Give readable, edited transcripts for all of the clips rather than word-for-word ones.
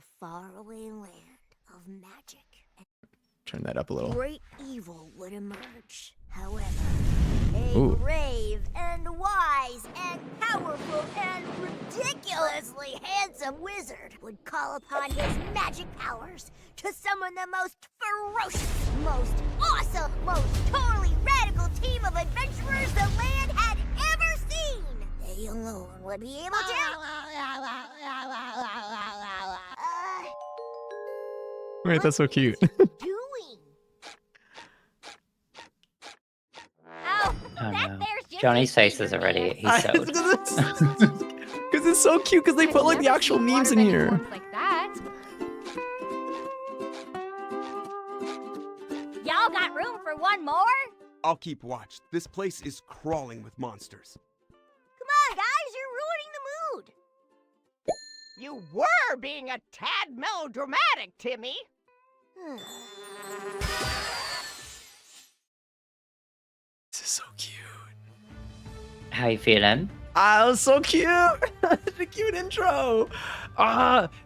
a faraway land of magic. Turn that up a little. Great evil would emerge. However, a Ooh. brave and wise and powerful and ridiculously handsome wizard would call upon his magic powers to summon the most ferocious, most awesome, most totally radical team of adventurers the land had ever seen. They alone would be able to... Wait, that's so cute. doing? Oh no. Jonysays is already. He's sewed. Because it's so cute. Because they put like the actual memes in here. Like that. Y'all got room for one more? I'll keep watch. This place is crawling with monsters. Come on, guys, you're ruining the mood. You were being a tad melodramatic, Timmy. This is so cute. How you feeling? Ah, it was so cute. The cute intro.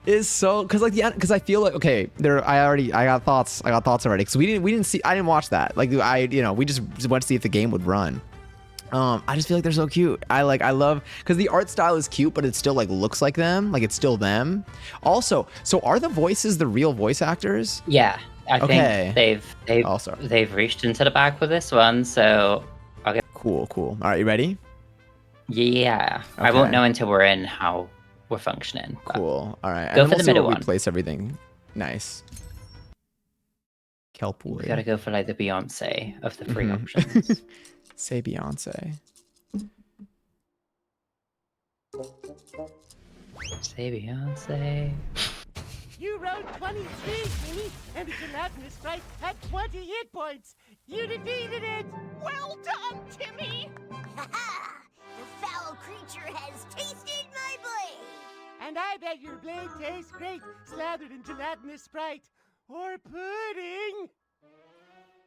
Is so because like the end because I feel like okay I got thoughts already because I didn't watch that like we just went to see if the game would run. I just feel like they're so cute. I love because the art style is cute, but it still like looks like them, like it's still them. Also, so are the voices the real voice actors? Yeah, I think they've reached into the back with this one. So okay. Cool. All right, you ready? Yeah, Okay. I won't know until we're in how we're functioning. Cool. All right. Go and for then the we'll see middle where one. We place everything. Nice. Kelpwood. We gotta go for like the Beyonce of the three options. Say Beyonce. Say Beyonce. You rolled 23, Timmy, and the gelatinous sprite had 20 hit points. You defeated it. Well done, Timmy. The foul creature has tasted my blade. And I bet your blade tastes great, slathered in gelatinous sprite. Or pudding.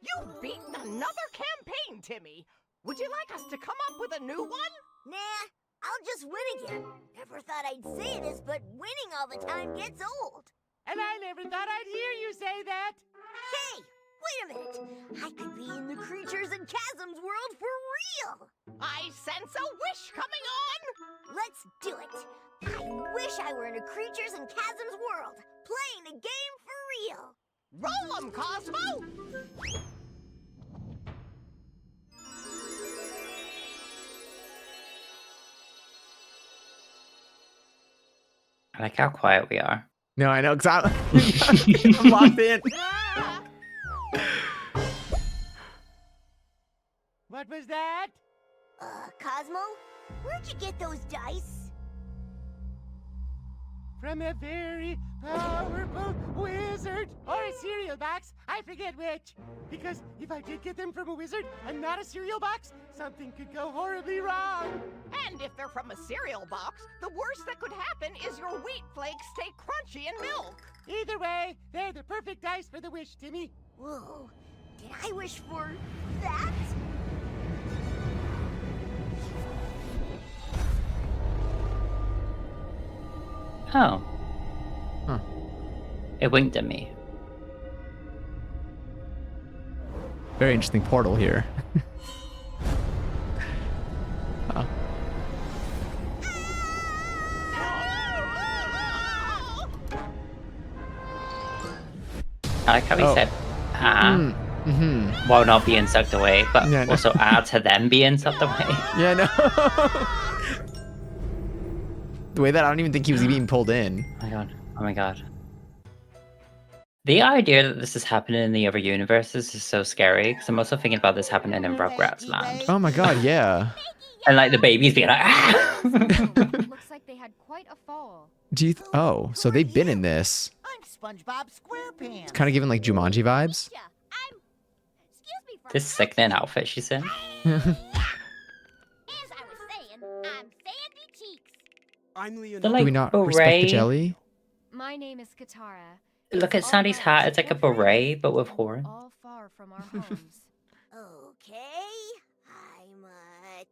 You've beaten another campaign, Timmy. Would you like us to come up with a new one? Nah, I'll just win again. Never thought I'd say this, but winning all the time gets old. And I never thought I'd hear you say that. Hey, wait a minute. I could be in the Creatures and Chasms world for real. I sense a wish coming on. Let's do it. I wish I were in a Creatures and Chasms world, playing the game for real. Roll 'em, Cosmo. I like how quiet we are. No, I know because I'm locked in. What was that? Cosmo, where'd you get those dice? From a very powerful wizard. Or a cereal box, I forget which. Because if I did get them from a wizard and not a cereal box, something could go horribly wrong. And if they're from a cereal box, the worst that could happen is your wheat flakes stay crunchy in milk. Either way, they're the perfect dice for the wish, Timmy. Whoa, did I wish for that? Oh. Huh. It winked at me. Very interesting portal here. Huh. I like how he said, while not being sucked away, but Yeah, no. also add to them being sucked away. Yeah, no. The way that I don't even think he was being pulled in. Oh my god. Oh my god. The idea that this is happening in the other universes is so scary, because I'm also thinking about this happening in Rugrats Land. Oh my god, yeah. And like the babies being like, ah! Looks like they had quite a fall. Do you? Oh, so they've been in this. I'm SpongeBob SquarePants. It's kind of giving like Jumanji vibes. Yeah, excuse me for This sickening outfit she's in. As I was saying, I'm Sandy Cheeks. I'm Leonardo. They're Do we like not respect the beret. jelly? My name is Katara. Look at Sandy's hat, it's like a beret, but with horn. All far from our homes. Okay, I'm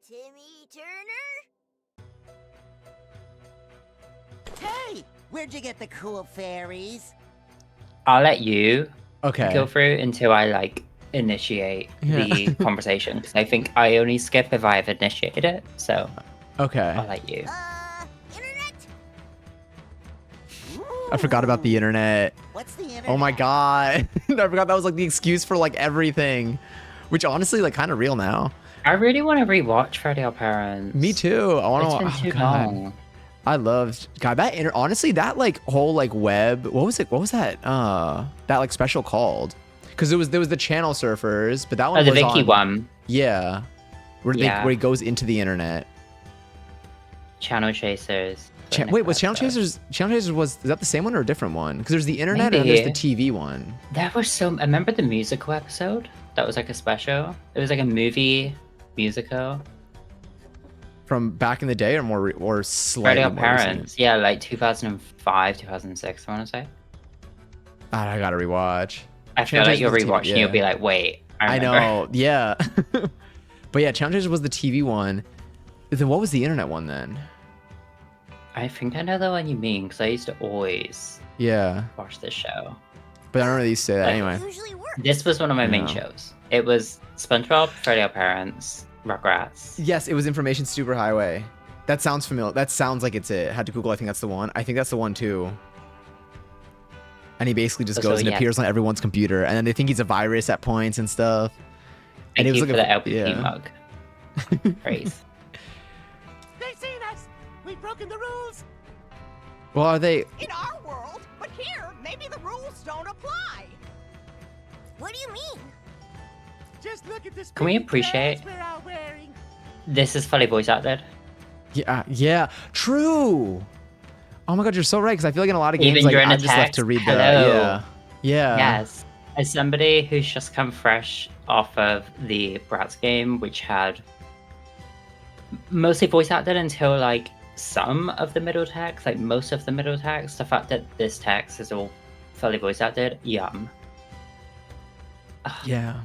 Timmy Turner. Hey, Where'd you get the cool fairies? I'll let you Okay. go through until I like initiate Yeah. the conversation because I think I only skip if I've initiated it. So Okay. I'll let you. Internet? I forgot about the internet. What's the internet? Oh my god. I forgot that was like the excuse for like everything. Which honestly like kind of real now. I really want to rewatch Freddy Our Parents. Me too. I want It's to been too long. I loved God that honestly that like whole like web what was that that like special called because there was the channel surfers but that one Oh, the was Vicky on, one. yeah Yeah. where he goes into the internet. Channel Chasers. Wait, was Channel Chasers is that the same one or a different one? Because there's the internet and Maybe. there's the TV one. There was some. I remember the musical episode. That was like a special. It was like a movie musical. From back in the day or more or Freddy slightly Our more recent? Parents. Yeah, like 2005, 2006. I want to say. I gotta rewatch. I feel Channel like you'll Chasers was the rewatch TV, and you'll yeah. be like, wait. I I remember. know, yeah. But yeah, Channel Chasers was the TV one. Then what was the internet one then? I think I know the one you mean because I used to always Yeah, watch this show. but I don't really say that anyway. Usually works. This was one of my main Yeah. shows. It was SpongeBob, Freddy Our Parents, Rugrats. Yes, it was Information Superhighway. That sounds familiar. That sounds like it's it. Had to Google. I think that's the one. I think that's the one too. And he basically just So, goes and yeah. appears on everyone's computer, and then they think he's a virus at points and stuff. Thank it was you like for the a- LPP yeah. mug. Praise. They've seen us. We've broken the rules. Well, are they? In our world, but here, maybe the rules don't apply. What do you mean? Just look at this. Can we appreciate- we're all wearing. This is fully voice acted. Yeah, true. Oh my god, you're so right. Because I feel like in a lot of games, Even like during I the just left text, to read hello. yeah. Yes. As somebody who's just come fresh off of the Bratz game, which had mostly voice acted until like some of the middle text, like most of the middle text, the fact that this text is all fully voice acted, yum. Yeah.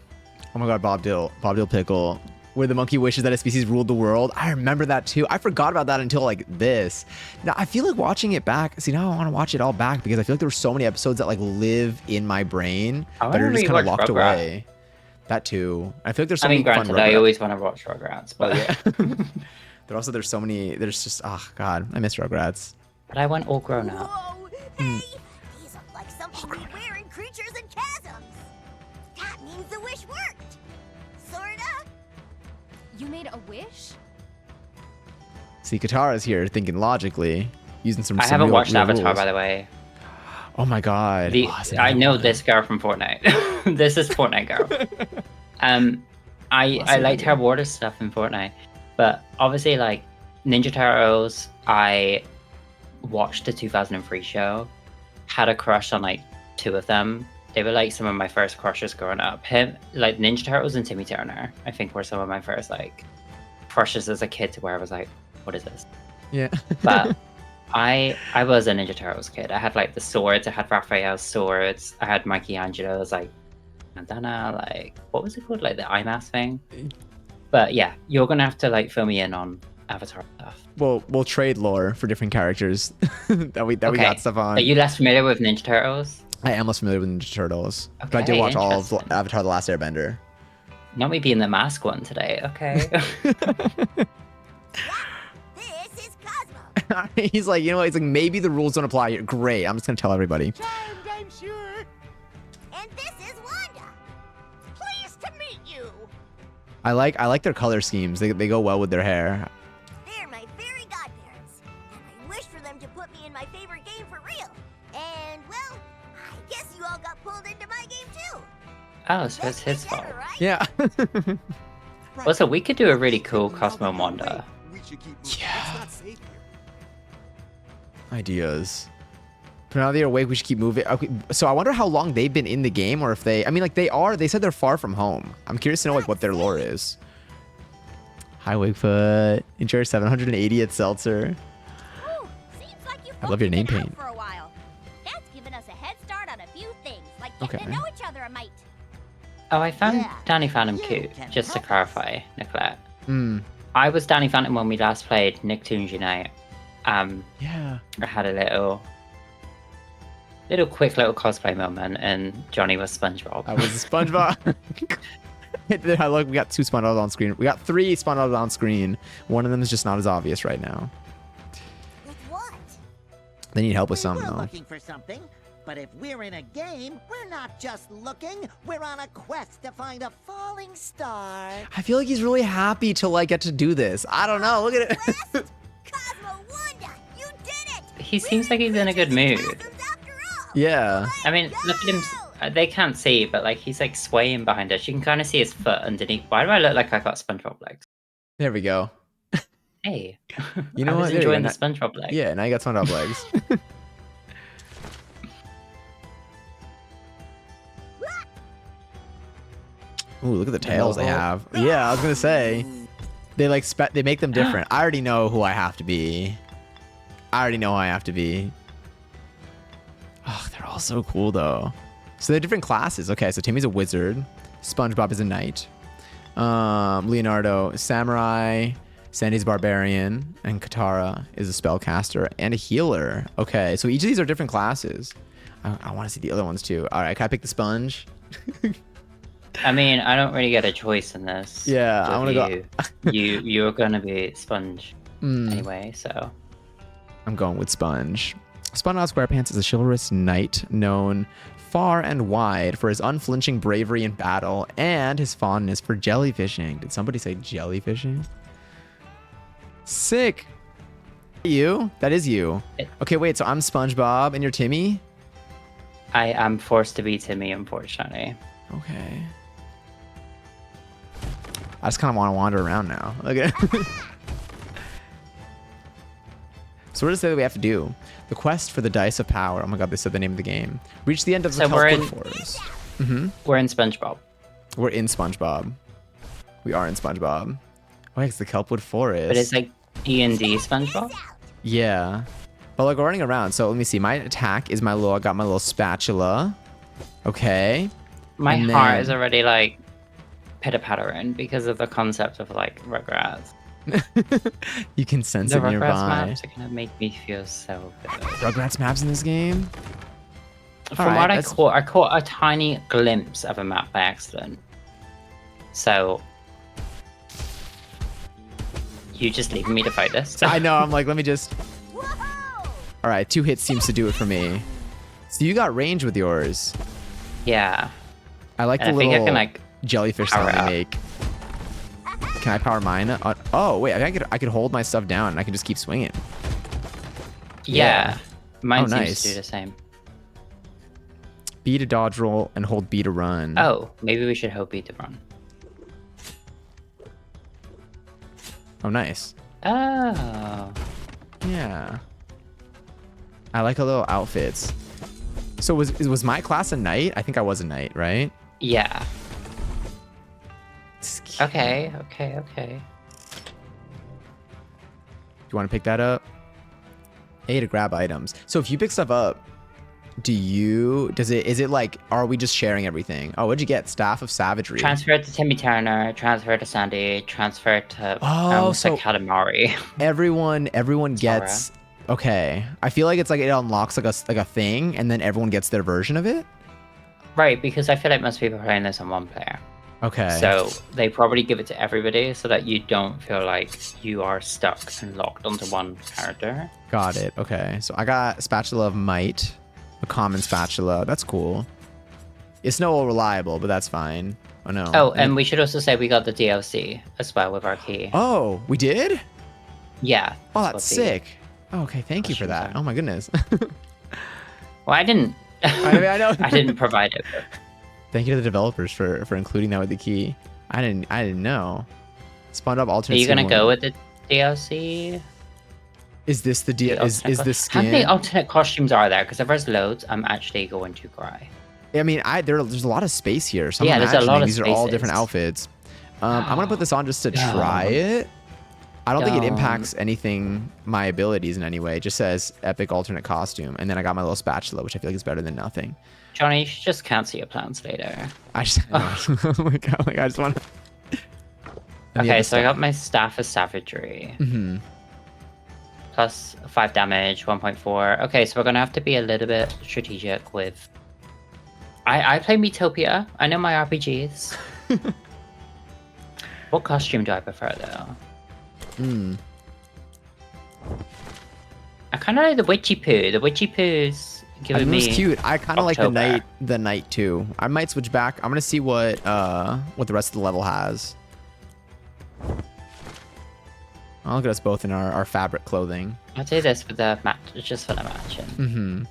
Oh my god, Bob Dill Pickle. Where the monkey wishes that a species ruled the world. I remember that too. I forgot about that until like this. Now I feel like watching it back. See, now I want to watch it all back because I feel like there were so many episodes that like live in my brain, I but are wanna just kind of rewatch locked Rugrats. away. That too. I feel like there's so I mean, many fun granted, I Rugrats. always want to watch Rugrats, but There's so many. There's just god, I miss Rugrats. but I went all grown up. Whoa! Hey! These look like something we wear in Creatures and Chasms. That means the wish worked. Sorta. You made a wish? See, Katara's here thinking logically, using some. I haven't watched Avatar, by the way. Oh my god. The, Oh, it's I know another this girl from Fortnite. This is Fortnite girl. I liked her water stuff in Fortnite, but obviously like Ninja Turtles, I watched the 2003 show, had a crush on like two of them. They were like some of my first crushes growing up. Him, like Ninja Turtles and Timmy Turner, I think were some of my first like crushes as a kid to where I was like, what is this? Yeah. But I was a Ninja Turtles kid. I had like the swords. I had Raphael's swords. I had Michelangelo's like bandana. Like what was it called? Like the eye mask thing. But yeah, you're gonna have to like fill me in on Avatar stuff. We'll trade lore for different characters that we got stuff on. Are you less familiar with Ninja Turtles? I am less familiar with Ninja Turtles, but I did Okay, watch all of interesting. Avatar: The Last Airbender. Not me being the mask one today. Okay. This is Cosmo. He's like, you know what? He's like, maybe the rules don't apply here. Great. I'm just gonna tell everybody. Charmed, I'm sure. And this is Wanda. Pleased to meet you. I like their color schemes. They go well with their hair. They're my fairy godparents. And I wish for them to put me in my favorite game for real. And, well, I guess you all got pulled into my game too. Oh, so it's his Let's be fault. together, right? Yeah. Also, we could do a really cool Cosmo Wanda. We should keep moving. Yeah. It's not safe here. Ideas. But now they're awake, we should keep moving. Okay, so I wonder how long they've been in the game, or if they. I mean, like they said they're far from home. I'm curious to know like what their lore is. Hi, Wigfoot. Enjoy your 780 at Seltzer. Ooh, seems like you I love your folks name have been out paint. for a while. That's given us a head start on a few things, like Okay. getting to know each other a mite. Oh, I found Yeah, Danny found him you cute. can Just to help us. clarify, Nicolette. Hmm. I was Danny Phantom when we last played Nicktoons Unite. Yeah. I had a little little quick little cosplay moment, and Johnny was SpongeBob. I was a SpongeBob. Look, we got 2 SpongeBobs on screen. We got 3 SpongeBobs on screen. One of them is just not as obvious right now. With what? They need help with We something, were though. looking for something, but if we're in a game, we're not just looking. We're on a quest to find a falling star. I feel like he's really happy to like get to do this. I don't know. Look at it. Cosmo Wanda, you did it! He seems like he's in a good mood. After all. Yeah. I mean, look at him. They can't see, but like he's like swaying behind us. You can kind of see his foot underneath. Why do I look like I got SpongeBob legs? There we go. Hey, You know I was what? There you enjoying go. the SpongeBob leg. Yeah, now you got SpongeBob legs. Ooh, look at the tails they have. Yeah, I was gonna say. They like they make them different. I already know who I have to be. I already know who I have to be. Oh, they're all so cool though. So they're different classes. Okay, so Timmy's a wizard. SpongeBob is a knight. Leonardo is samurai. Sandy's a barbarian, and Katara is a spellcaster and a healer. Okay, so each of these are different classes. I want to see the other ones too. All right, can I pick the sponge? I mean, I don't really get a choice in this. Yeah, I want to go. You're gonna be Sponge anyway, so. I'm going with Sponge. SpongeBob SquarePants is a chivalrous knight known far and wide for his unflinching bravery in battle and his fondness for jellyfishing. Did somebody say jellyfishing? Sick. You? That is you. Okay, wait, so I'm SpongeBob and you're Timmy? I am forced to be Timmy, unfortunately. Okay. I just kind of want to wander around now. Okay. So what does it say that we have to do? The quest for the Dice of Power. Oh my god, they said the name of the game. Reach the end of the So we're Kelpwood in- Forest. We're in SpongeBob. We're in SpongeBob. We are in SpongeBob. Oh, it's the Kelpwood Forest. But it's like D&D SpongeBob? Yeah. But like we're running around. So let me see. My attack is I got my little spatula. Okay. My And heart then- is already like pitter-pattering because of the concept of like Rugrats. You can sense The it Rugrats nearby. maps are gonna make me feel so good. Rugrats maps in this game? From Alright, what that's- I caught a tiny glimpse of a map by accident. So you just leaving me to fight this? I know. I'm like, let me just. Whoa! All right, 2 hits seems to do it for me. So you got range with yours. Yeah. I like And the I think little I can like jellyfish power sound up. they make. Can I power mine? Oh wait, I could hold my stuff down and I can just keep swinging. yeah. Mine Oh, seems nice. to do the same. B to dodge roll and hold B to run. Oh, maybe we should hope B to run. Oh, nice. Oh. Yeah. I like the little outfits. So was my class a knight? I think I was a knight, right? Yeah. It's cute. Okay. Do you want to pick that up? A to grab items. So if you pick stuff up, is it like, are we just sharing everything? Oh, what'd you get? Staff of Savagery. Transfer to Timmy Turner, transfer to Sandy, transfer to so- Katamari. Everyone gets, okay. I feel like it's like it unlocks like a thing and then everyone gets their version of it. Right, because I feel like most people are playing this on one player. Okay. So they probably give it to everybody so that you don't feel like you are stuck and locked onto one character. Got it. Okay. So I got Spatula of Might, a common spatula. That's cool. It's no reliable, but that's fine. Oh no. Oh, and we should also say we got the DLC as well with our key. Oh, we did? Yeah. Oh, what that's the sick. Oh, okay, thank you for questions that. are. Oh my goodness. Well, I didn't. I mean, I know. I didn't provide it. But Thank you to the developers for including that with the key. I didn't know. SpongeBob are alternate. you gonna skin go one. with the DLC? Is this the deal? Is this How many skin? alternate costumes are there? Because if there's loads, I'm actually going to cry. I mean, there's a lot of space here. So Yeah, I'm there's a lot imagining of these are all spaces. different outfits. I'm gonna put this on just to Dumb. try it. I don't think it Dumb. impacts anything, my abilities in any way. It just says epic alternate costume, and then I got my little spatula, which I feel like is better than nothing. Johnny, you should just cancel your plans later. I just, oh my god, like I just want to. Okay, so I got my Staff of Savagery. Hmm. plus 5 damage, 1.4. Okay, so we're gonna have to be a little bit strategic with. I play Metopia. I know my RPGs. What costume do I prefer though? I kind of like the Witchy Poo. The Witchy Poo's giving me. It's cute. I kind of like October. the knight too. I might switch back. I'm gonna see what the rest of the level has. I'll look at us both in our fabric clothing. I'll do this for the match, just for the matching.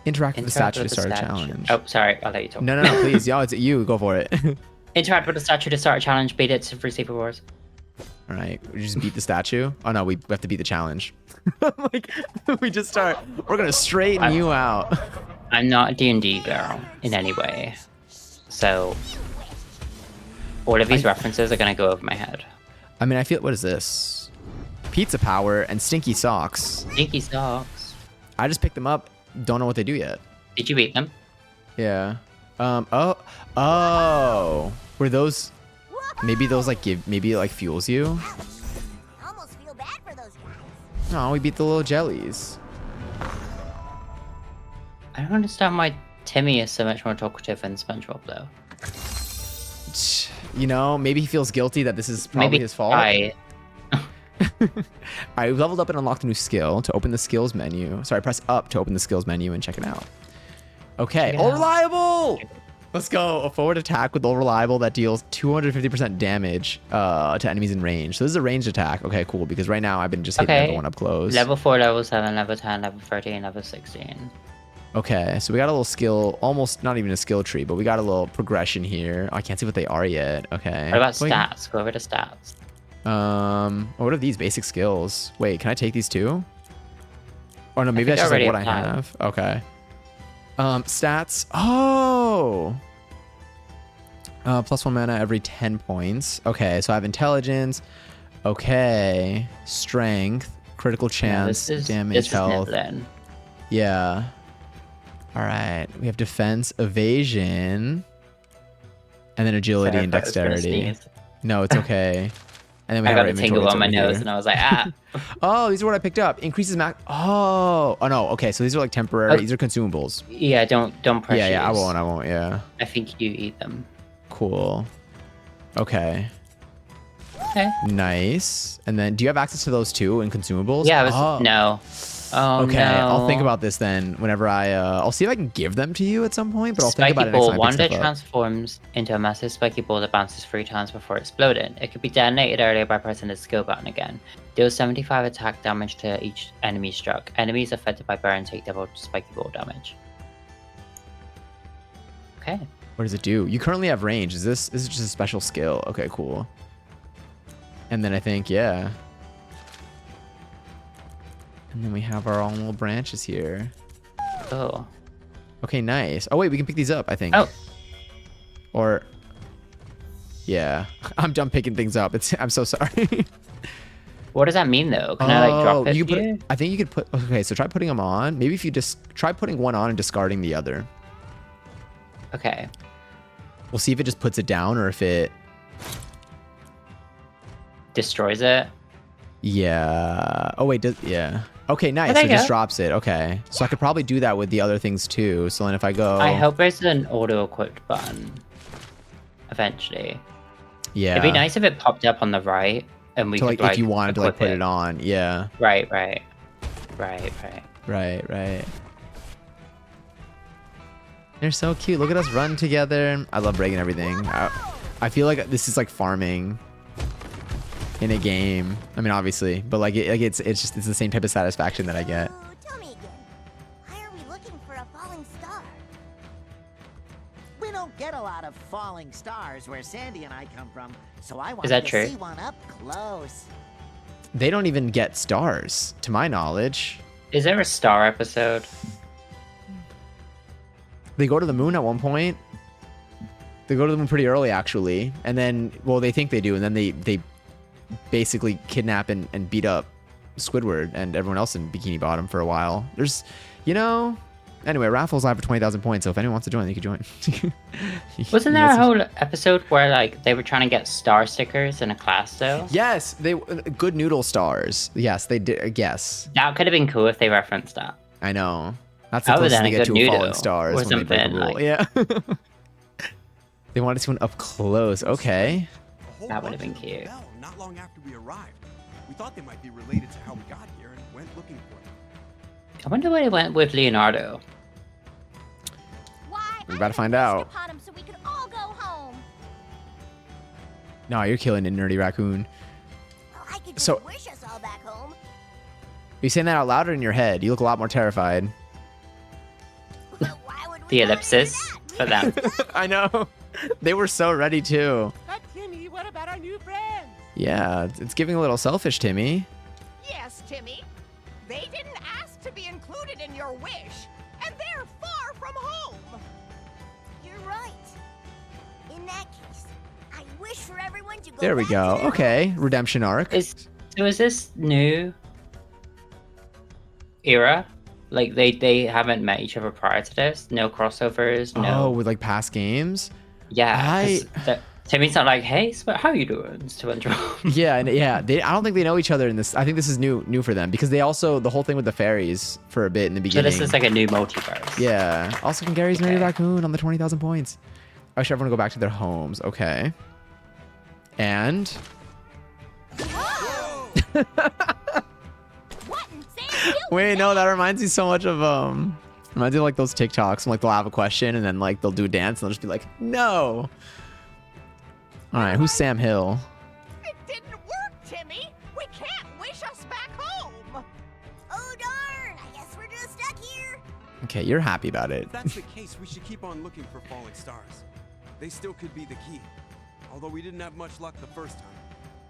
Interact with the statue to start a challenge. Oh, sorry. I'll let you talk. No, please. Yo, it's you. Go for it. Interact with the statue to start a challenge. Beat it to receive rewards. All right. We just beat the statue. Oh, no. We have to beat the challenge. Like, we just start. We're going to straighten you out. I'm not a D&D girl in any way. So, all of these references are going to go over my head. I mean, I feel. What is this? Pizza power and stinky socks. Stinky socks. I just picked them up. Don't know what they do yet. Did you eat them? Yeah. Oh. Were those? Maybe those like maybe it like fuels you. Almost feel bad for those guys. No, we beat the little jellies. I don't understand why Timmy is so much more talkative than SpongeBob though. You know, maybe he feels guilty that this is probably his fault. I leveled up and unlocked a new skill to open the skills menu. Sorry, press up to open the skills menu and check it out. Okay, all reliable. Let's go. A forward attack with all reliable that deals 250% damage to enemies in range. So this is a ranged attack. Okay, cool. Because right now I've been just hitting everyone up close. Level 4, level 7, level 10, level 13, level 16. Okay, so we got a little skill, almost not even a skill tree, but we got a little progression here. Oh, I can't see what they are yet. Okay. What about stats? Go over to stats. What are these basic skills? Wait, can I take these too? Oh no, maybe that's just like what I have. Okay. Stats. Oh. +1 mana every 10 points. Okay, so I have intelligence. Okay, strength, critical chance, damage, health. Yeah. All right, we have defense, evasion, and then agility and dexterity. No, it's okay. And then we I have got a tingle on my nose, and I was like, ah. Oh, these are what I picked up. Increases max. Oh, no. Okay, so these are like temporary. These are consumables. Yeah, don't press. Yeah, I won't. Yeah. I think you eat them. Cool. Okay. Okay. Nice. And then, do you have access to those too in consumables? Yeah. No. Oh, okay, no. I'll think about this then. Whenever I'll see if I can give them to you at some point. But I'll think about it next time. One that transforms into a massive spiky ball that bounces 3 times before exploding. It could be detonated earlier by pressing the skill button again. Deals 75 attack damage to each enemy struck. Enemies affected by burn take double spiky ball damage. Okay. What does it do? You currently have range. Is this just a special skill? Okay, cool. And then I think, yeah. And then we have our own little branches here. Oh. Okay, nice. Oh, wait, we can pick these up, I think. Oh. Or... Yeah. I'm done picking things up. I'm so sorry. What does that mean, though? Can I, like, drop it you can here? I think you could put... Okay, so try putting them on. Maybe if you just... Try putting one on and discarding the other. Okay. We'll see if it just puts it down or if it... Destroys it? Yeah. Oh, wait. Yeah. Okay, nice. Oh, so there it you just go. drops it. Okay. So I could probably do that with the other things too. So then if I go... I hope there's an auto-equipped button. Eventually. Yeah. It'd be nice if it popped up on the right and we to, could, like, if you wanted to, like, put equip it on. Yeah. Right. Right. They're so cute. Look at us run together. I love breaking everything. I feel like this is like farming in a game. I mean, obviously, but like it's the same type of satisfaction that I get. Tell me again. Why are we looking for a falling star? We don't get a lot of falling stars where Sandy and I come from, so I Is wanted that to true? see one up close. They don't even get stars, to my knowledge. Is there a star episode? They go to the moon at one point. They go to the moon pretty early, actually, and then, well, they think they do, and then they basically kidnap and beat up Squidward and everyone else in Bikini Bottom for a while. There's, you know, Anyway, raffle's live for 20,000 points, so if anyone wants to join, they can join. Wasn't there a whole episode where like they were trying to get star stickers in a class though? Yes, they good noodle stars. Yes, they did. Yes, That could have been cool if they referenced that. I know. That's the Other closest than they a get good to a noodle falling stars or when they break a something, rule. like- Yeah. They wanted to see one up close. Okay. A whole That would have bunch been of them cute. fell not long after we arrived. We thought they might be related to how we got here and went looking for them. I wonder where they went with Leonardo. Why? We're about to find out. Upon him so we could all go home. No, you're killing it, nerdy raccoon. Well, I could just So- wish us all back home. Are you saying that out loud or in your head? You look a lot more terrified. Well, why would we The wanna do ellipsis for them. I know. They were so ready too. But Timmy, what about our new friends? Yeah, it's giving a little selfish, Timmy. Yes, Timmy. They didn't ask to be included in your wish, and they're far from home. You're right. In that case, I wish for everyone to go There we back to go. their Okay, homes. redemption arc. Is this new era? Like they haven't met each other prior to this? No crossovers, Oh, no. with like past games. Yeah. 'Cause Timmy's not like, hey, how you doing? It's to intro. Yeah, and yeah, I don't think they know each other in this. I think this is new for them because they also the whole thing with the fairies for a bit in the So beginning. this is like a new multiverse. Yeah. Also, can Gary's Nerdy Okay. Raccoon on the 20,000 points. I should everyone go back to their homes. Okay. And What in San Diego? wait, no, that reminds me so much of reminds me of like those TikToks. Like they'll have a question and then like they'll do a dance and they'll just be like, no. All right, who's Sam Hill? It didn't work, Timmy. We can't wish us back home. Oh darn! I guess we're just stuck here. Okay, you're happy about it. If that's the case, we should keep on looking for falling stars. They still could be the key. Although we didn't have much luck the first time.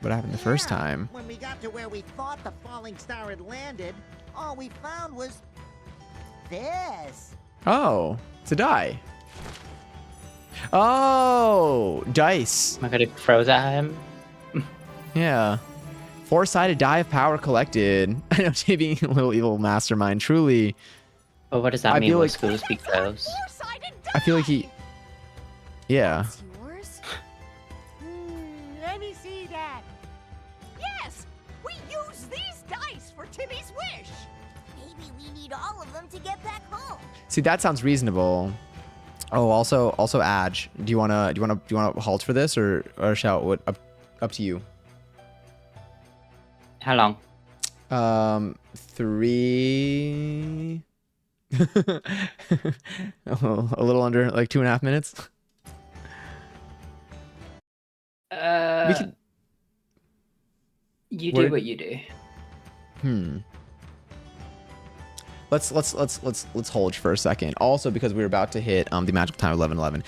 What happened the first Yeah, time? When we got to where we thought the falling star had landed, all we found was this. Oh, it's a die. Oh, dice. Am I gonna throw that at him? Yeah. Four-sided die of power collected. I know, being a little evil mastermind. Truly, But what does that I mean feel when like- schools speak those? Four-sided I feel like he. Yeah. It's yours? Let me see that. Yes, we use these dice for Timmy's wish. Maybe we need all of them to get back home. See, that sounds reasonable. Oh, also, Adge, do you wanna halt for this or shout? What up to you? How long? 3. a little under like 2.5 minutes. We could. You What- do what you do. Let's hold for a second. Also, because we're about to hit the magical time of 11:11.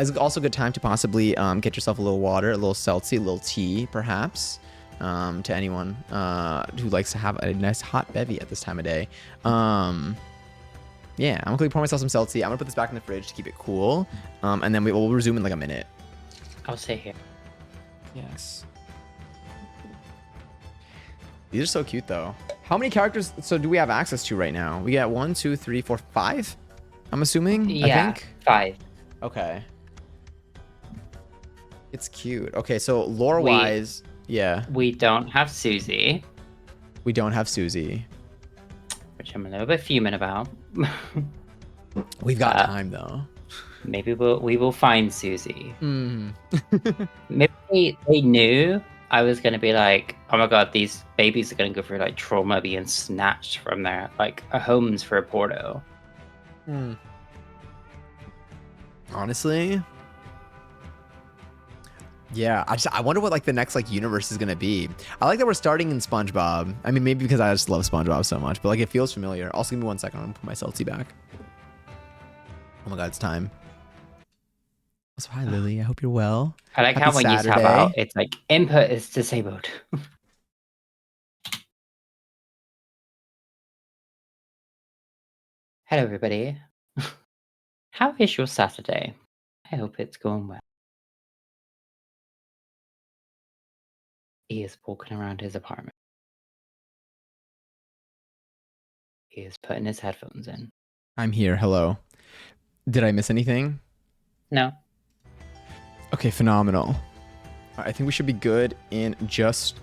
It's also a good time to possibly get yourself a little water, a little seltzy, a little tea, perhaps. To anyone who likes to have a nice hot bevy at this time of day. Yeah, I'm gonna pour myself some seltzy. I'm gonna put this back in the fridge to keep it cool. And then we'll resume in like a minute. I'll stay here. Yes. These are so cute though. How many characters so do we have access to right now? We got 1, 2, 3, 4, 5. I'm assuming. I Yeah, think. 5. Okay. It's cute. Okay, so lore wise, yeah, We don't have Susie, we don't have Susie. which I'm a little bit fuming about. We've got time though. Maybe we will find Susie. Mm. Maybe they knew I was gonna be like, oh my god, these babies are gonna go through like trauma being snatched from their like homes for a porto. Honestly, yeah. I wonder what like the next like universe is gonna be. I like that we're starting in SpongeBob. I mean, maybe because I just love SpongeBob so much, but like it feels familiar. Also, give me 1 second. I'm gonna put my seltzy back. Oh my god, it's time. So hi Lily, I hope you're well. I like how Happy when you tap Saturday. out, it's like input is disabled. Hello, everybody. How is your Saturday? I hope it's going well. He is walking around his apartment. He is putting his headphones in. I'm here. Hello. Did I miss anything? No. Okay, phenomenal. All right, I think we should be good in just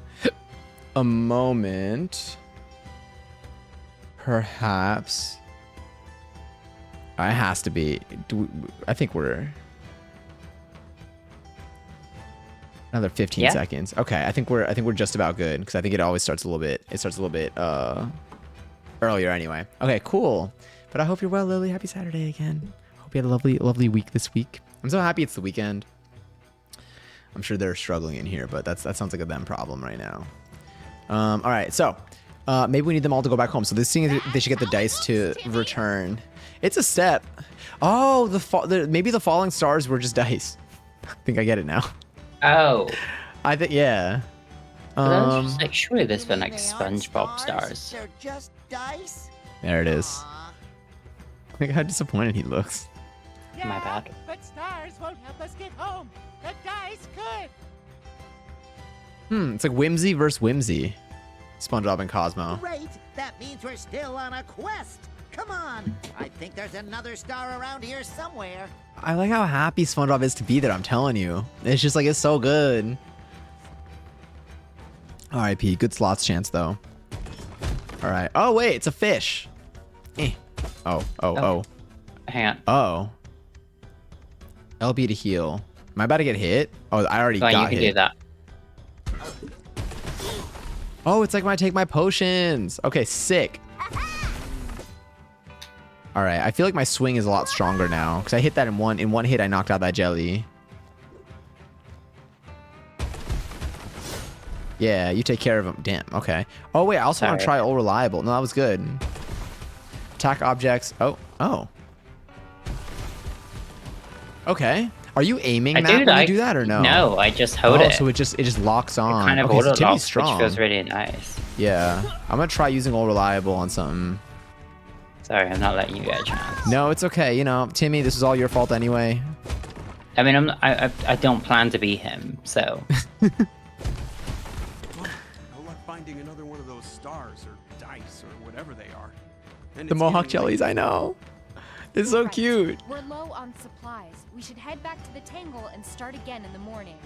a moment. Perhaps. It has to be. I think we're another 15 seconds. Okay, I think we're just about good because I think it always starts a little bit. It starts a little bit earlier anyway. Okay, cool. But I hope you're well, Lily. Happy Saturday again. Hope you had a lovely week this week. I'm so happy it's the weekend. I'm sure they're struggling in here, but that sounds like a them problem right now. All right, so maybe we need them all to go back home. So this thing, they should get the dice to return. It's a step. Oh, maybe the falling stars were just dice. I think I get it now. Oh. I think yeah. But I was just like, surely there's been like SpongeBob stars. They're just dice. There it is. Aw. Look how disappointed he looks. Yeah, My bad. But stars won't help us get home. The dice could. It's like whimsy versus whimsy. SpongeBob and Cosmo. Great. That means we're still on a quest. Come on. I think there's another star around here somewhere. I like how happy SpongeBob is to be there. I'm telling you, it's just like it's so good. R.I.P. Good slots chance though. All right. Oh wait, it's a fish. Oh. Hang on. Oh. LB to heal. Am I about to get hit? Oh, I already Go on, got you can hit. do that. Oh, it's like when I take my potions. Okay, sick. All right, I feel like my swing is a lot stronger now because I hit that in one hit. I knocked out that jelly. Yeah, you take care of him. Damn. Okay. Oh wait, I also want to try all reliable. No, that was good. Attack objects. Oh. Okay. Are you aiming that when you do that or no? No, I just hold it. So it just locks on. It kind of okay, auto so Timmy's locks, strong. which feels really nice. Yeah. I'm gonna try using all reliable on something. Sorry, I'm not letting you get a chance. No, it's okay. You know, Timmy, this is all your fault anyway. I mean, I don't plan to be him, so. No luck finding another one of those stars or dice or whatever they are. And The it's Mohawk getting jellies, late. I know. It's so Right. cute. We're low on supplies. We should head back to the Tangle and start again in the morning.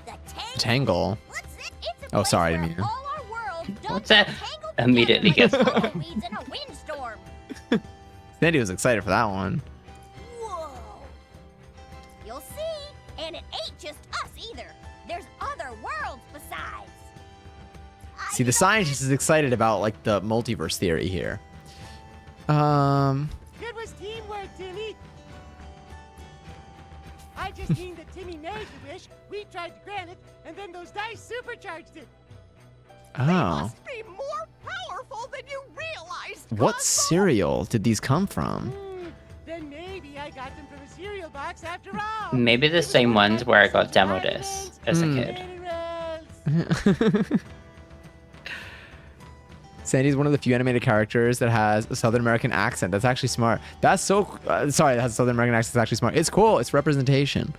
The Tangle? Tangle. What's it? It's a Oh, place sorry, I where didn't mean to. all our worlds What's don't that? tangle Immediately together gets like tumbleweeds in a windstorm. Sandy was excited for that one. Whoa. You'll see. And it ain't just us either. There's other worlds besides. See, the scientist is excited about like the multiverse theory here. It was teamwork, Timmy. I just mean that Timmy made the wish, we tried to grant it, and then those dice supercharged it. They Oh. must be more powerful than you realized. What Cosmo. cereal did these come from? Then maybe I got them from a cereal box after all. Maybe the same ones where I got demo discs as a Hmm. kid. Minerals. Sandy's one of the few animated characters that has a Southern American accent. That's actually smart. That's so... sorry, that has a Southern American accent. That's actually smart. It's cool. It's representation.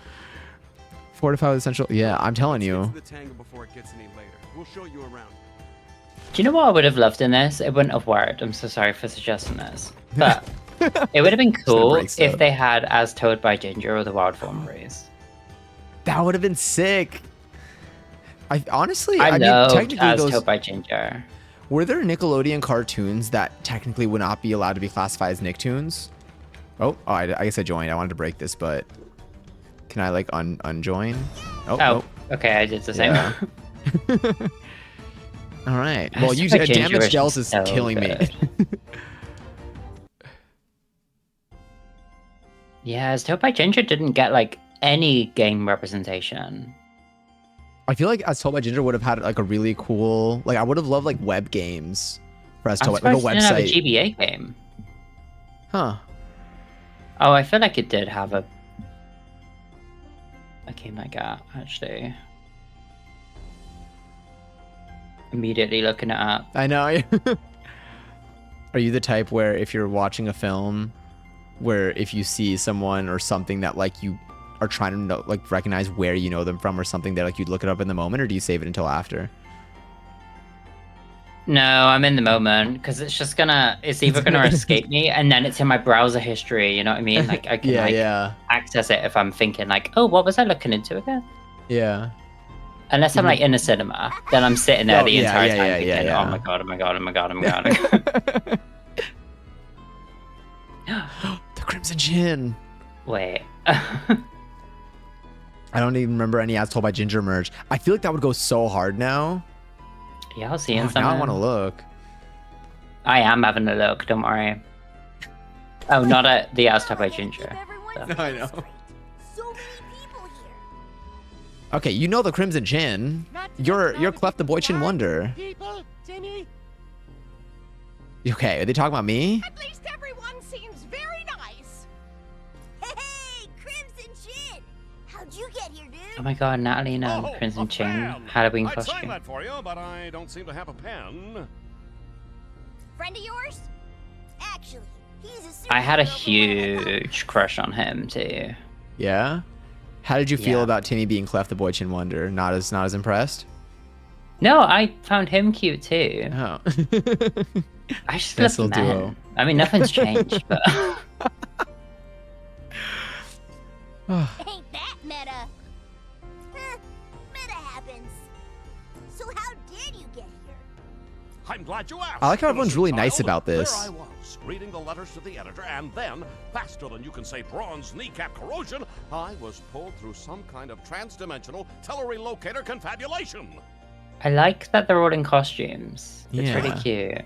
Fortify with essential... Yeah, I'm telling Let's you. get to the tangle before it gets any later. We'll show you around. Do you know what I would have loved in this? It wouldn't have worked. I'm so sorry for suggesting this. But it would have been cool break if stuff. they had As Told by Ginger or the Wild Form Breeze. That would have been sick. Honestly, I mean, loved technically As those... Told by Ginger. Were there Nickelodeon cartoons that technically would not be allowed to be classified as Nicktoons? I guess I joined. I wanted to break this, but can I like unjoin? Oh, okay, I did the same. Yeah. All right. Well, As you Told by Ginger damage was Gels is so killing me. good. Yeah, As Told by Ginger didn't get like any game representation. I feel like As Told by Ginger would have had like a really cool, like I would have loved like web games for As I'm Told by, like a surprised it didn't have a website. GBA game. Huh. Oh, I feel like it did have a game like that, actually. Immediately looking it up. I know. Are you the type where if you're watching a film, where if you see someone or something that like you are trying to know, like recognize where you know them from or something that like you'd look it up in the moment, or do you save it until after? No, I'm in the moment because it's either gonna escape me and then it's in my browser history. You know what I mean? Like I can Yeah. access it if I'm thinking like, oh, what was I looking into again? Yeah. Unless I'm like in a cinema, then I'm sitting there Oh, the yeah, entire yeah, time yeah, thinking, yeah. oh my god, oh my god, oh my god, oh my god. The Crimson Chin. Wait. I don't even remember any As Told by Ginger merch. I feel like that would go so hard now. Yeah, I'll see Oh, in some. now I want to look. I am having a look, don't worry. Oh, not at the As Told by Ginger. So. I know. So many people here. Okay, you know the Crimson Chin. Not You're Clef the Boy Chin Wonder. People, Timmy. Okay, are they talking about me? At least everyone seems very nice. Hey, Crimson Chin! How'd you get here, dude? Oh my god, Natalie and Crimson Chin Halloween I'd sign costume. that for you, but I don't seem to have a pen. Friend of yours? Actually, he's a I had a superhero from huge crush on him too. Yeah. How did you feel Yeah. about Timmy being Clef the Boy Chin Wonder? Not as impressed? No, I found him cute too. Oh. I just Nice love little men. duo. I mean, nothing's changed, but Ain't that meta? Meta happens. So how did you get here? I'm glad you asked. I like how everyone's really innocent nice child. about this. There I was, reading the letters to the editor, and then, faster than you can say bronze kneecap corrosion, I was pulled through some kind of trans-dimensional telerelocator confabulation. I like that they're all in costumes. It's Yeah. really cute.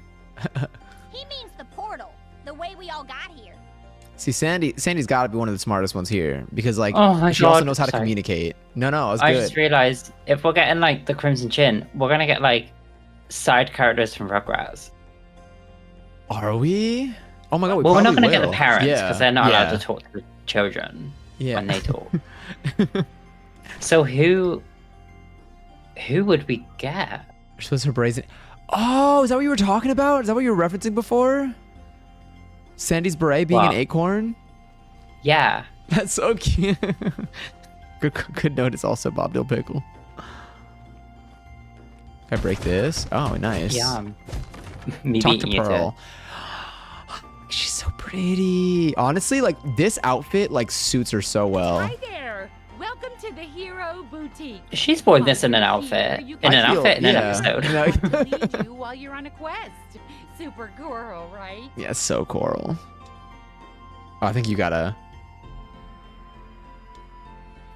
He means the portal, the way we all got here. See, Sandy's got to be one of the smartest ones here because, like, Oh my she also God, knows how to sorry. communicate. No, it was I good. just realized if we're getting like the Crimson Chin, we're gonna get like side characters from Rugrats. Are we? Oh my god, we Well, we're not probably gonna get the will. parents Yeah, because they're not yeah, allowed to talk to the children Yeah. when they talk. So who would we get? You're supposed to brazen. Oh, is that what you were talking about? Is that what you were referencing before? Sandy's beret being an What? acorn? Yeah. That's so cute. Good note. It's also Bob Dill Pickle. If I break this, oh, nice. Yeah. Me Talk beating to you Pearl. She's so pretty. Honestly, like this outfit like suits her so well. Hi there. Welcome to the Hero Boutique. too. She's worn this in an outfit. In an outfit in an episode. I'll lead you while you're on a quest. Super cool, right? Yeah, so coral. Oh, I think you gotta.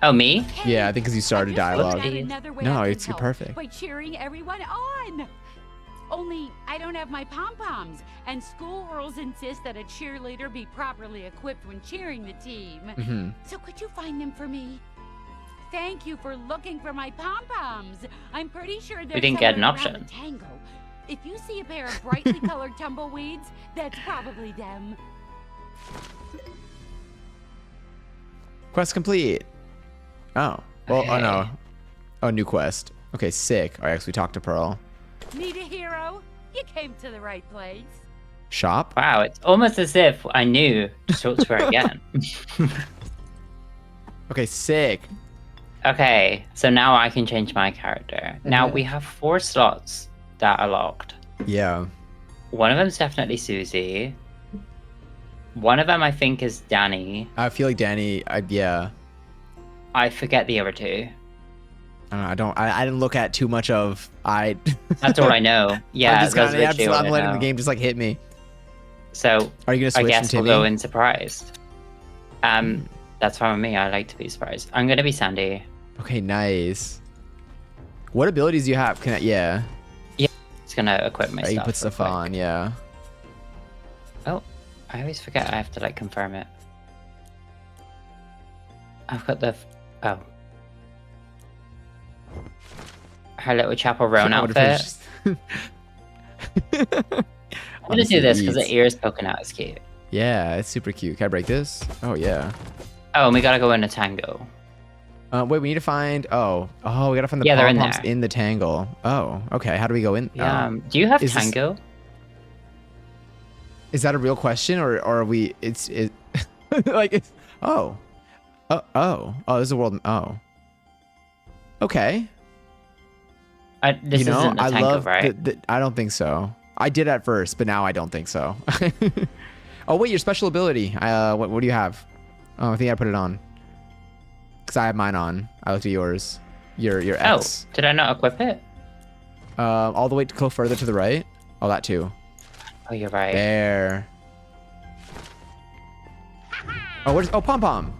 Oh, me? Yeah, I think because you started I just dialogue. found out another way No, I can it's help perfect. By cheering everyone on. Only I don't have my pom-poms, and school rules insist that a cheerleader be properly equipped when cheering the team. Hmm. So could you find them for me? Thank you for looking for my pom-poms. I'm pretty sure they're didn't get an somewhere around option. the Tango. If you see a pair of brightly colored tumbleweeds, that's probably them. Quest complete. Oh. Well, oh no. Okay. Oh, new quest. Okay, sick. All right, so we talked to Pearl. Need a hero? You came to the right place. Shop. Wow, it's almost as if I knew to talk to her again. Okay, sick. Okay, so now I can change my character. Now we have 4 slots that are locked. Yeah. One of them's definitely Susie. One of them I think is Danny. I feel like Danny. Yeah. I forget the other 2. I don't know. I didn't look at too much of. That's all I know. Yeah, I'm just that's kinda, literally all I'm I letting the know. game just like hit me. So Are you gonna I switch guess from we'll Timmy? go in surprised. That's fine with me. I like to be surprised. I'm gonna be Sandy. Okay, nice. What abilities do you have? Yeah. It's gonna equip my Right, you stuff. put real stuff quick. on. Yeah. Oh, I always forget I have to like confirm it. I've got the oh. Her little Chapel Roan I would've been outfit. just- I'm gonna do this because the Honestly, ears poking out is cute. Yeah, it's super cute. Can I break this? Oh yeah. Oh, and we gotta go in a tango. Wait, we need to find. Oh, we gotta find the Yeah, they're in pom-poms there. in the tangle. Oh, okay. How do we go in? Yeah. Do you have Is this- tango? Is that a real question, or are we? It's like it's. Oh. There's a world. Oh. Okay. This isn't a I tangle, love right? I don't think so. I did at first, but now I don't think so. Oh wait, your special ability. What do you have? Oh, I think I put it on. Cause I have mine on. I looked at yours. Your X. Oh, did I not equip it? All the way to go further to the right. Oh, that too. Oh, you're right. There. Oh, where's Pom Pom?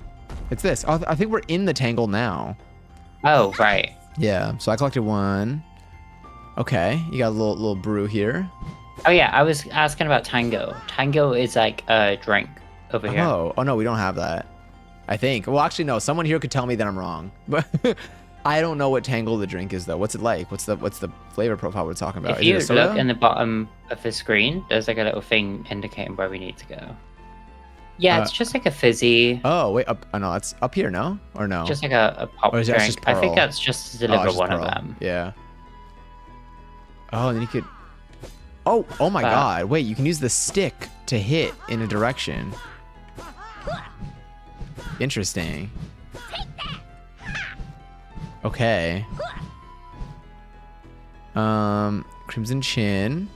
It's this. Oh, I think we're in the tangle now. Oh, right. Yeah. So I collected one. Okay, you got a little brew here. Oh yeah, I was asking about Tango. Tango is like a drink over here. Oh no, we don't have that. I think. Well, actually, no. Someone here could tell me that I'm wrong, but I don't know what Tangle the drink is though. What's it like? What's the flavor profile we're talking about? If Is you it a soda? look in the bottom of the screen, there's like a little thing indicating where we need to go. Yeah, it's just like a fizzy. Oh wait, up. Oh no, that's up here. No, or no? Just like a pop Or is that drink. just I think Pearl? that's just to deliver it's one of Pearl. them. Yeah. Oh, and then you could. Oh my God! Wait, you can use the stick to hit in a direction. Interesting. Okay. Crimson Chin.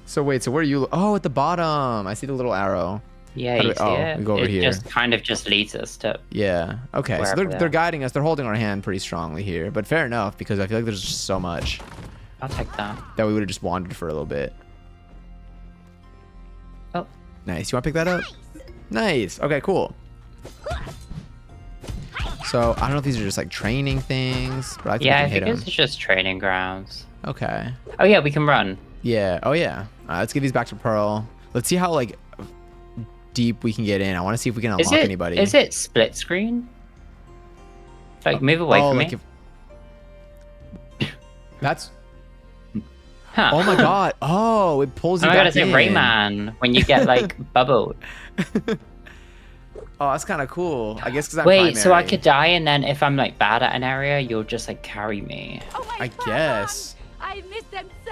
So wait, so where are you? Oh, at the bottom. I see the little arrow. Yeah, How do you we- see it? we go over it here. just kind of just leads us to. Yeah. Okay. So Wherever they're they are. guiding us. They're holding our hand pretty strongly here. But fair enough, because I feel like there's just so much I'll take that. that we would have just wandered for a little bit. Oh. Nice. You want to pick that up? Nice. Okay, cool. So I don't know if these are just like training things, but I think Yeah, we I can hit think them. it's just training grounds. Okay. Oh yeah, we can run. Yeah. Oh yeah. Let's give these back to Pearl. Let's see how like deep we can get in. I want to see if we can unlock anybody. Is it split screen? Like move away from like me. That's. Huh. Oh my God. Oh, it pulls you Oh my back God, it's like in. Rayman when you get like bubbled. Oh, that's kind of cool. I guess because I'm Wait, so I primary. could die and then if I'm like bad at an area, you'll just like carry me. Oh, my I pom-poms! guess. I miss them so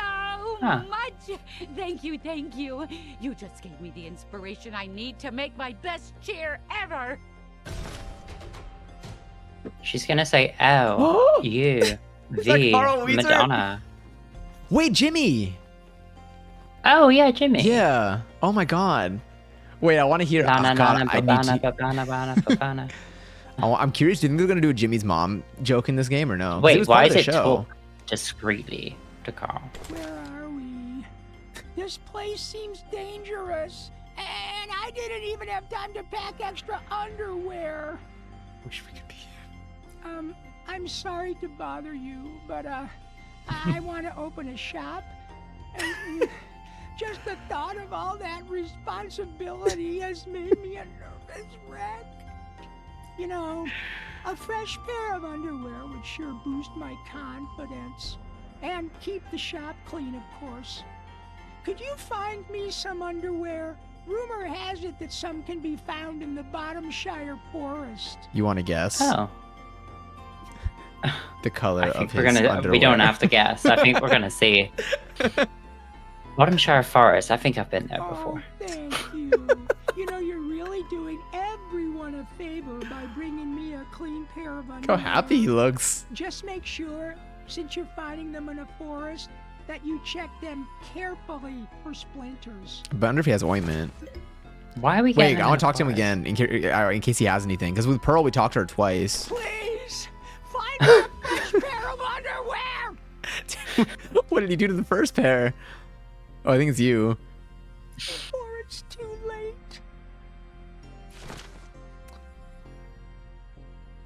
Huh. much. Thank you, thank you. You just gave me the inspiration I need to make my best cheer ever. She's gonna say L U V Carl Weezer? Madonna. Wait, Jimmy. Oh yeah, Jimmy. Yeah. Oh my God. Wait, I want to hear. Banana, Oh, God, I need banana, to. banana, banana. I'm curious. Do you think they're gonna do a Jimmy's mom joke in this game or no? 'Cause Wait, was why part is of it the show. talk discreetly to Carl? Where are we? This place seems dangerous. And I didn't even have time to pack extra underwear. Wish we could be. I'm sorry to bother you, but I want to open a shop. And just the thought of all that responsibility has made me a nervous wreck. You know, a fresh pair of underwear would sure boost my confidence. And keep the shop clean, of course. Could you find me some underwear? Rumor has it that some can be found in the Bottomshire forest. You want to guess Oh, the color I of think his we're gonna. underwear? We don't have to guess. I think we're gonna see. Bottomshire Forest. I think I've been there before. Oh, thank you. You know, you're really doing everyone a favor by bringing me a clean pair of Look underwear. how happy he looks. Just make sure, since you're finding them in a forest, that you check them carefully for splinters. But I wonder if he has ointment. Why are we getting? Wait, I want to talk to him again in case he has anything. Because with Pearl, we talked to her twice. Please, find me a fresh pair of underwear! What did he do to the first pair? Oh, I think it's you. Or it's too late.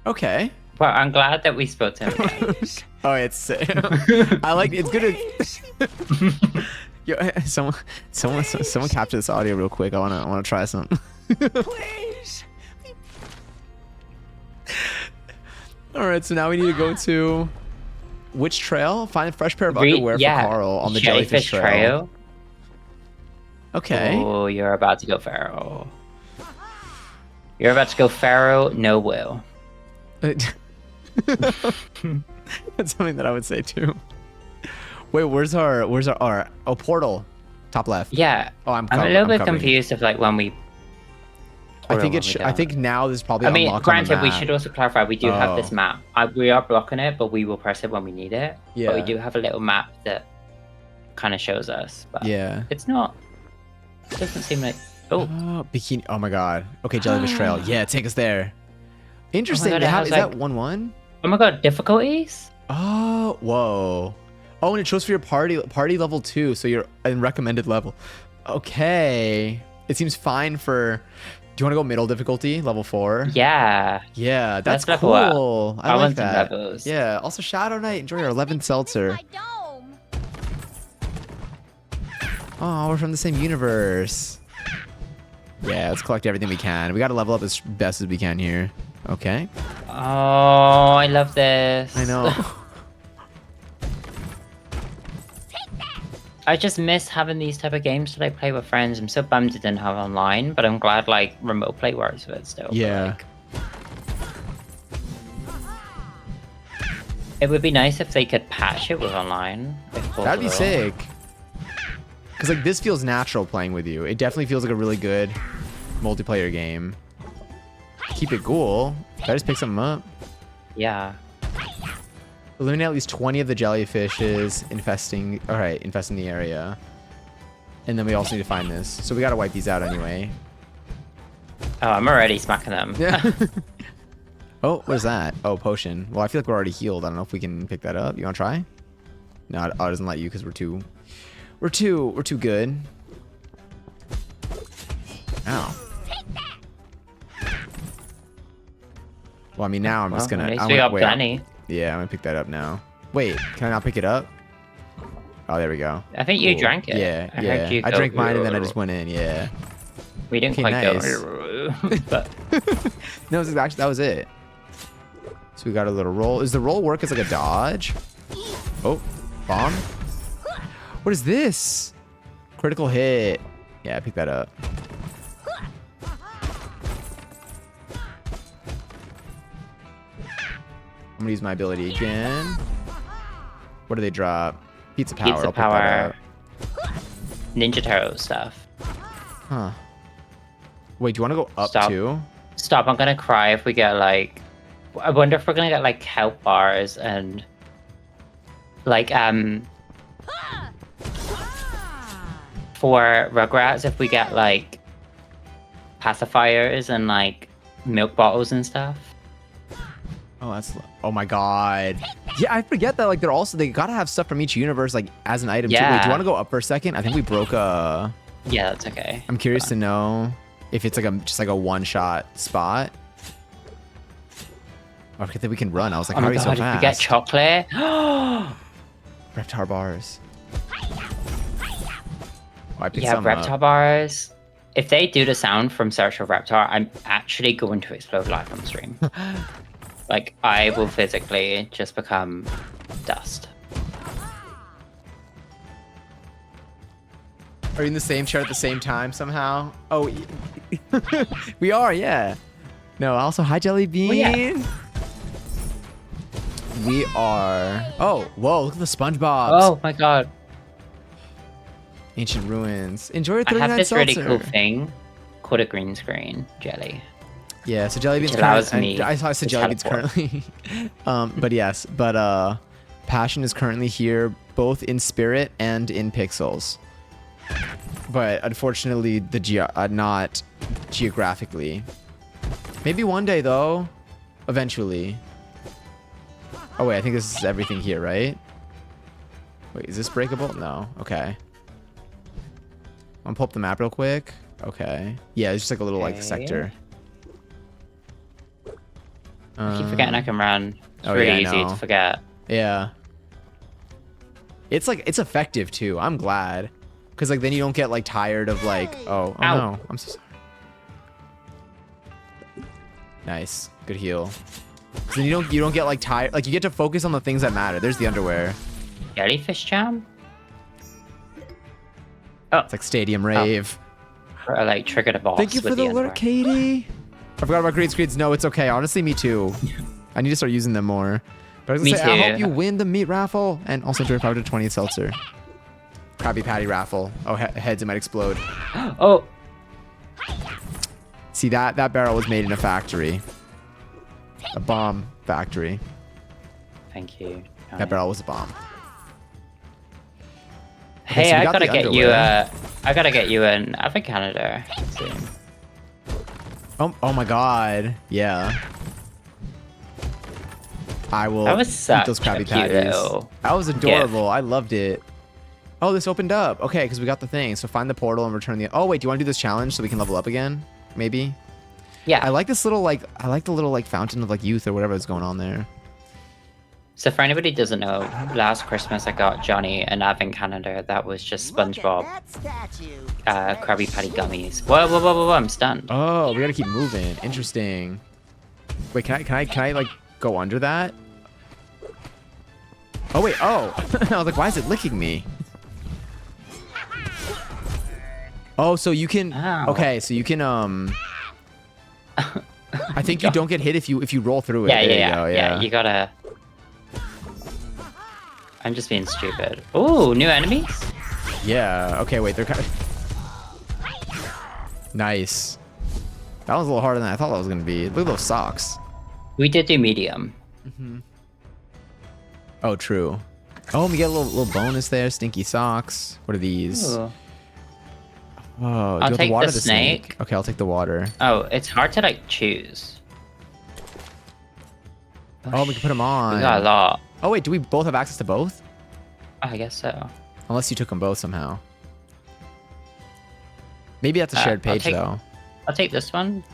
Okay. Well, I'm glad that we spoke to him. Please, Oh, it's. I like. It's good. please. Yo, someone capture this audio real quick. I wanna try something. Please. All right, so now we need to go to which trail? Find a fresh pair of Re- underwear yeah, for Carl on the jellyfish trail. Okay. Oh, you're about to go feral. You're about to go feral. No will. That's something that I would say too. Wait, where's our portal? Top left. Yeah. Oh, I'm a little bit covering it. confused of like when we Hold on, I think now this is probably I mean, unlocked on the granted, we map. should also clarify we do have this Oh. map. We are blocking it, but we will press it when we need it. Yeah. But we do have a little map that kind of shows us. But Yeah. it's not. It doesn't seem like. Oh. Bikini. Oh my god. Okay, Jellyfish Trail. Yeah, take us there. Interesting. God, it has, Is like- that 1-1? Oh my god, difficulties? Oh, whoa. Oh, and it shows for your party level 2, so you're in recommended level. Okay. It seems fine for. Do you want to go middle difficulty, level 4? Yeah. Yeah, that's Let's level up. cool. I I like want some that. levels. Yeah. Also, Shadow Knight, enjoy your 11th seltzer. My dome. Oh, we're from the same universe. Yeah, let's collect everything we can. We got to level up as best as we can here. Okay. Oh, I love this. I know. I just miss having these type of games that I play with friends. I'm so bummed it didn't have online, but I'm glad like remote play works with it still. but, Yeah. like, it would be nice if they could patch it with online. If That'd be possible. sick. Because like this feels natural playing with you. It definitely feels like a really good multiplayer game. Keep it cool. Did I just pick something up? Yeah. Eliminate at least 20 of the jellyfishes infesting. All right, infesting the area. And then we also need to find this. So we gotta wipe these out anyway. Oh, I'm already smacking them. Yeah. Oh, what is that? Oh, potion. Well, I feel like we're already healed. I don't know if we can pick that up. You wanna try? No, it doesn't let you because we're too good. Ow. Well, I mean, now I'm just Well, gonna. at least I'm we gonna got wait. plenty. Yeah, I'm gonna pick that up now. Wait, can I not pick it up? Oh, there we go. I think you Cool. drank it. Yeah, I heard yeah. you I go- drank mine and then I just went in. Yeah. We didn't Okay, quite nice. go. But No, it was actually that was it. So we got a little roll. Does the roll work as like a dodge? Oh, bomb. What is this? Critical hit. Yeah, pick that up. I'm gonna use my ability again. What do they drop? Pizza power. Pizza I'll pick that power. Ninja Turtle stuff. up. Huh. Wait, do you want to go up Stop. too? Stop, I'm gonna cry if we get like... I wonder if we're gonna get like health bars and... Like, for Rugrats, if we get like... pacifiers and like milk bottles and stuff. Oh, that's. Oh my god. Yeah, I forget that. Like, they gotta have stuff from each universe, like as an item too. Wait, do Yeah. you want to go up for a second? I think we broke a. Yeah, that's okay. I'm curious to know if it's like just like a one-shot spot. Oh, I forget that we can run. I was like, Oh how my are you so god, if fast? we get chocolate. Reptar bars. Oh, I picked Yeah, some Reptar up. bars. If they do the sound from Search for Reptar, I'm actually going to explode live on stream. Like, I will physically just become dust. Are you in the same chair at the same time somehow? Oh, we are, yeah. No, also, hi, Jelly Bean. yeah. We are. Oh, whoa, look at the SpongeBob's. Oh my god. Ancient ruins. Enjoy your I 39 have this seltzer. really cool thing called a green screen jelly. Yeah, so Jelly Bean's Which allows currently. me I said to Jelly Bean's teleport. currently. But yes, Passion is currently here, both in spirit and in pixels. But unfortunately, not geographically. Maybe one day though, eventually. Oh wait, I think this is everything here, right? Wait, is this breakable? No. Okay. I'm gonna pull up the map real quick. Okay. Yeah, it's just like a little like Okay. sector. I keep forgetting I can run. It's oh, really yeah, I easy know. to forget. Yeah. It's like it's effective too. I'm glad, cause like then you don't get like tired of like oh Ow. no I'm so sorry. Nice, good heal. So you don't get like tired. Like you get to focus on the things that matter. There's the underwear. Jellyfish jam? It's like stadium rave. Or like trigger the boss. Thank you with for the underwear. alert, Katie. I forgot about green screens. No, it's okay. Honestly, me too. I need to start using them more. But I was gonna Me say, I too. hope you win the meat raffle and also enjoy 5 to 20 seltzer. Krabby Patty raffle. Oh, heads, it might explode. Oh, See, that barrel was made in a factory. A bomb factory. Thank you. That barrel was a bomb. Hey, so we I got gotta the get you underwear. I gotta get you an avocado soon. Oh my god. Yeah. I will That was eat such those Krabby a cute Patties. little That was adorable. I loved it. Oh, this opened up. Okay, because we got the thing. So find the portal and return the... Oh, wait. Do you want to do this challenge so we can level up again? Maybe? Yeah. I like this little, like... I like the little, like, fountain of, like, youth or whatever is going on there. So for anybody who doesn't know, last Christmas I got Johnny an advent calendar that was just SpongeBob Krabby Patty gummies. Whoa, I'm stunned. Oh, we gotta keep moving. Interesting. Wait, can I like go under that? Oh wait, oh. I was like, why is it licking me? Oh, so you can okay, so you can I think you don't get hit if you roll through it. Yeah, you gotta I'm just being stupid. Ooh, new enemies? Yeah, okay, wait, they're kind of... Nice. That was a little harder than I thought that was gonna be. Look at those socks. We did do medium. Oh, true. Oh, we get a little bonus there. Stinky socks. What are these? Ooh. Oh, do I'll you have take to water the the snake. Okay, I'll take the water. Oh, it's hard to like choose. Oh, we can put them on. We got a lot. Oh wait, do we both have access to both? I guess so. Unless you took them both somehow. Maybe that's a shared page though. I'll take this one.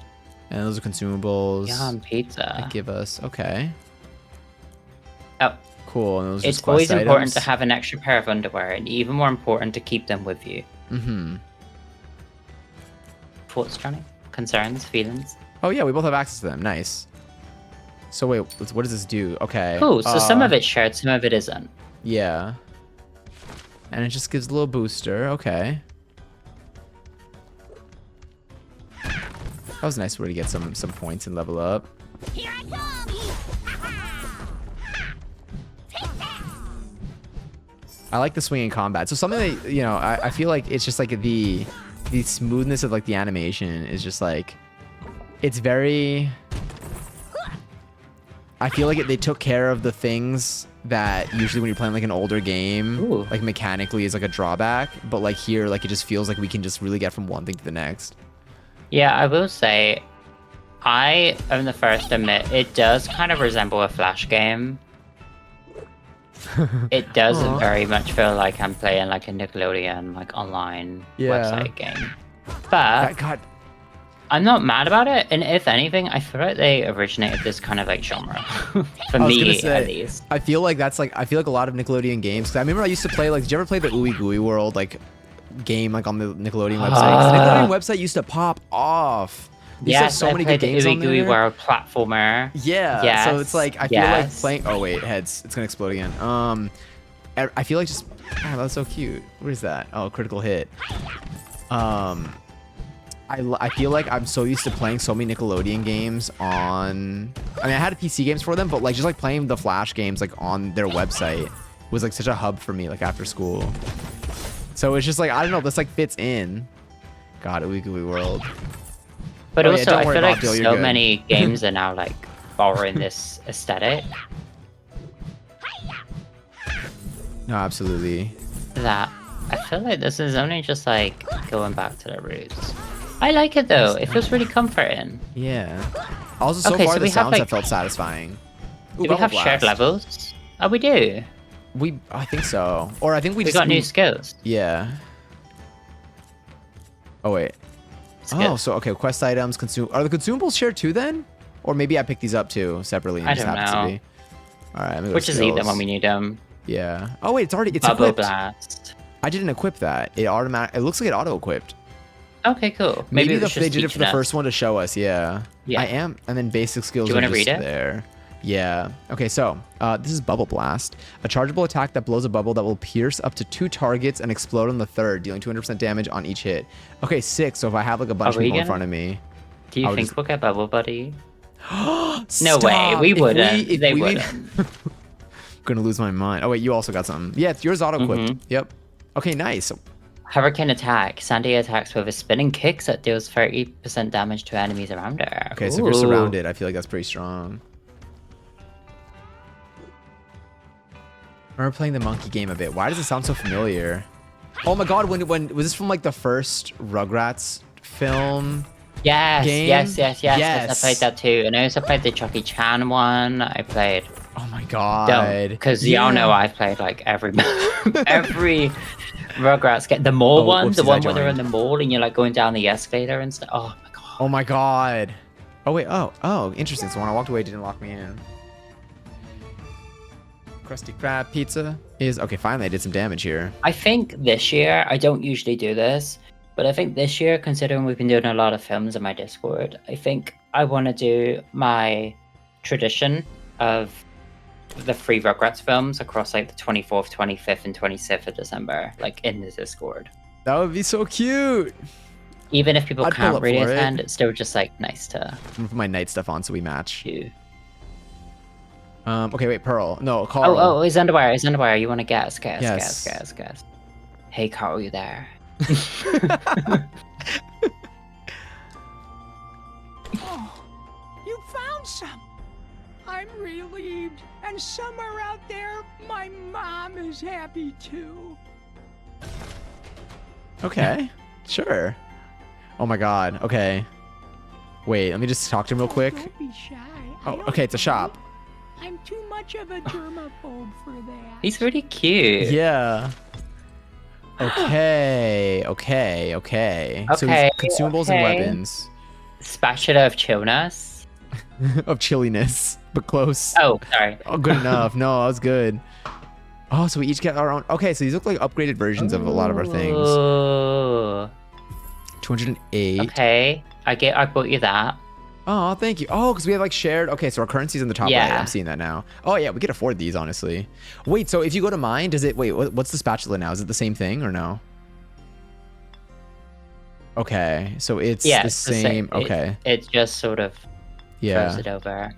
And those are consumables. Yum, pizza. They give us okay. Oh. Cool. And those are It's just always quest important items. to have an extra pair of underwear, and even more important to keep them with you. Thoughts, Johnny? Concerns? Feelings? Oh yeah, we both have access to them. Nice. So wait, what does this do? Okay. Cool. So some of it's shared, some of it isn't. Yeah. And it just gives a little booster. Okay. That was a nice way to get some points and level up. Here I come! I like the swinging combat. So something that, you know, I feel like it's just like the smoothness of like the animation is just like, it's very, I feel like they took care of the things that usually when you're playing like an older game, like mechanically is like a drawback. But like here, like it just feels like we can just really get from one thing to the next. Yeah, I will say, I am the first to admit, it does kind of resemble a Flash game. It does very much feel like I'm playing like a Nickelodeon, like online website game. But I'm not mad about it, and if anything, I feel like they originated this kind of like genre. For me, at least. I feel like that's like, I feel like a lot of Nickelodeon games. 'Cause I remember I used to play, like, did you ever play the Ooey Gooey World, like, game, like, on the Nickelodeon website? 'Cause the Nickelodeon website used to pop off. Yeah, so many good games on there. Ooey Gooey World platformer. Yeah, yes. so it's like, I feel like playing, oh wait, heads, it's gonna explode again. I feel like just, oh, that's so cute. What is that? Oh, critical hit. I feel like I'm so used to playing so many Nickelodeon games on, I mean, I had PC games for them, but like just like playing the Flash games like on their website was like such a hub for me, like after school. So it's just like, I don't know, this like fits in. God, Ooey Gooey World. But Oh, also, yeah, I feel like Abdul, you're so good. many games are now like borrowing this aesthetic. No, absolutely. That I feel like this is only just like going back to the roots. I like it though. It feels really comforting. Yeah. Also, so Okay, far so the we have, sounds like- have felt satisfying. Ooh, Do we Bubble have shared Blast. levels? Oh, we do. I think so. Or I think we We just got new skills. Yeah. Oh wait. Oh, so okay, quest items, are the consumables shared too then? Or maybe I picked these up too separately and I just don't happens know. to be. All right, let me go Which is eat them skills. when we need them. Yeah. Oh wait, it's Bubble equipped. Blast. I didn't equip that. It looks like it auto equipped. Okay, cool. Maybe it was they just did it for teaching the us. first one to show us. Yeah. Yeah. I am, and then basic skills Do you are wanna just read it? there. Yeah. Okay, so this is Bubble Blast, a chargeable attack that blows a bubble that will pierce up to 2 targets and explode on the third, dealing 200% damage on each hit. Okay, 6. So if I have like a bunch Are of we people in gonna- front of me, Do you I would think just- we'll get Bubble Buddy? No Stop! way. We If wouldn't. if They we- wouldn't. Gonna lose my mind. Oh wait, you also got something. Yeah, it's yours auto equipped. Mhm. Yep. Okay, nice. Hurricane attack. Sandy attacks with a spinning kick that deals 30% damage to enemies around her. Okay, so if you're surrounded, I feel like that's pretty strong. I remember playing the monkey game a bit. Why does it sound so familiar? Oh my god, when was this from like the first Rugrats film? Yes, game? yes. I played that too. And I also played the Chucky Chan one. I played. Oh my god. Because y'all know I played like every Rugrats game. The mall one, whoopsies, the one I where they're in joined. the mall and you're like going down the escalator and stuff. Oh my god. Oh my god. Oh wait, oh, interesting. So when I walked away, it didn't lock me in. Krusty Krab pizza is okay. Finally, I did some damage here. I think this year, I don't usually do this, but I think this year, considering we've been doing a lot of films in my Discord, I think I want to do my tradition of the 3 Rugrats films across like the 24th, 25th, and 26th of December, like in the Discord. That would be so cute. Even if people I'd pull can't up really for it. attend, it's still just like nice to I'm gonna put my night stuff on so we match. do. Okay, wait, Pearl. No, Carl. Oh, his underwear. You want to guess? Yes. Guess. Hey, Carl, you there? Oh, you found some. I'm relieved. And somewhere out there, my mom is happy too. Okay, sure. Oh my god. Okay. Wait, let me just talk to him real quick. Don't be shy. Oh, okay, it's a shop. I'm too much of a germaphobe for that. He's really cute. Yeah. Okay. So it's consumables and weapons. Spatula of chillness. Of chilliness, but close. Oh, sorry. Oh, good enough. No, that was good. Oh, so we each get our own. Okay, so these look like upgraded versions of a lot of our things. Ooh. 208. Okay, I bought you that. Oh, thank you. Oh, because we have like shared. Okay, so our currency's in the top right. Yeah. I'm seeing that now. Oh yeah, we could afford these honestly. Wait, so if you go to mine, does it? Wait, what's the spatula now? Is it the same thing or no? Okay, so it's the same. Okay. It just sort of throws it Yeah. over.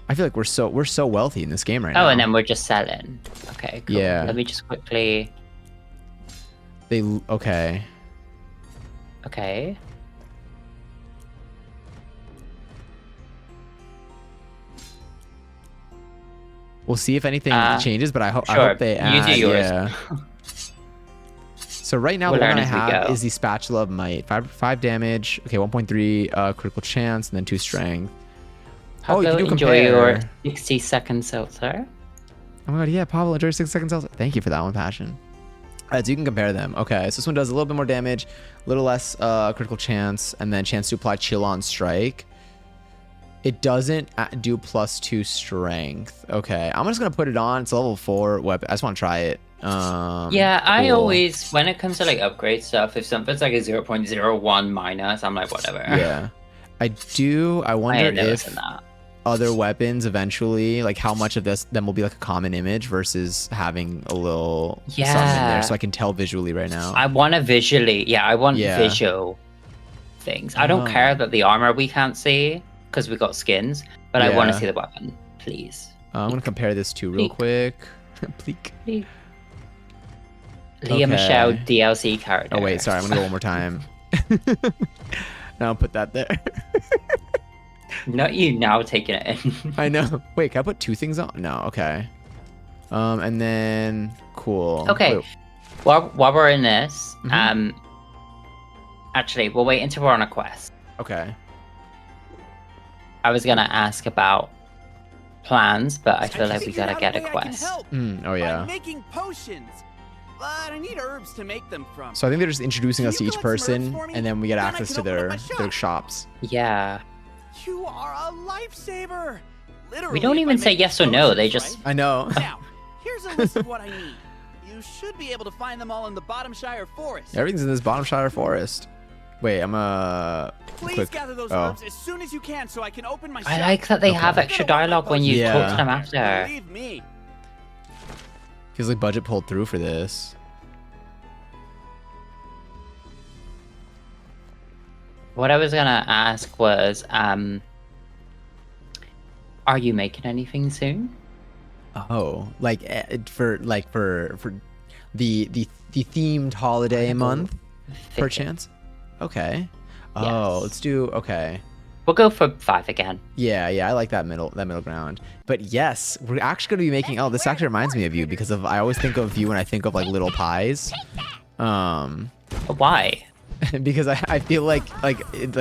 I feel like we're so wealthy in this game right now. Oh, and then we're just selling. Okay, cool. Yeah. Let me just quickly. Okay. Okay. We'll see if anything changes, but I hope they You add. do yours. Yeah. So right now, We'll the one learn I as we have go. is the Spatula of Might. 5 damage. Okay, 1.3 critical chance, and then 2 strength. Pablo, you can do enjoy your compare. 60-second seltzer. Oh my god, yeah, Pablo, enjoy 6 seconds. Thank you for that one, Passion. Alright, so you can compare them. Okay, so this one does a little bit more damage, a little less critical chance, and then chance to apply chill on strike. It doesn't do +2 strength. Okay, I'm just gonna put it on. It's a level 4 weapon. I just want to try it. Yeah, I cool. always, when it comes to like upgrade stuff, if something's like a 0.01 minus, I'm like, whatever. Yeah, I wonder ain't if noticing that. other weapons eventually, like how much of them will be like a common image versus having a little something in Yeah. there, so I can tell visually right now. I want to visually, I want Yeah. visual things. I don't care that the armor we can't see because we got skins, but I want Yeah. to see the weapon, please. I'm gonna compare this to real Pleek. quick. Pleek. Pleek. Leah Michelle DLC character. Oh wait, sorry. I'm gonna go one more time. Now I'll put that there. Not you now taking it in. I know. Wait, can I put 2 things on? No. Okay. And then cool. Okay. Wait, While we're in this, Mhm. actually, we'll wait until we're on a quest. okay. I was gonna ask about plans, but I feel like we gotta get a quest. Oh yeah. Making potions. But I need herbs to make them from. So I think they're just introducing us to each person, for me? and then we get Then I access can to open up their my shops. Yeah. You are a lifesaver. Literally. We don't if I even say make yes or no. They potions, just. right? I know. Now, here's a list of what I need. You should be able to find them all in the Bottomshire Forest. Everything's in this Bottomshire forest. Wait, I'm Please gather those oh. herbs as soon as you can so I can open my I shop. like that they have Okay. extra dialogue when you Yeah. talk to them after. Believe me. Feels like budget pulled through for this. What I was gonna ask was, are you making anything soon? Oh, like for the themed holiday month, perchance. Okay. Oh, Yes. let's do okay. We'll go for 5 again. Yeah, I like that middle ground. But yes, we're actually gonna be making. Oh, this actually reminds me of you because of I always think of you when I think of like little pies. Why? Because I feel like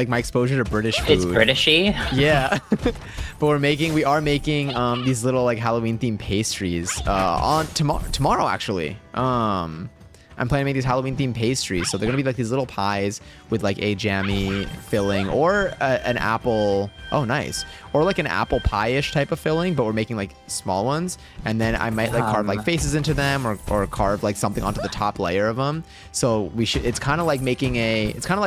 my exposure to British food. It's Britishy. Yeah, but we are making these little like Halloween themed pastries on tomorrow actually. I'm planning to make these Halloween themed pastries, so they're gonna be like these little pies with like a jammy filling or an apple. Oh, nice. Or like an apple pie-ish type of filling, but we're making like small ones, and then I might like carve like faces into them or carve like something onto the top layer of them. So it's kind of like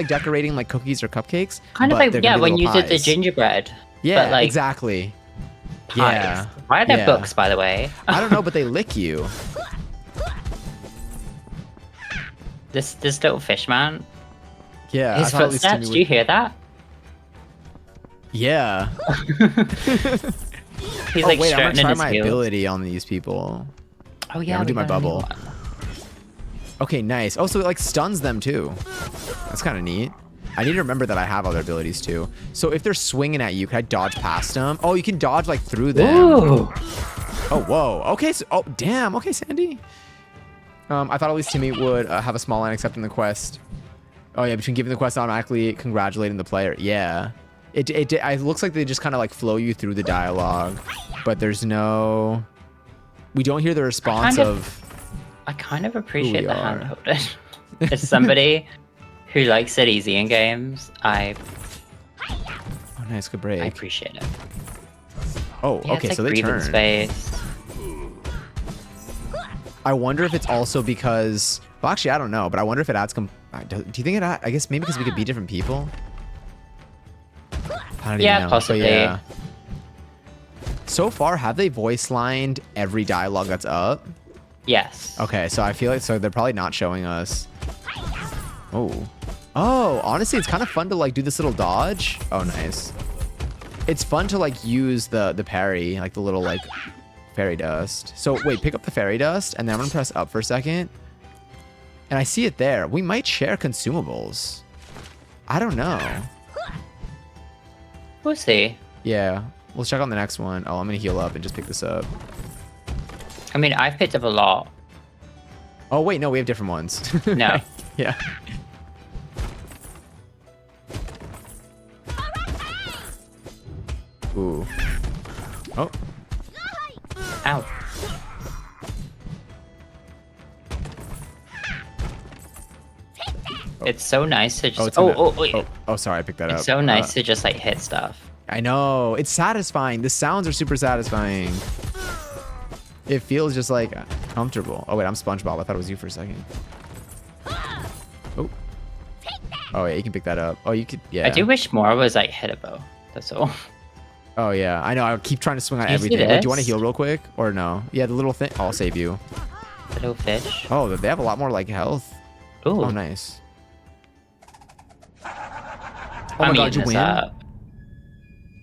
decorating like cookies or cupcakes. Kind of like when you did the gingerbread. Yeah, but, like, exactly. Pies. Yeah. Why are there books, by the way? I don't know, but they lick you. This little fish man. Yeah. His footsteps. Do you hear that? Yeah. He's like wait, I'm gonna strutting in try his my heels. ability on these people. Oh yeah, I'm gonna do my we got a new bubble. one. Okay, nice. Oh, so it like stuns them too. That's kind of neat. I need to remember that I have other abilities too. So if they're swinging at you, can I dodge past them? Oh, you can dodge like through them. Ooh. Oh, whoa. Okay. So, oh, damn. Okay, Sandy. I thought at least Timmy would have a small line accepting the quest. Oh yeah, between giving the quest and automatically congratulating the player. Yeah. It looks like they just kind of like flow you through the dialogue, but there's no. We don't hear the response I kind of appreciate we the are. hand-holding. As somebody who likes it easy in games, Oh, nice, good break. I appreciate it. Oh, Yeah, okay, it's so like they breathing turn. space. I wonder if it's also because. Well, actually, I don't know, but I wonder if it adds. Do you think it? I guess maybe because we could be different people. I don't even know. Possibly. But yeah. So far, have they voice lined every dialogue that's up? Yes. Okay, so I feel like they're probably not showing us. Oh, honestly, it's kind of fun to like do this little dodge. Oh, nice. It's fun to like use the parry, like the little like fairy dust. So wait, pick up the fairy dust, and then I'm gonna press up for a second. And I see it there. We might share consumables. I don't know. We'll see. Yeah, we'll check on the next one. Oh, I'm gonna heal up and just pick this up. I mean, I've picked up a lot. Oh wait, no, we have different ones. No. Yeah. Ooh. Oh. Ow. It's so nice to just. Oh, sorry, I picked that up. It's so nice to just like hit stuff. I know. It's satisfying. The sounds are super satisfying. It feels just like comfortable. Oh wait, I'm SpongeBob. I thought it was you for a second. Oh. Oh yeah, you can pick that up. Oh, you could. Yeah. I do wish more was like hittable. That's all. Oh yeah, I know. I keep trying to swing on Do you see everything. Wait, do you want to this? heal real quick or no? Yeah, the little thing. I'll save you. Little fish. Oh, they have a lot more like health. Ooh. Oh, nice. Oh I'm my god, eating you this win? up.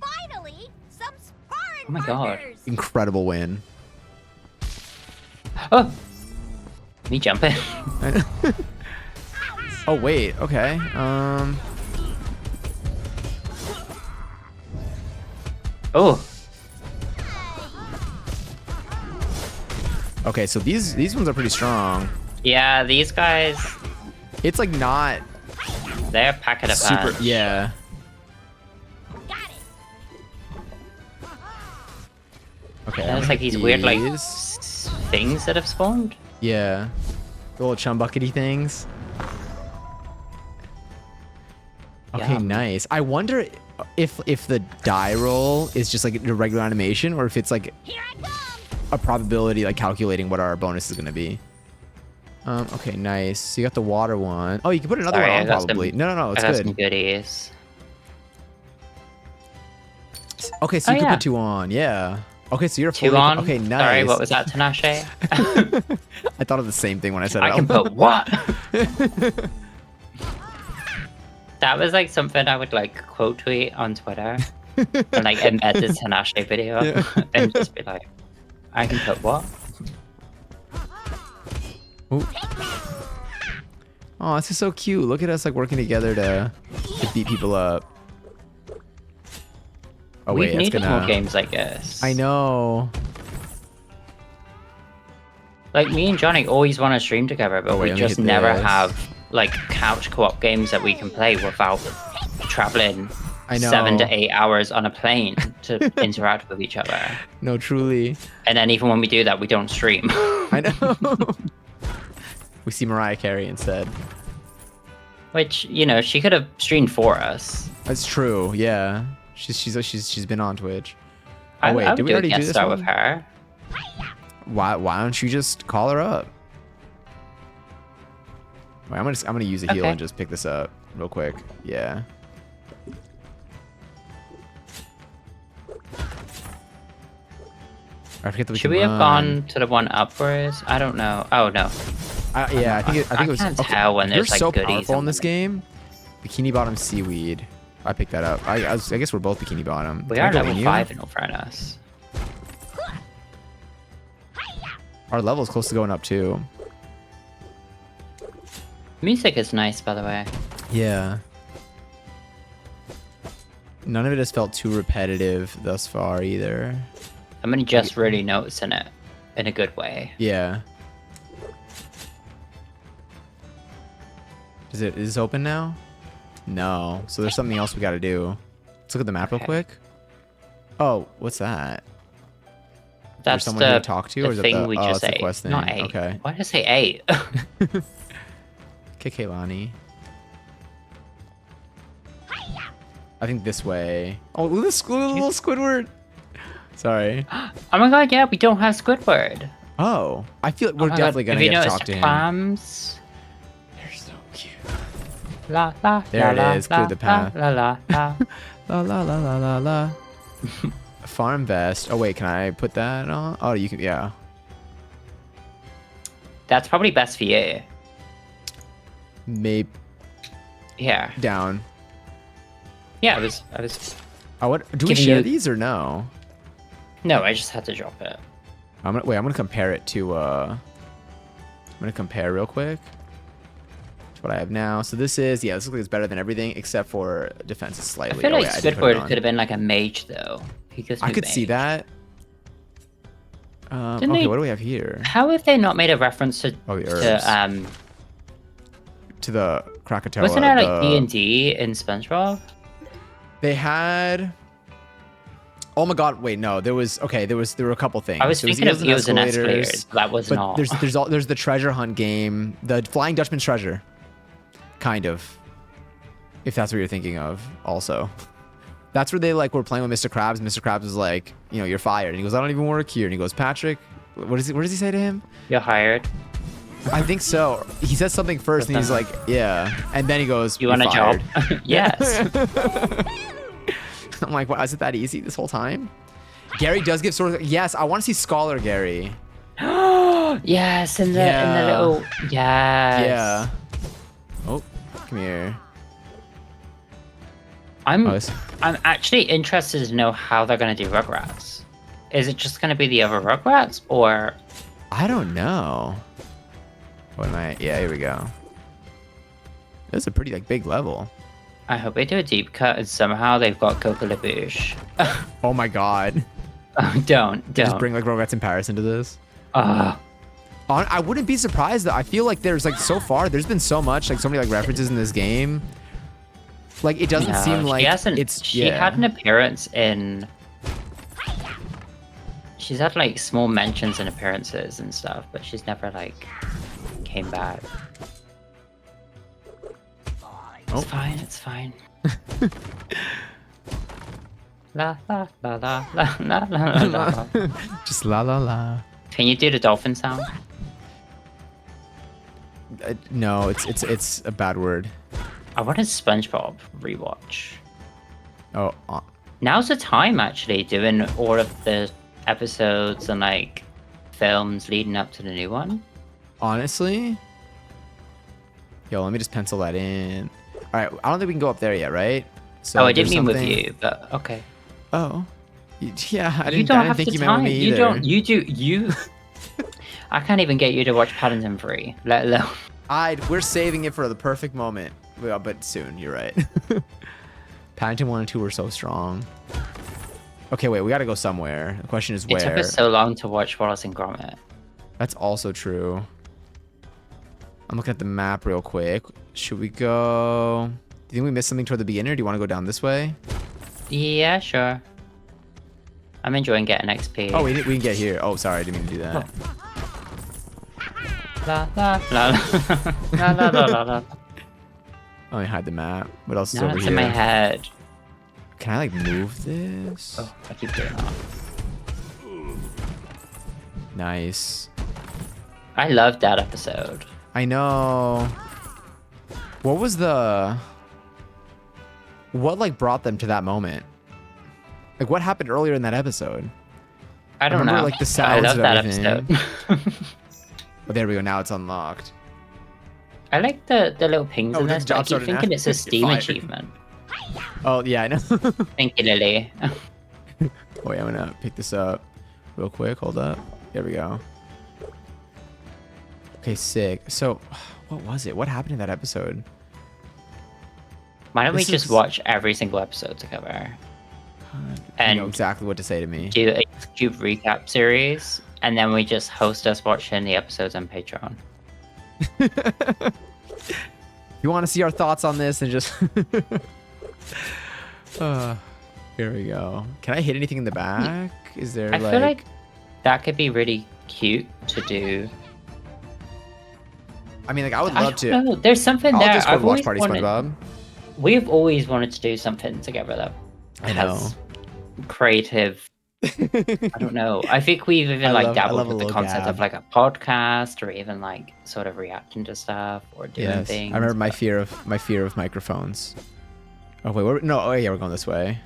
Finally, some sparring Oh my god. partners. Incredible win. Oh. Me jumping. Oh wait, okay. Oh. Okay, so these ones are pretty strong. Yeah, these guys. It's like not They're packing a super. punch. Yeah. Okay. I'm There's gonna like hit these weird like these. things that have spawned. Yeah. The little chum buckety things. Okay, Yum. nice. I wonder if the die roll is just like a regular animation or if it's like a probability like calculating what our bonus is gonna be. Okay, nice. So you got the water one. Oh, you can put another Sorry, one I on got probably. some- No, it's I got good. some goodies. Okay, so Oh, you can yeah. put 2 on. Yeah. Okay, so you're Two fully. on. Okay, nice. Sorry, what was that, Tinashe? I thought of the same thing when I said I it. can put what? That was like something I would like quote tweet on Twitter and like embed the Tinashe video Yeah. and just be like, I can put what? Ooh. Oh, this is so cute. Look at us like working together to beat people up. Oh We've wait, it's needed gonna. more games like this. I know. Like me and Johnny always want to stream together, but Oh, wait, we let me just hit never this. have like couch co-op games that we can play without traveling I know. 7 to 8 hours on a plane to interact with each other. No, truly. And then even when we do that, we don't stream. I know. We see Mariah Carey instead. Which, you know, she could have streamed for us. That's true. Yeah. She's been on Twitch. Oh I wait, would did we do a already do guest this star one? with her. Why don't you just call her up? Wait, I'm gonna use a heal Okay. and just pick this up real quick. Yeah. I forget that we Should can we have run. gone to the one upwards? I don't know. Oh no. Yeah, I think it was. can't tell when You're there's like so goodies. powerful in this game. Bikini Bottom Seaweed. I picked that up. I guess we're both Bikini Bottom. We Can I are go level in you? 5 in all fairness. Our level is close to going up too. Music is nice, by the way. Yeah. None of it has felt too repetitive thus far either. I'm only just really noticing it in a good way. Yeah. Is this open now? No. So there's something else we gotta do. Let's look at the map real quick. Oh, what's that? That's someone here the, to talk to, the or is it thing the- we oh, just it's the ate. quest thing. Not 8. Okay. Why did I say 8? Okay, Kaylani. I think this way. Oh, look at this little Squidward. Sorry. Oh my god, yeah, we don't have Squidward. Oh, I feel like we're Oh my definitely god, gonna have you get to noticed talk to him. clams? They're so cute. La la There la, it is, la, clear the path. La la la. La la la la la la. Farm vest. Oh wait, can I put that on? Oh, you can. Yeah. That's probably best for you. Maybe Yeah. down. Yeah, I was. Oh, what? Do we Giving share you- these or no? No, I just had to drop it. I'm gonna compare it to. I'm gonna compare real quick. To what I have now. So this is this looks like it's better than everything except for defense is I slightly. feel oh, like wait, I did put it Squidward on. could have been like a mage though. He gives me I could see mage. that. Didn't Okay, they- what do we have here? How have they not made a reference to Oh, the herbs. to To the Krakatoa. wasn't there like the- D&D in SpongeBob? They had. Oh my God! Wait, no. There were a couple things. I was There thinking eels of and eels and escalators, escalators. That was but not. there's the treasure hunt game, the Flying Dutchman's Treasure, kind of. If that's what you're thinking of, also. That's where they like were playing with Mr. Krabs. Mr. Krabs was like, you're fired. And he goes, I don't even work here. And he goes, Patrick, what does he say to him? You're hired. I think so. He says something first, and he's like, yeah. And then he goes, You want a "You're job? fired." Yes. I'm like, what? Is it that easy this whole time? Gary does give sort of. Yes, I want to see Scholar Gary. Yes, in the little. Yes. Yeah. Oh, come here. I'm Oh, it's- actually interested to know how they're gonna do Rugrats. Is it just gonna be the other Rugrats, or I don't know. What am I? Yeah, here we go. This is a pretty big level. I hope they do a deep cut and somehow they've got Coco LaBouche. Oh my God. Oh, don't. Just bring Rugrats in Paris into this. I wouldn't be surprised though. I feel like there's so far there's been so much so many references in this game. Like it doesn't seem like She had an appearance in. She's had small mentions and appearances and stuff, but she's never came back. Oh. It's fine. It's fine. La la la la la la la la. Just la la la. Can you do the dolphin sound? No, it's a bad word. I want a SpongeBob rewatch. Oh. Now's the time actually doing all of the episodes and films leading up to the new one. Honestly? Yo, let me just pencil that in. All right, I don't think we can go up there yet, right? So I didn't there's mean with something- you, but okay. Oh. Yeah, I You didn't don't have think the you meant with time. me You either. don't. You do. You. I can't even get you to watch Paddington 3, let alone. We're saving it for the perfect moment. Well, but soon, you're right. Paddington 1 and 2 were so strong. Okay, wait, we gotta go somewhere. The question is where. It took us so long to watch Wallace and Gromit. That's also true. I'm looking at the map real quick. Should we go... Do you think we missed something toward the beginning, or do you want to go down this way? Yeah, sure. I'm enjoying getting XP. Oh, we can get here. Oh, sorry, I didn't mean to do that. La la la la la la la la. Let me hide the map. What else is Now over it's here? in my head. Can I like move this? Oh, I keep doing that. Nice. I loved that episode. I know. What was the... What like brought them to that moment? Like what happened earlier in that episode? I don't remember, know. like the I sounds love of that everything. episode. Oh, there we go. Now it's unlocked. I like the little pings Oh, in the this, but I job keep started thinking now. it's a Steam Fire. achievement. Oh yeah, I know. Thank you, Lily. Wait, I'm gonna pick this up real quick. Hold up. There we go. Okay, sick. So, what was it? What happened in that episode? Why don't we This just is- watch every single episode together? You And know exactly what to say to me. do a YouTube recap series, and then we just host us watching the episodes on Patreon. You want to see our thoughts on this and just... Here we go. Can I hit anything in the back? Is there I feel like that could be really cute to do. I mean, like, I would I love don't to. know, there's something I'll there. just go I've watch always Party wanted- SpongeBob. We've always wanted to do something together that I know. has creative. I don't know. I think we've even I like love dabbled a with the little concept gab. of like a podcast, or even like sort of reacting to stuff or doing Yes, things. I remember my fear of microphones. Oh wait, no. Oh yeah, we're going this way.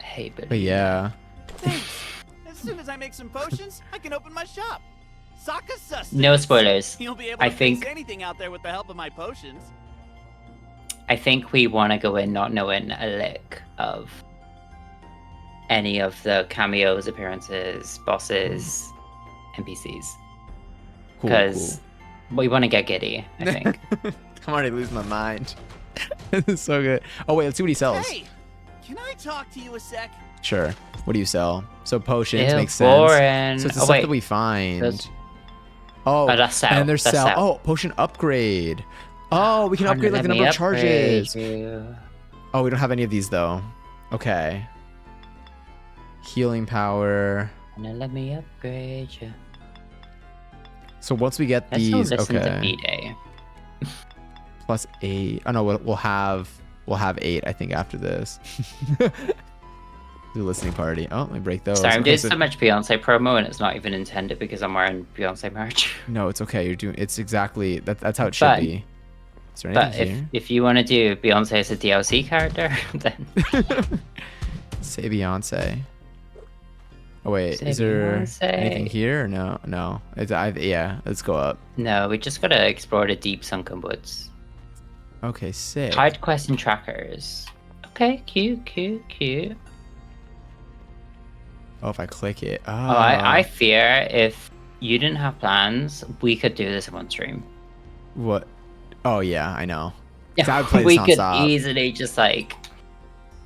Hey, But yeah. As soon as I make some potions, I can open my shop. Sokka sustenance. No spoilers. You'll be able I to think fix anything out there with the help of my potions. I think we want to go in not knowing a lick of any of the cameos, appearances, bosses, NPCs, Cool, because we want to get giddy. I think. I'm already losing my mind. This is so good. Oh wait, let's see what he sells. Hey, can I talk to you a sec? Sure. What do you sell? So potions Ew, makes sense. boring. So it's the Oh, stuff wait. that we find. There's- Oh, that's sell. and there's That's sell. sell. Oh, potion upgrade. Oh, we can Honey, upgrade like let the me number of upgrade charges. you. Oh, we don't have any of these though. Okay. Healing power. Now let me upgrade you. So once we get Let's go these, listen to okay. B-Day. Plus 8. Oh no, we'll have 8 I think after this. Do a listening party. Oh, let me break those. Sorry, I'm Okay, doing so- so much Beyonce promo, and it's not even intended because I'm wearing Beyonce merch. No, it's okay. You're doing. It's exactly that's how it should But- be. Is there But anything if you want to do Beyonce as a DLC character, then here? Say Beyonce. Oh wait, Say is there Beyonce. anything here or no? No. Yeah. Let's go up. no, we just gotta explore the deep sunken woods. Okay, sick. Hide quests and trackers. Okay, cute. Oh, if I click it. Oh, Oh, I fear if you didn't have plans, we could do this in one stream. What? Oh yeah, I know. 'Cause I would play we this could nonstop. easily just like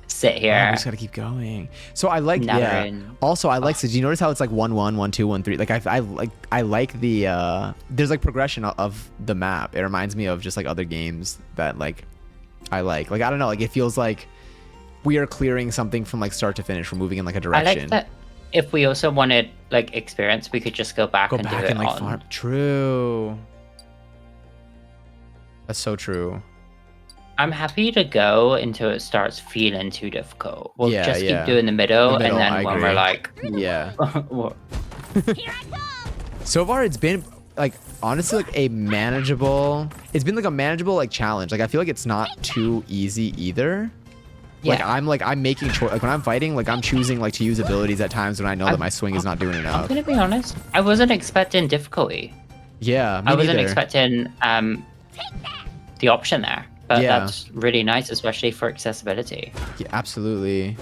sit Oh, here. we just gotta keep going. So I like Never yeah. end. Also, I like. So do you notice how it's like 1-1, 1-2, 1-3? Like I like the there's like progression of the map. It reminds me of just like other games that like I like. Like I don't know. Like it feels like we are clearing something from like start to finish. We're moving in like a I direction. like that. If we also wanted like experience, we could just go back Go and back do it and like on. farm. True. That's so true. I'm happy to go until it starts feeling too difficult. We'll Yeah, just yeah. keep doing the middle, The middle, and I then when agree. we're like, Yeah. what? So far, it's been like honestly like a manageable. It's been like a manageable like challenge. Like I feel like it's not too easy either. Like Yeah. I'm making choice. Like when I'm fighting, like I'm choosing like to use abilities at times when I know that my swing is not doing I'm enough. gonna be honest. I wasn't expecting difficulty. Yeah, me I wasn't neither. expecting the option there, but Yeah. that's really nice, especially for accessibility. Yeah, absolutely.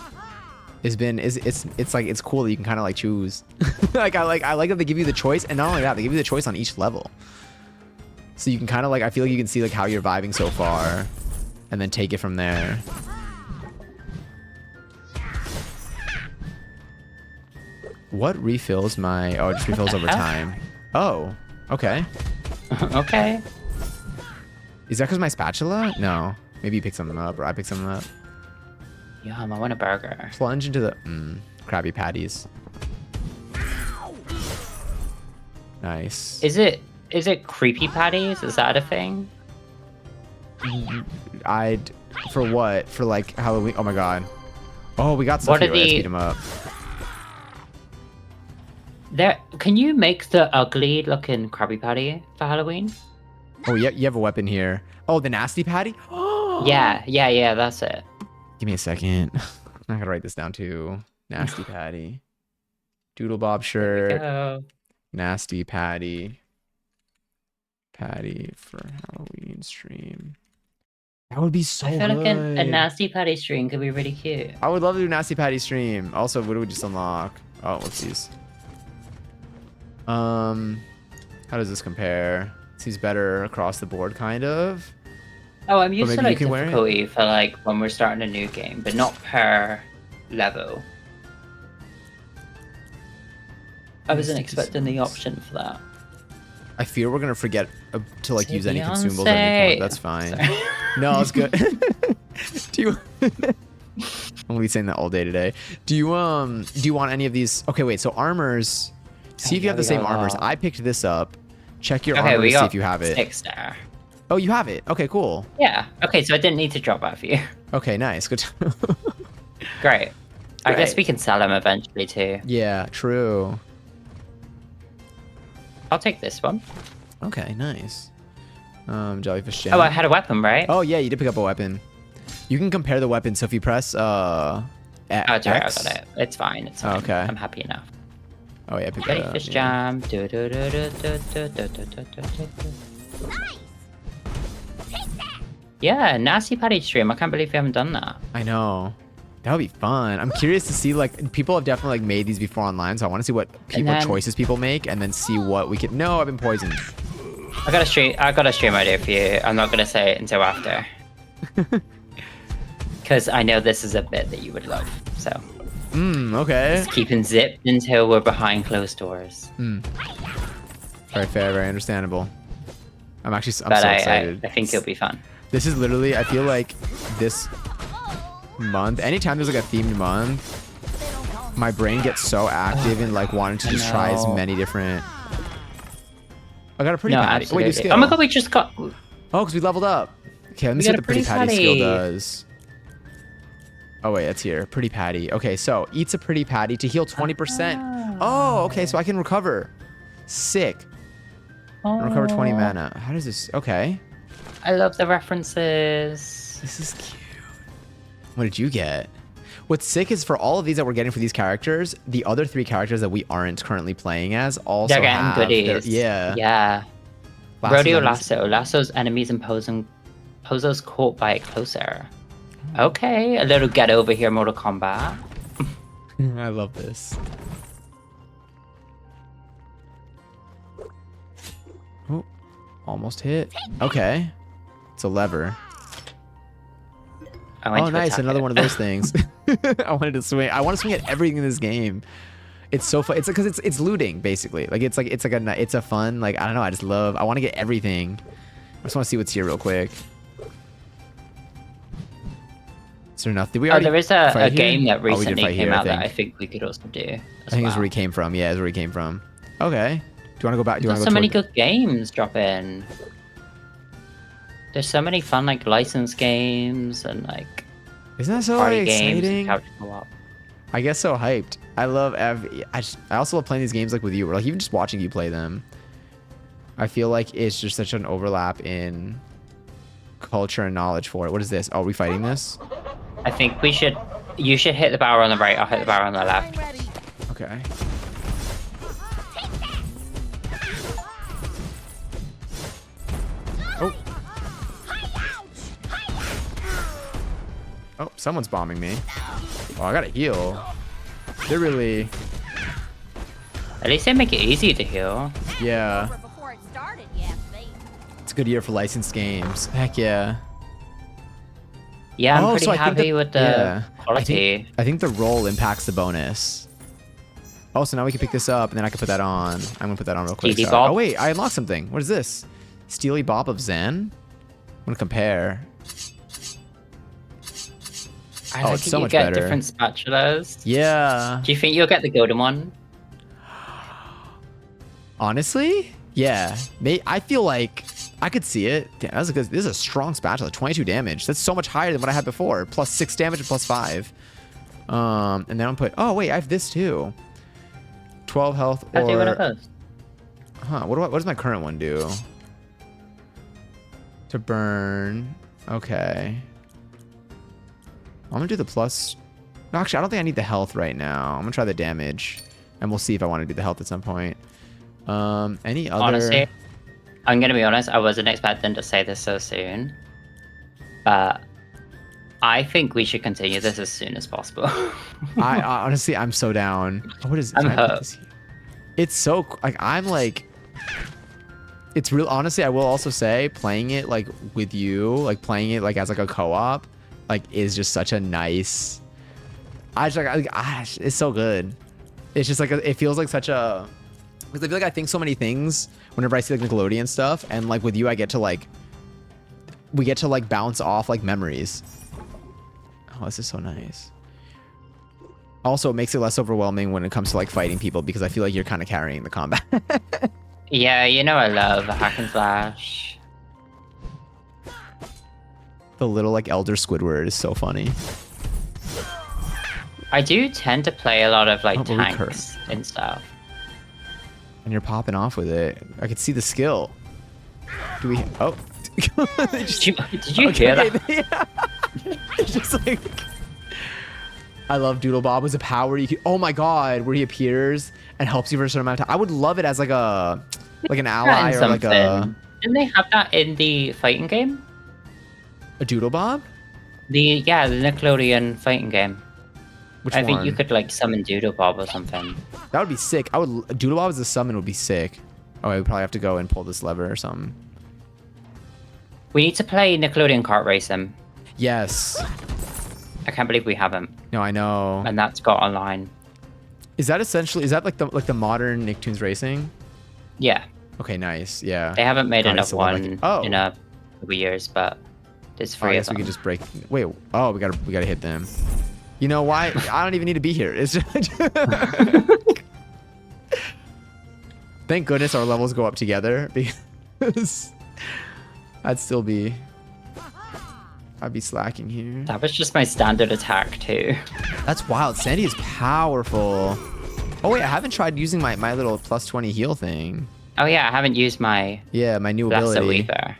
it's like it's cool that you can kind of like choose. like I like that they give you the choice, and not only that, they give you the choice on each level. So you can kind of like, I feel like you can see like how you're vibing so far, and then take it from there. What refills my? Oh, it just refills over time. Oh, okay. Okay. Is that because my spatula? No. Maybe you picked something up, or I picked something up. Yum, I want a burger. Plunge into the Krabby Patties. Nice. Is it creepy patties? Is that a thing? For what? For like Halloween? Oh my god. Oh, we got stuff here. Let's beat him up. Can you make the ugly looking Krabby Patty for Halloween? Oh, yeah, you have a weapon here. Oh, the Nasty Patty? Yeah, that's it. Give me a second. I gotta write this down too. Nasty Patty. Doodle Bob shirt. Nasty Patty. Patty for Halloween stream. That would be so good. I feel like a Nasty Patty stream could be really cute. I would love to do Nasty Patty stream. Also, what do we just unlock? Oh, whoopsies. How does this compare? Seems better across the board, kind of. Oh, I'm used to like difficulty for like when we're starting a new game, but not per level. I wasn't expecting the option for that. I fear we're gonna forget to like use any consumables at any point. That's fine. No, it's good. Do you? I'm gonna be saying that all day today. Do you want any of these? Okay, wait. So armors. See if you have the same armors. I picked this up. Check your armor to see if you have it. 6-star. Oh, you have it. Okay, cool. Yeah. Okay, so I didn't need to drop that for you. Okay, nice. Good. Great. I guess we can sell them eventually too. Yeah, true. I'll take this one. Okay, nice. Jellyfish jam. Oh, I had a weapon, right? Oh yeah, you did pick up a weapon. You can compare the weapons. So if you press X. Oh, it's alright, I got it. It's fine. It's fine. Okay. I'm happy enough. Oh yeah, pick that up. Jellyfish jam. Yeah, Nasty Patty stream. I can't believe we haven't done that. I know. That would be fun. I'm curious to see, like, people have definitely like made these before online, so I want to see what choices people make, and then see what we can. No, I've been poisoned. I got a stream idea for you. I'm not gonna say it until after, because I know this is a bit that you would love. So. Okay. Just keeping zipped until we're behind closed doors. Very fair, very understandable. I'm so excited. I think it'll be fun. This is literally, I feel like this month, anytime there's like a themed month, my brain gets so active and like wanting to just try as many different. I got a pretty patty. Absolutely. Wait, new skill. Oh my god, we just got. Oh, because we leveled up. Okay, let me see what the pretty patty skill does. Oh wait, it's here. Pretty patty. Okay, so eats a pretty patty to heal 20%. Oh, okay, so I can recover. Sick. Recover 20 mana. How does this? Okay. I love the references. This is cute. What did you get? What's sick is for all of these that we're getting for these characters, the other 3 characters that we aren't currently playing as also they're getting have goodies. Yeah. Rodeo Lasso. Lassos enemies and pose caught by it closer. Okay, a little get over here Mortal Kombat. I love this. Oh, almost hit. Okay. It's a lever. Oh, nice. Another one of those things. I wanted to swing. I want to swing at everything in this game. It's so fun. It's because it's looting basically. It's a fun, like, I don't know. I want to get everything. I just want to see what's here real quick. Is there nothing? Did we already there is a game that we did recently fight came here, out that I think we could also do. I think it's where he came from. Yeah, it's where he came from. Okay. Do you want to go back? There's so many good games drop in. There's so many fun like licensed games and like. Isn't that so party exciting? Games and couch co-op. I get so hyped. I love I also love playing these games like with you, or like even just watching you play them. I feel like it's just such an overlap in culture and knowledge for it. What is this? Oh, are we fighting this? I think you should hit the barrel on the right, I'll hit the barrel on the left. Okay. Oh. Oh, someone's bombing me. Oh, I gotta heal. They're really... At least they make it easy to heal. Yeah. Before it started, you ask me. It's a good year for licensed games. Heck yeah. Yeah, I'm Oh, pretty so I think happy that- with the yeah. quality. I think the roll impacts the bonus. Oh, so now we can pick this up, and then I can put that on. I'm gonna put that on real quick. Steely Sorry. Bob. Oh wait, I unlocked something. What is this? Steely Bob of Zen? I'm gonna compare. I Oh, like it's that so you much get better. different spatulas. Yeah. Do you think you'll get the golden one? Honestly, yeah. I feel like I could see it. Damn, that's a good. This is a strong spatula. 22 damage. That's so much higher than what I had before. Plus 6 damage and plus 5. And then I'll put. Oh wait, I have this too. 12 health I'll do one of or. those. Huh? What does my current one do? To burn. Okay. I'm gonna do the plus. No, actually, I don't think I need the health right now. I'm gonna try the damage, and we'll see if I want to do the health at some point. Any other? Honestly, I'm gonna be honest. I wasn't expecting to say this so soon, but I think we should continue this as soon as possible. I honestly, I'm so down. What is? I'm can I put hooked. this here? It's so like I'm like. It's real. Honestly, I will also say playing it like with you, like playing it like as like a co-op, like is just such a nice. It's so good. It's just like it feels like such a. Because I feel like I think so many things whenever I see like Nickelodeon stuff, and like with you, I get to like. We get to like bounce off like memories. Oh, this is so nice. Also, it makes it less overwhelming when it comes to like fighting people because I feel like you're kind of carrying the combat. Yeah, you know I love a hack and slash. The little like Elder Squidward is so funny. I do tend to play a lot of like Oh, but we tanks and stuff. And you're popping off with it. I could see the skill. Do we? Oh. Did you hear that? Yeah. It's just like. I love Doodle Bob as a power. You can, oh my god, where he appears and helps you for a certain amount of time. I would love it as like a, like an ally or like a. Didn't they have that in the fighting game? A Doodle Bob? The Nickelodeon fighting game. Which I think one? you could like summon Doodle Bob or something. That would be sick. I would. Doodle Bob as a summon would be sick. Oh, I would probably have to go and pull this lever or something. We need to play Nickelodeon Kart Racing. Yes. I can't believe we haven't. No, I know. And that's got online. Is that essentially? Is that like the modern Nicktoons Racing? Yeah. Okay, nice. Yeah. They haven't made God, I enough still love one that in a couple years, but there's Oh, three I of guess we them. could just break. Wait. Oh, we gotta hit them. You know why? I don't even need to be here. It's just. Thank goodness our levels go up together because I'd be slacking here. That was just my standard attack too. That's wild. Sandy is powerful. Oh wait, I haven't tried using my little plus 20 heal thing. Oh yeah, I haven't used my my new Blaster ability. Weaver.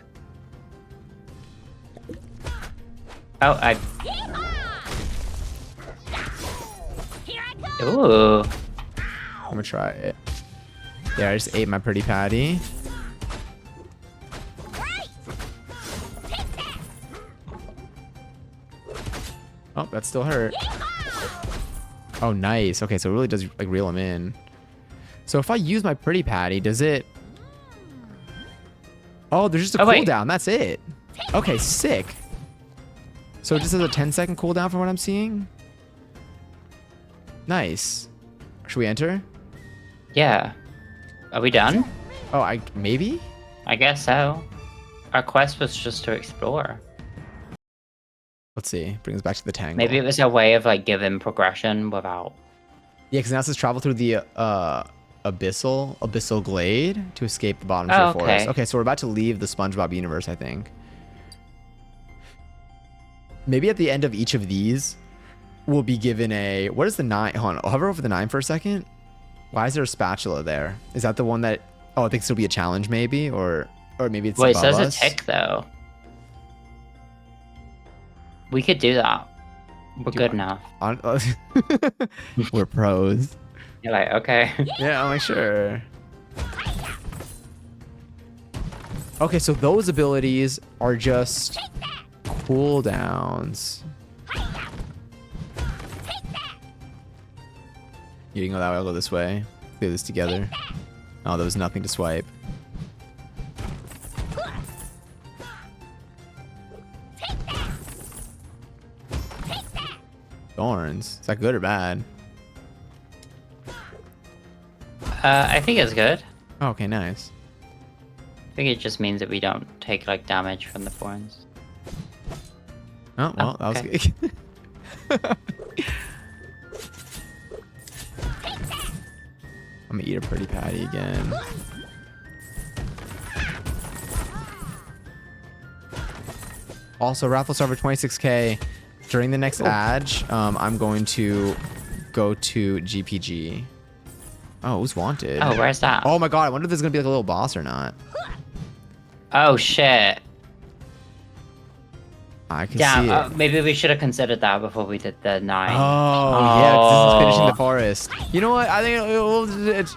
Oh, I. Ooh. I'm gonna try it. Yeah, I just ate my pretty patty. Oh, that still hurt. Oh, nice. Okay, so it really does like reel him in. So if I use my pretty patty, does it? Oh, there's just a wait. cooldown. That's it. Okay, sick. So it just has a 10-second cooldown from what I'm seeing. Nice. Should we enter? Yeah. Are we done? Oh, maybe? I guess so. Our quest was just to explore. Let's see. Bring us back to the tangle. Maybe it was a way of like giving progression without. Yeah, because now it says travel through the abyssal glade to escape the bottom tier forest. Okay, so we're about to leave the SpongeBob universe, I think. Maybe at the end of each of these, we'll be given a. What is the 9? Hold on, I'll hover over the 9 for a second. Why is there a spatula there? Is that the one that? Oh, I think this will be a challenge, maybe, or maybe it's. Wait, it above says a us? tick though. We could do that. We're good enough. We're pros. You're like, okay. Yeah, I'm like, sure. Okay, so those abilities are just cooldowns. You can go that way, I'll go this way. Do this together. Oh, there was nothing to swipe. Thorns. Is that good or bad? I think it's good. Oh, okay, nice. I think it just means that we don't take like damage from the thorns. Oh, well, that was okay. good. I'm gonna eat a pretty patty again. Also, raffle star for 26k. During the next ad, I'm going to go to GPG. Oh, who's wanted? Oh, where's that? Oh my god, I wonder if there's gonna be like a little boss or not. Oh shit. I can see it. Maybe we should have considered that before we did the 9. Oh, yeah, 'cause this is finishing the forest. You know what? I think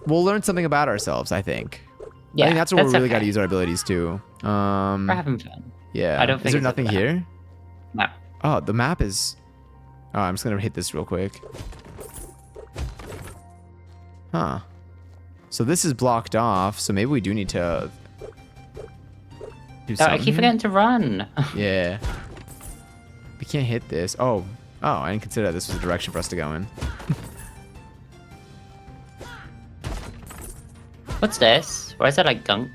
we'll learn something about ourselves, I think. Yeah, I think that's where we really okay. got to use our abilities too. We're having fun. Yeah. I don't think Is there it's nothing bad. here? No. Oh, the map is... Oh, I'm just going to hit this real quick. Huh. So this is blocked off, so maybe we do need to... do I something. keep forgetting to run. Yeah. We can't hit this. Oh, I didn't consider that this was a direction for us to go in. What's this? Why is that like gunk?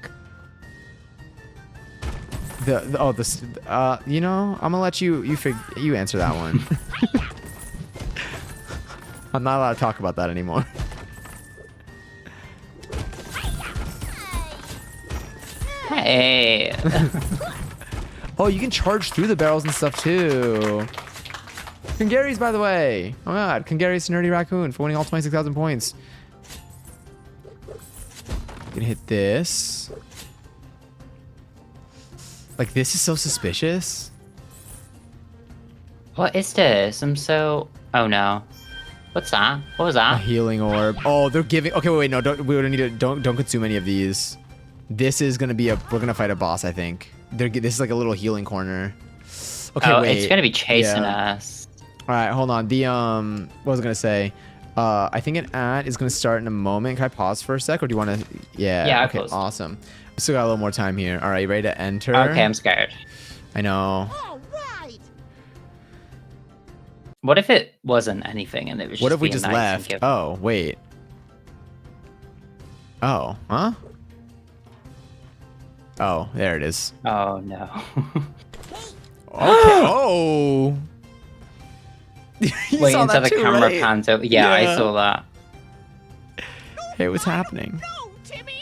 You know, I'm gonna let you answer that one. I'm not allowed to talk about that anymore. Hey. Oh, you can charge through the barrels and stuff too. Congary's, by the way. Oh my god, Congary's Nerdy Raccoon for winning all 26,000 points. Gonna hit this. Like, this is so suspicious. What is this? I'm so... Oh no. What's that? What was A that? healing orb. Oh, they're giving... Okay, wait, no, we don't need to... Don't consume any of these. This is gonna be a... We're gonna fight a boss, I think. This is like a little healing corner. Okay, Oh, wait. it's gonna be chasing us. All right, hold on. What was I gonna say? I think an ad is gonna start in a moment. Can I pause for a sec, or do you want to? Yeah. I Okay. paused. Awesome. We still got a little more time here. All right, you ready to enter? Okay, I'm scared. I know. All right. What if it wasn't anything and it was What just if we being just nice and left? give- Oh, wait. Oh, huh? Oh, there it is. Oh no. Okay. Oh. You Wait saw until that the too, camera right? pans over. Yeah, I saw that. Hey, what's happening? No, Timmy!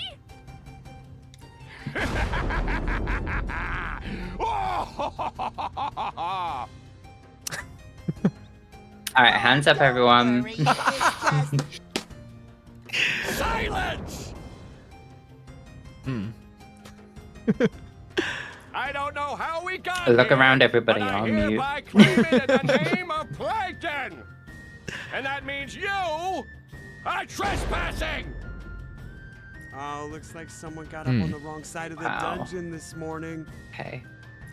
Alright, hands up everyone. Worry, it's just- Silence! Hmm. I don't know how we got Look here, around, everybody, but I on mute. hereby claim it in the name of Plankton! And that means you are trespassing! Oh, looks like someone got up on the wrong side of the Wow. dungeon this morning. Okay.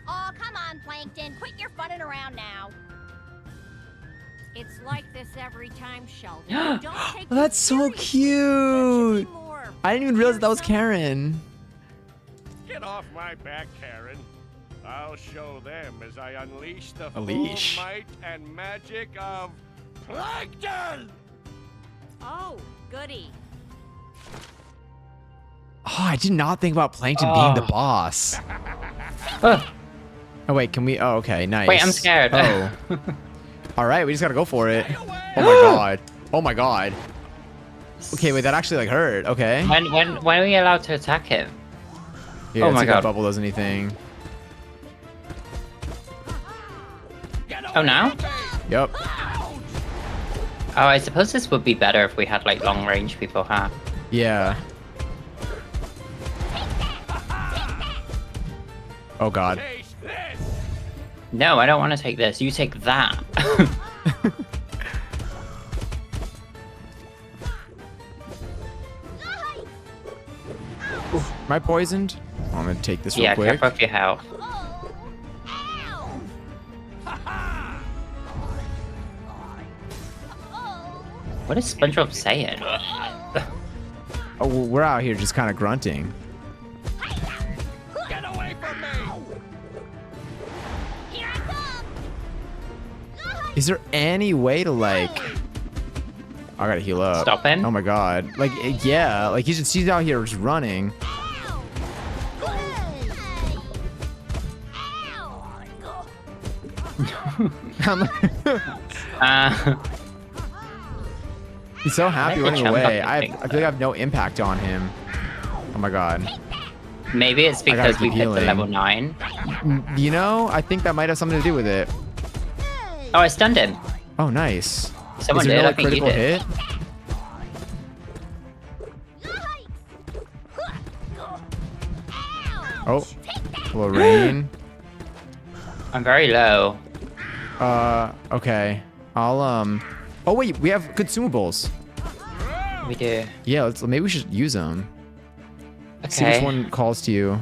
Oh, come on, Plankton. Quit your funning around now. It's like this every time, Sheldon. Don't take Oh, that's so cute. I didn't even realize that was Karen. Get off my back, Karen. I'll show them as I unleash the full Unleash. might and magic of Plankton! Oh, goody. Oh, I did not think about Plankton being the boss. Oh, wait, can we? Oh, okay, nice. Wait, I'm scared. Oh. All right, we just gotta go for it. Oh my god. Oh my god. Okay, wait, that actually like hurt. Okay. When are we allowed to attack him? Here, Oh let's my see if that god. bubble does anything. Oh, now? Yep. Oh, I suppose this would be better if we had like long range people, huh? Yeah. Oh god. Taste this! No, I don't want to take this. You take that. Am I poisoned? Oh, I'm gonna take this real Yeah, quick. careful of your health. What is SpongeBob saying? Oh, well, we're out here just kind of grunting. Get away from me! Here I come! Is there any way to like? I gotta heal up. Stop him? Oh my god! Like, yeah, like he's out here just running. He's so happy I think running the away. jump up I thing, feel like I have no impact on him. Oh my god. Maybe it's because we keep hit the healing. level 9. You know, I think that might have something to do with it. Oh, I stunned him. Oh, nice. Someone Is there did. no, I like, think you critical did. hit? Oh, Lorraine. I'm very low. Okay. I'll Oh wait, we have consumables. We do. Yeah, maybe we should use them. See Okay. which one calls to you.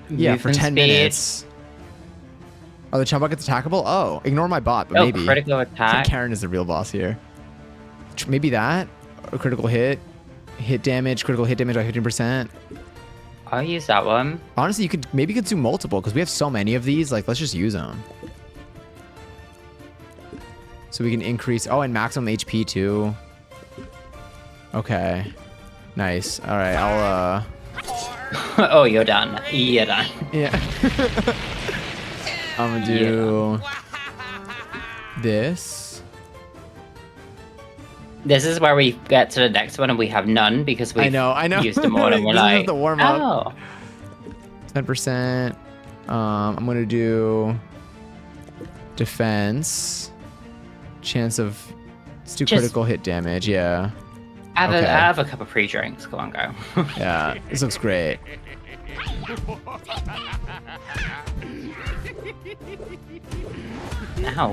Yeah, for Movement 10 speed. minutes. Are the chump buckets attackable? Oh, ignore my bot, but Oh, maybe. critical I think attack. Karen is the real boss here. Maybe that? A critical hit. Hit damage, critical hit damage by 15%. I'll use that one. Honestly, you could maybe consume multiple because we have so many of these. Like, let's just use them. So we can increase. Oh, and maximum HP too. Okay. Nice. All right, I'll Oh, you're done. You're done. Yeah. I'm gonna do this. This is where we get to the next one and we have none because we I know. used them all and we're This is like, the warm up. oh. 10%. I'm gonna do defense. Chance of let's do Just- critical hit damage. Yeah. I Okay. have a couple pre-drinks. Go on, go. Yeah. This looks great. Ow,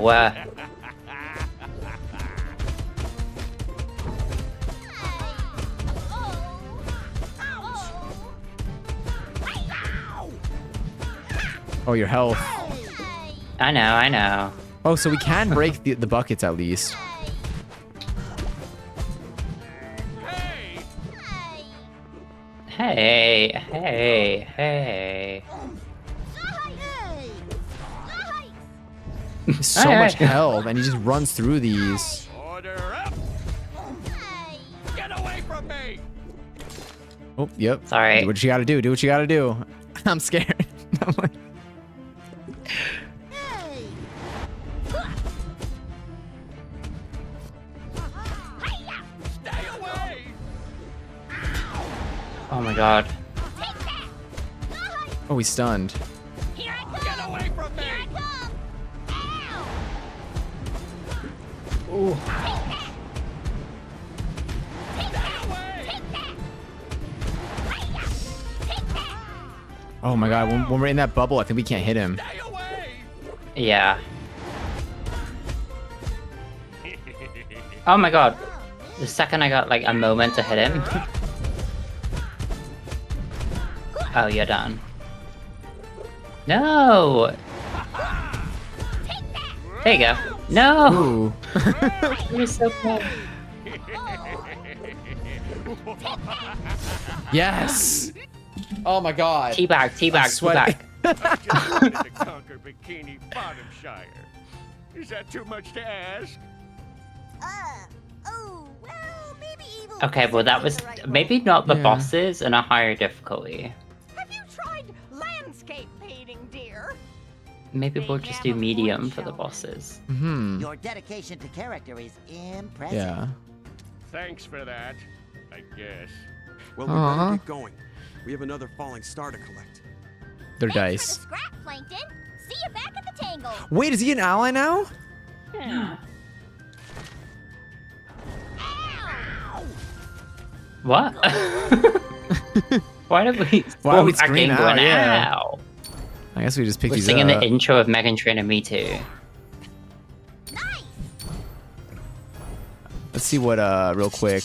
Oh, your health. I know. Oh, so we can break the buckets at least. Hey. So Alright. much health, and he just runs through these. Order up! Get away from me! Oh, yep. Sorry. Do what you gotta do. Do what you gotta do. I'm scared. I'm like, Stay away! Oh my god. oh, he's stunned. Get away from me! Ooh. Oh my god, when we're in that bubble, I think we can't hit him. Yeah. Oh my god. The second I got like a moment to hit him. Oh, you're done. No! There you go. No! Ooh. You're so close. Yes! Oh my god. Teabag. sweating. To conquer Bikini Bottomshire. Is that too much to ask? Oh, well, maybe evil. Okay, well that was maybe not the bosses and a higher difficulty. Have you tried landscape painting, dear? Maybe we'll just do medium for the bosses. Hmm. Your dedication to character is impressive. Yeah. Thanks for that, I guess. Well, we better get going. We have another falling star to collect. They're Thanks dice. for the scrap, Plankton. See you back at the Tangle. Wait, is he an ally now? Yeah. What? Why did we? Why would we back scream in out? going, Yeah. "Ow"? I guess we just picked We're these singing up. the intro of Megan Trainor Me Too. Let's see what, real quick.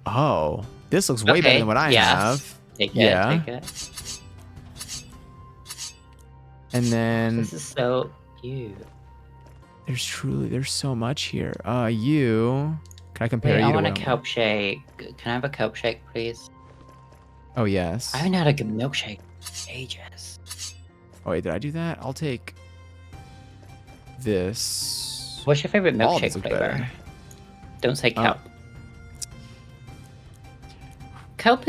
Oh, this looks way better Okay, than what I yes. have. Take it. Yeah. Take it. And then, This is so cute. There's so much here. You. Can I compare Wait, you I to want a what kelp shake. Can I have a kelp shake, please? Oh, yes. I haven't had a good milkshake in ages. Oh, wait, did I do that? I'll take this. What's your favorite All of these milkshake look flavor? better. Don't say kelp. Kelp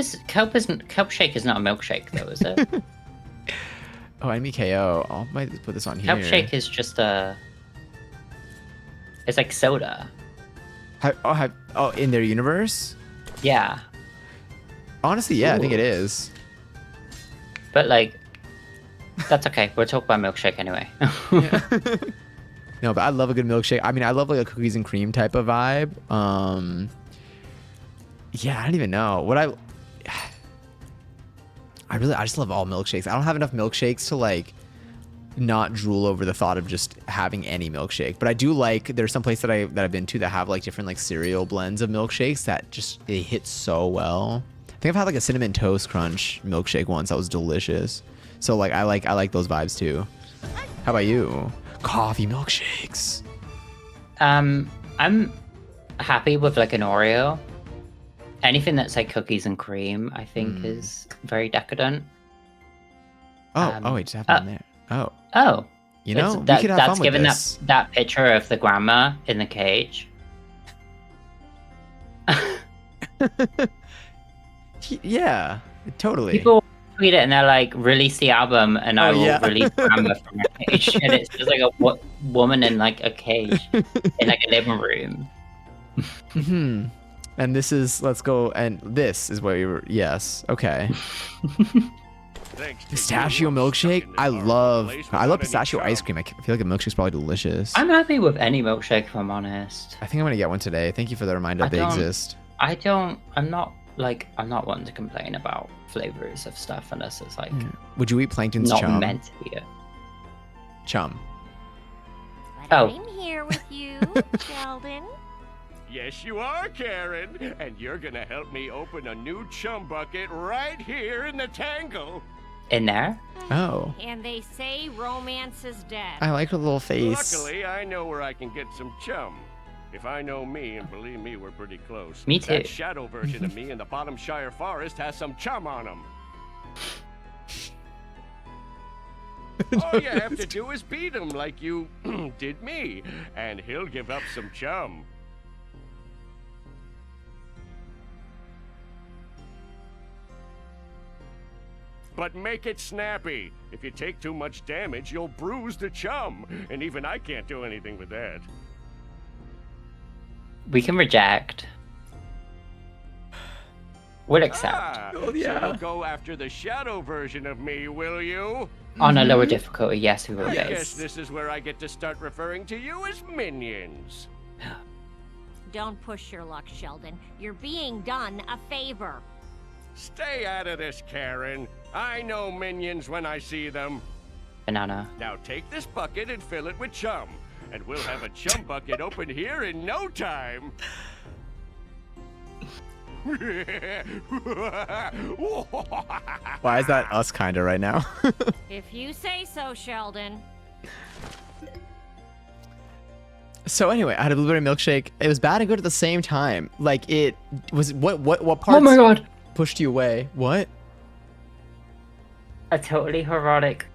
shake is not a milkshake though, is it? Oh, enemy KO. I might put this on here. Kelp shake is just it's like soda. In their universe? Yeah. Honestly, yeah, Ooh. I think it is. But like, that's okay. We'll talk about milkshake anyway. No, but I love a good milkshake. I mean, I love like a cookies and cream type of vibe. Yeah, I don't even know what I just love all milkshakes. I don't have enough milkshakes to like not drool over the thought of just having any milkshake. But I do like, there's some place that I've been to that have like different like cereal blends of milkshakes that just, they hit so well. I think I've had like a cinnamon toast crunch milkshake once that was delicious. So like I like those vibes too. How about you? Coffee milkshakes. I'm happy with like an Oreo. Anything that's like cookies and cream, I think is very decadent. Oh, wait, just have them there. Oh. You know, we that's could have fun with given this. that picture of the grandma in the cage. Yeah, totally. People tweet it and they're like, release the album and I will yeah. release grandma from her cage. And it's just like a woman in like a cage in like a living room. And this is, let's go, and this is where you were, yes, okay. Pistachio milkshake? I love pistachio ice cream. I feel like a milkshake's probably delicious. I'm happy with any milkshake if I'm honest. I think I'm gonna get one today. Thank you for the reminder that they exist. I'm not one to complain about flavors of stuff unless it's like Would you eat Plankton's not chum? meant to be it. Chum. But I'm here with you, Sheldon. Yes, you are, Karen. And you're gonna help me open a new chum bucket right here in the tangle. In there? Oh. And they say romance is dead. I like her little face. Luckily, I know where I can get some chum. If I know me, and believe me, we're pretty close. Me too. That shadow version of me in the Bottomshire Forest has some chum on him. All you have to do is beat him like you did me, and he'll give up some chum. But make it snappy. If you take too much damage, you'll bruise the chum, and even I can't do anything with that. We can reject. We'll accept. So you'll go after the shadow version of me, will you? On a lower difficulty, yes, we will. I Yes. guess this is where I get to start referring to you as minions. Don't push your luck, Sheldon. You're being done a favor. Stay out of this, Karen. I know minions when I see them. Banana. Now take this bucket and fill it with chum. And we'll have a chum bucket open here in no time. Why is that us kinda right now? If you say so, Sheldon. So anyway, I had a blueberry milkshake. It was bad and good at the same time. Like it was what parts Oh my god. pushed you away? What? A totally heroic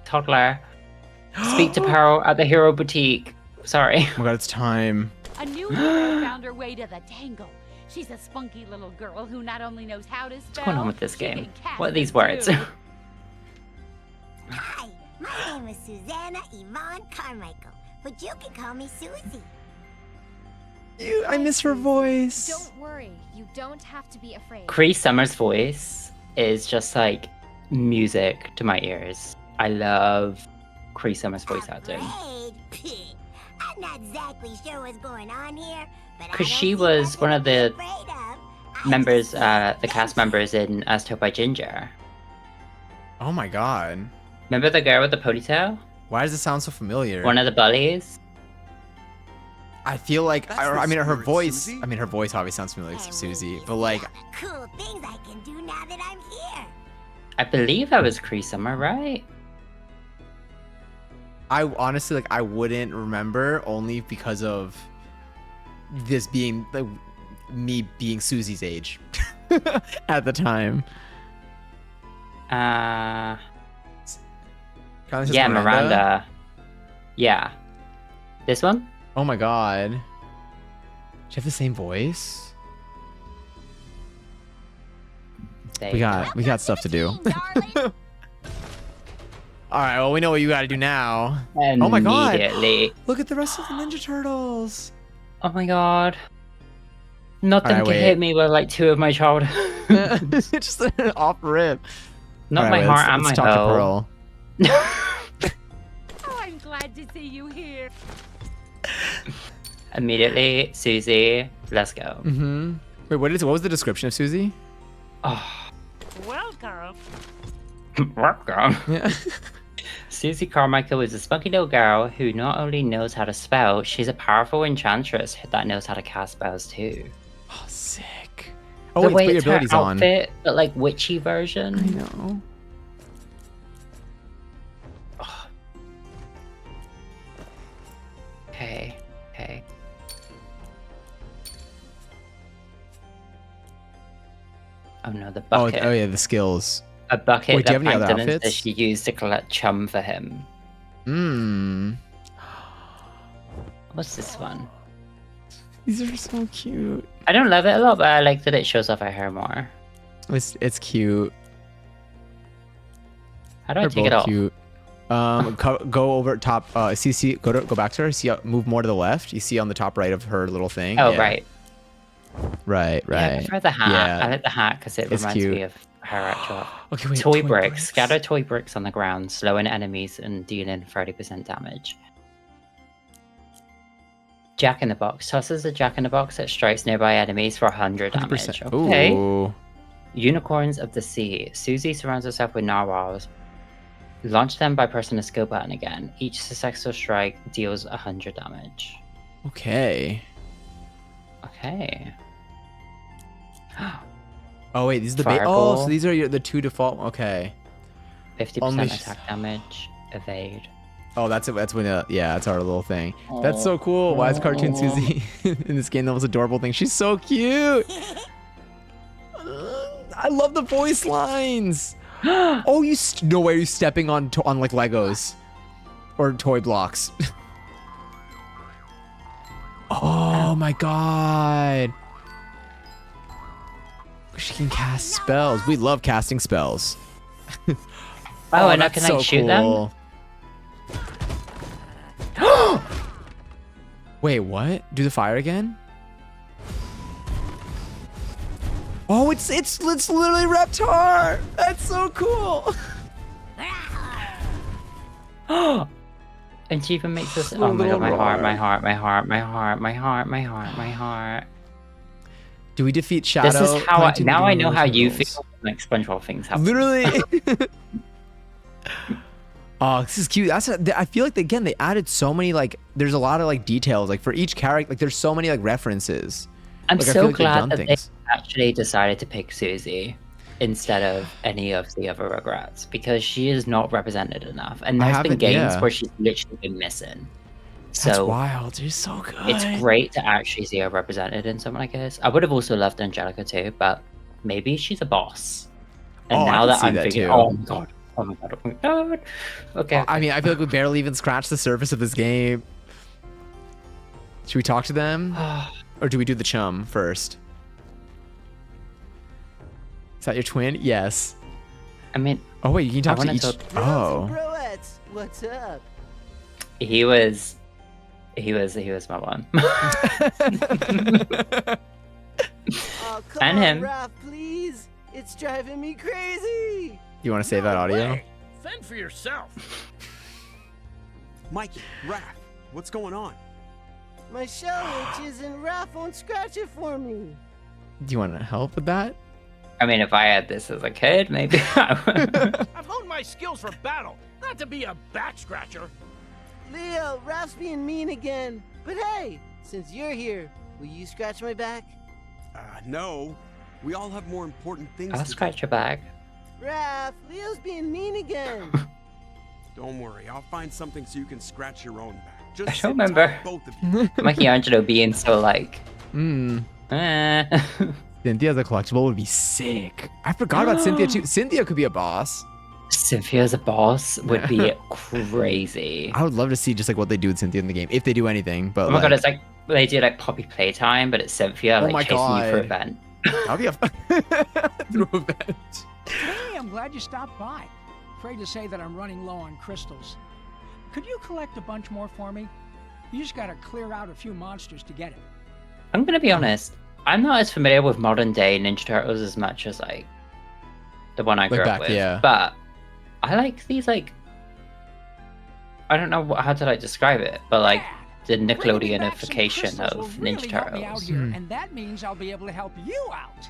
toddler. Speak to Pearl at the Hero Boutique. Sorry. Oh my god, it's time. A new hero found her way to the tangle. She's a spunky little girl who not only knows how to spell. What's going on with this she game? can cast What are these it words? too. Hi, my name is Susanna Yvonne Carmichael, but you can call me Susie. I miss her voice. Don't worry, you don't have to be afraid. Cree Summer's voice is just like music to my ears. I love Cree Summer's voice acting. Afraid? I'm not exactly sure what's going on here, but Because she was one of the members, the cast members in As Told by Ginger. Oh my god. Remember the girl with the ponytail? Why does it sound so familiar? One of the bullies? I feel like That's I the mean her spirit, voice. Susie. I mean her voice obviously sounds familiar to Susie, but like cool things I can do now that I'm here. I believe that was Cree Summer, right? I honestly like I wouldn't remember only because of this being like me being Susie's age at the time. Yeah, Miranda. Miranda. Yeah. This one? Oh my god. Do you have the same voice? We got stuff to do. All right, well we know what you got to do now. Oh my god. Immediately. Look at the rest of the Ninja Turtles. Oh my god. Nothing Alright, can wait. hit me with like 2 of my childhood. Just off rip. Not All my right, heart and let's my talk to hoe. Pearl. Oh, I'm glad to see you here. Immediately, Susie, let's go. Mm-hmm. Wait, what was the description of Susie? Oh, Welcome. welcome. Yeah. Susie Carmichael is a spunky little girl who not only knows how to spell, she's a powerful enchantress that knows how to cast spells too. Oh, sick. Oh, The wait, way put your it's her abilities on. outfit, but like witchy version. I know. Okay, okay. Oh no, the Oh, bucket. oh yeah, the skills. A bucket Wait, do that you have any other Plankton outfits? says she used to collect chum for him. Mmm. What's this one? These are so cute. I don't love it a lot, but I like that it shows off her hair more. It's cute. How do I They're take it both off? cute. Go over top. See, go back to her. See, move more to the left. You see on the top right of her little thing. Oh, Yeah. right. Right. Yeah, I prefer the hat. Yeah. I like the hat because it It's reminds me cute. of her actual. Okay, wait. Toy bricks. Scatter toy bricks on the ground, slowing enemies and dealing 30% damage. Jack in the Box. Tosses a Jack in the Box that strikes nearby enemies for 100 damage. 100%. Okay. Ooh. Unicorns of the Sea. Susie surrounds herself with narwhals. Launch them by pressing the skill button again. Each successful strike deals 100 damage. Okay. Okay. Oh wait, these are the Fireball. so these are the 2 default. Okay. 50% Only- attack damage. Evade. Oh, that's it. That's when. Yeah, that's our little thing. That's so cool. Why is Cartoon Susie in this game? That was adorable thing. She's so cute. I love the voice lines. Oh, no way. Are you stepping on like Legos or toy blocks? Oh my god. She can cast spells. We love casting spells. Oh, and now that's can I shoot them? Wait, what? Do the fire again? Oh, it's literally Reptar. That's so cool. And she even makes this. Oh my god, my heart, my heart, my heart, my heart, my heart, my heart, my heart. Do we defeat Shadow? This is how I, Plankton, now I Demon know how you Turtles? feel when, like SpongeBob things happen. Literally. Oh, this is cute. I feel like again they added so many like. There's a lot of like details like for each character. Like there's so many like references. I'm Like, I so feel like they've glad done that things. they actually decided to pick Susie instead of any of the other Rugrats because she is not represented enough. And I there's been haven't- games yeah. where she's literally been missing. That's So wild. She's so good. it's great to actually see her represented in something like this. I would have also loved Angelica too, but maybe she's a boss. And Oh, I now can that see I'm that figuring, too. oh my god, oh my god, oh my god. Okay. I mean, I feel like we barely even scratched the surface of this game. Should we talk to them? Or do we do the chum first? Is that your twin? Yes. I mean, oh wait, you can talk to wanna each. talk- Oh. Broettes, what's up? he was my one. Oh, come And on, him. Raph, please. It's driving me crazy. You want to save that audio? Fend for yourself. Mikey, Raph, what's going on? My shell itches and Raph won't scratch it for me. Do you want to help with that? I mean, if I had this as a kid, maybe I would. I've honed my skills for battle, not to be a back scratcher. Leo, Raph's being mean again. But hey, since you're here, will you scratch my back? No. We all have more important things I'll to scratch your back. Raph, Leo's being mean again. Don't worry, I'll find something so you can scratch your own back. I Just don't sit remember tight, both of you. Michelangelo being so like, Cynthia's a collectible would be sick. I forgot about Cynthia too. Cynthia could be a boss. Cynthia's a boss would be crazy. I would love to see just like what they do with Cynthia in the game, if they do anything. But Oh my god, it's like they do like Poppy Playtime, but it's Cynthia like chasing you through a vent. That'll be a through a vent. Hey, I'm glad you stopped by. Afraid to say that I'm running low on crystals. Could you collect a bunch more for me? You just gotta clear out a few monsters to get it. I'm gonna be honest. I'm not as familiar with modern day Ninja Turtles as much as like the one I grew up with. Yeah. But I like these like I don't know how to like describe it, but like the Nickelodeonification of Ninja Turtles. And that means I'll be able to help you out.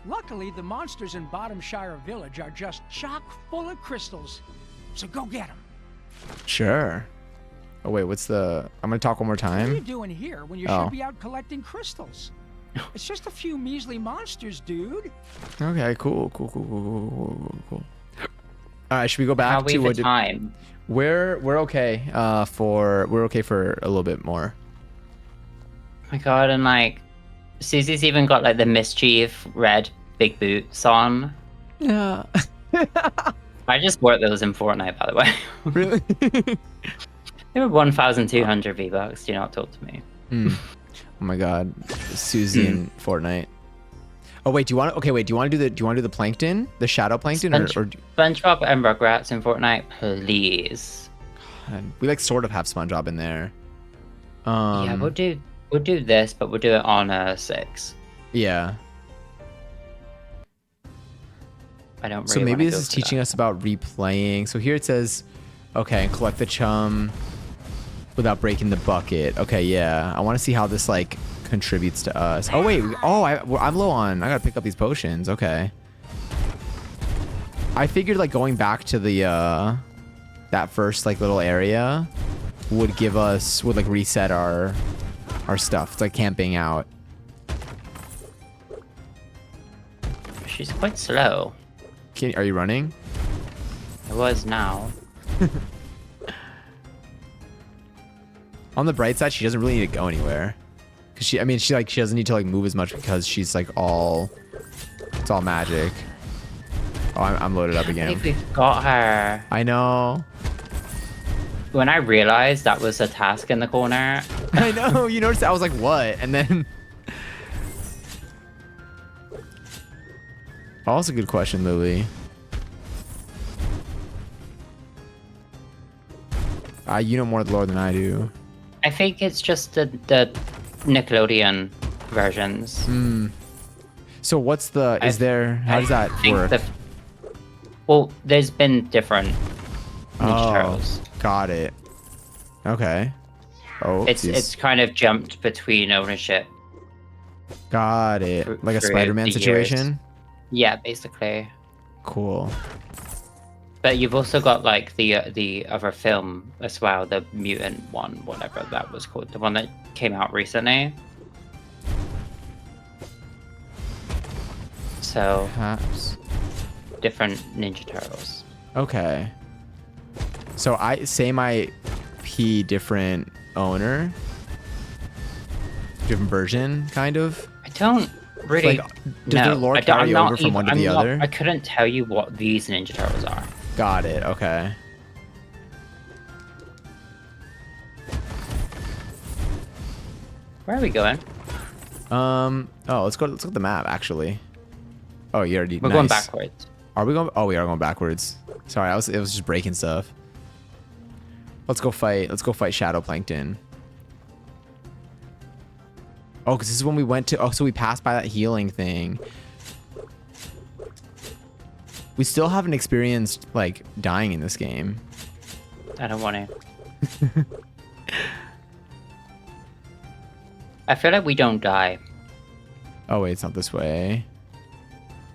Luckily, the monsters in Bottomshire Village are just chock full of crystals. So go get them. Sure. Oh wait, what's the? I'm gonna talk one more What are you time. doing here when you Oh. should be out collecting crystals? It's just a few measly monsters, dude. Okay, cool. All right, should we go back to what? Time. We're okay. We're okay for a little bit more. Oh my god, and like Susie's even got like the mischief red big boots on. Yeah. I just bought those in Fortnite, by the way. Really? They were 1,200 V-Bucks. Do not talk to me. Oh my god, Susie in Fortnite. Oh wait, do you want to? Okay, wait. Do you want to do the plankton, the shadow plankton, or SpongeBob and Rugrats in Fortnite, please? God, we like sort of have SpongeBob in there. Yeah, we'll do this, but we'll do it on 6. Yeah. I don't. Really So maybe wanna this go is for teaching that. us about replaying. So here it says, okay, collect the chum without breaking the bucket. Okay, yeah. I want to see how this like contributes to us. Oh wait, I'm low on. I gotta pick up these potions. Okay. I figured like going back to the that first like little area would like reset our stuff. It's like camping out. She's quite slow. Are you running? It was now. On the bright side, she doesn't really need to go anywhere. Cause she doesn't need to like move as much because she's like it's all magic. Oh, I'm loaded up again. I think we've got her. I know. When I realized that was a task in the corner. I know. You noticed that? I was like, what? And then. Oh, that's a good question, Lily. You know more of the lore than I do. I think it's just the Nickelodeon versions. So what's the? How does that work? Well, there's been different Ninja Turtles. Got it. Okay. Oh, It's kind of jumped between ownership. Got it. Like a through Spider-Man the situation. years. Yeah, basically. Cool. But you've also got like the other film as well, the mutant one, whatever that was called, the one that came out recently. So perhaps different Ninja Turtles. Okay. So my P different owner, different version, kind of. I don't really. Like, does their lore carry over from one to the other? I couldn't tell you what these Ninja Turtles are. Got it. Okay. Where are we going? Oh, let's look at the map actually. Oh, you already. We're going backwards. Are we going? Oh, we are going backwards. Sorry, it was just breaking stuff. Let's go fight Shadow Plankton. Oh, because this is when we went to. Oh, so we passed by that healing thing. We still haven't experienced like dying in this game. I don't want to. I feel like we don't die. Oh wait, it's not this way.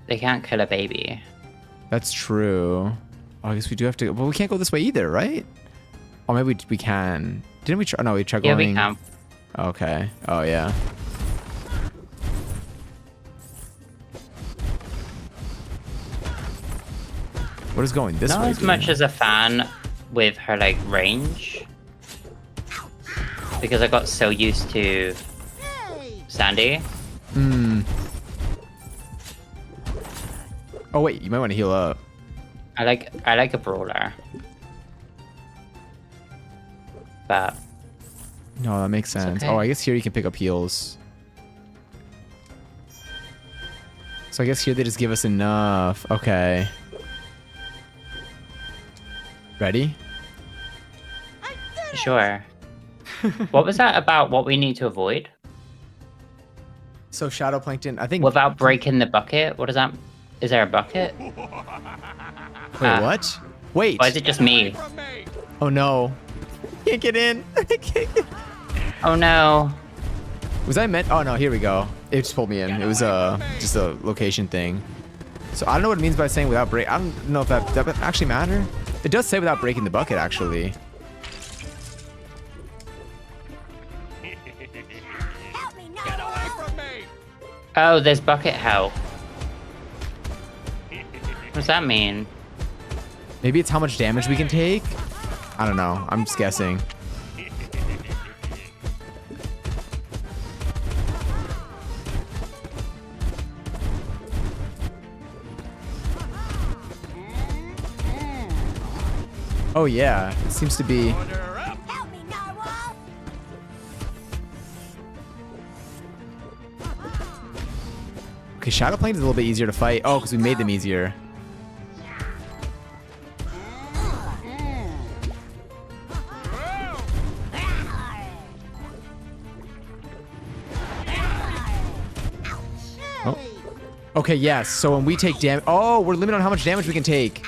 They can't kill a baby. That's true. Oh, I guess we do have to. Well, we can't go this way either, right? Oh, maybe we can. Didn't we try? No, we tried going. Yeah, we can. Okay. Oh yeah. What is going this way? Not as much as a fan with her like range because I got so used to Sandy. Hmm. Oh wait, you might want to heal up. I like a brawler, but No, that makes sense. okay. Oh, I guess here you can pick up heals. So I guess here they just give us enough. Okay. Ready? sure. What was that about? What we need to avoid So Shadow Plankton, I think. without breaking the bucket? What is that? Is there a bucket? Wait, what? Wait. Or is it just me? Oh no. Can't get in. Oh no. Was I meant? Oh no, here we go. It just pulled me in. It was just a location thing. So I don't know what it means by saying without break. I don't know if that actually matter. It does say without breaking the bucket actually. Oh, there's bucket help. What does that mean? Maybe it's how much damage we can take? I don't know. I'm just guessing. Oh yeah, it seems to be. Okay, Shadow Plankton is a little bit easier to fight. Oh, because we made them easier. Oh. Okay, yes. So when we take damage, oh, we're limited on how much damage we can take.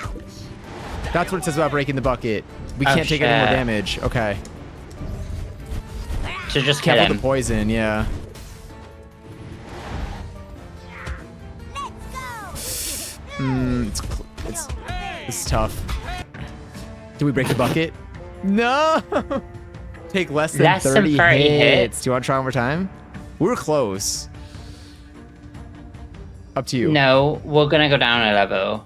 That's what it says about breaking the bucket. We can't take any more shit. damage. Okay. So just kill Careful him. the poison, yeah. It's tough. Do we break the bucket? No! Take less than 30 hits. Do you want to try one more time? We were close. Up to you. No, we're gonna go down a level.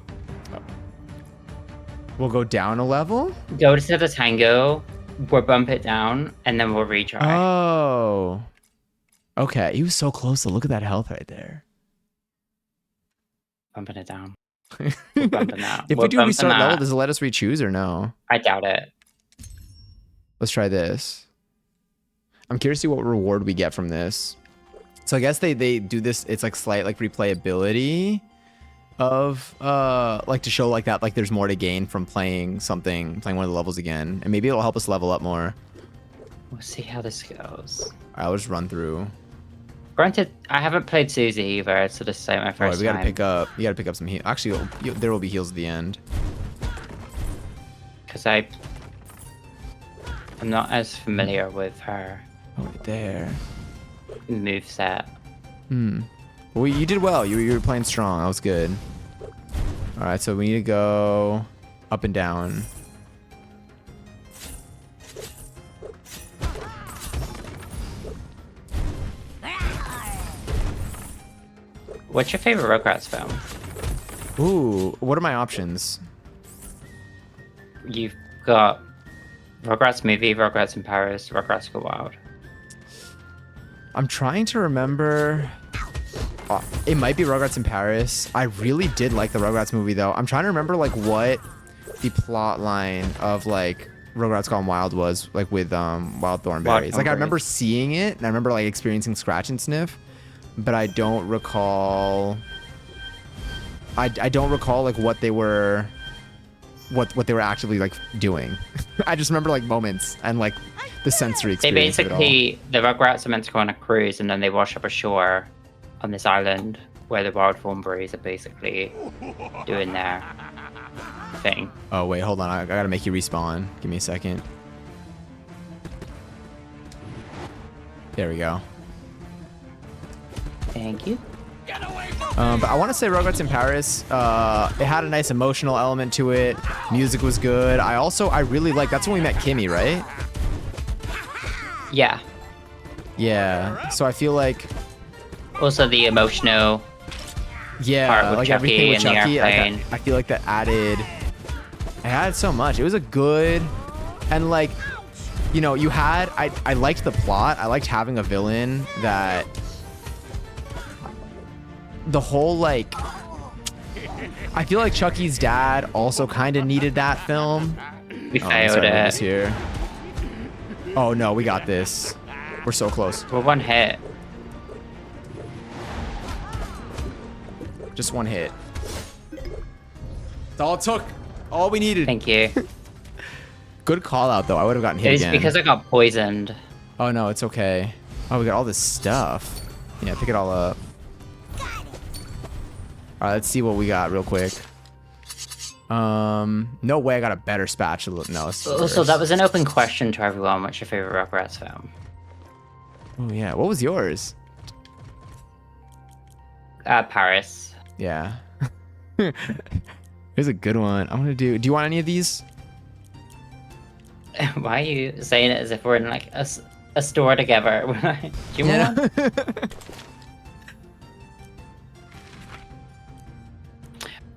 We'll go down a level? Go to the tango, we'll bump it down, and then we'll retry. Oh. Okay, he was so close to look at that health right there. Bumping it down. We're bumping that. If We're we do bumping restart level, that. does it let us re-choose or no? I doubt it. Let's try this. I'm curious to see what reward we get from this. So I guess they do this, it's like slight like replayability of like to show like that like there's more to gain from playing one of the levels again. And maybe it'll help us level up more. We'll see how this goes. I'll just run through. Granted, I haven't played Susie either, so this is like my first We gotta time. you gotta pick up some heal. Actually, there will be heals at the end. Because I'm not as familiar with her Oh, right there. moveset. Well, you did well. You were playing strong. That was good. All right, so we need to go up and down. What's your favorite Rugrats film? Ooh, what are my options? You've got Rugrats movie, Rugrats in Paris, Rugrats Go Wild. I'm trying to remember. It might be Rugrats in Paris. I really did like the Rugrats movie though. I'm trying to remember like what the plot line of like Rugrats Gone Wild was like with Wild Thornberries. Like I remember seeing it and I remember like experiencing Scratch and Sniff, but I don't recall. I don't recall like what they were actually like doing. I just remember like moments and like the sensory They experience of it all. basically, the Rugrats are meant to go on a cruise and then they wash up ashore on this island where the Wild Thornberries are basically doing their thing. Oh wait, hold on. I gotta make you respawn. Give me a second. There we go. Thank you. But I want to say Rugrats in Paris. It had a nice emotional element to it. Music was good. I really like. That's when we met Kimmy, right? Yeah. Yeah. So I feel like. Also the emotional Yeah, part with like Chucky everything with and the Chucky. airplane. I feel like that added It had so much. It was a good, and like, you know, you had, I liked the plot. I liked having a villain that, the whole like, I feel like Chucky's dad also kind of needed that film. We failed it. Here. Oh no, we got this. We're so close. We're one hit. Just one hit. That's all it took. All we needed. Thank you. Good call out though. I would have gotten hit It is again. because I got poisoned. Oh no, it's okay. Oh, we got all this stuff. Yeah, pick it all up. All right, let's see what we got real quick. No way I got a better spatula. No. Also, that was an open question to everyone. What's your favorite Rugrats film? Oh yeah, what was yours? Paris. Yeah. Here's a good one. I'm gonna do. Do you want any of these? Why are you saying it as if we're in like a store together? Do you want one?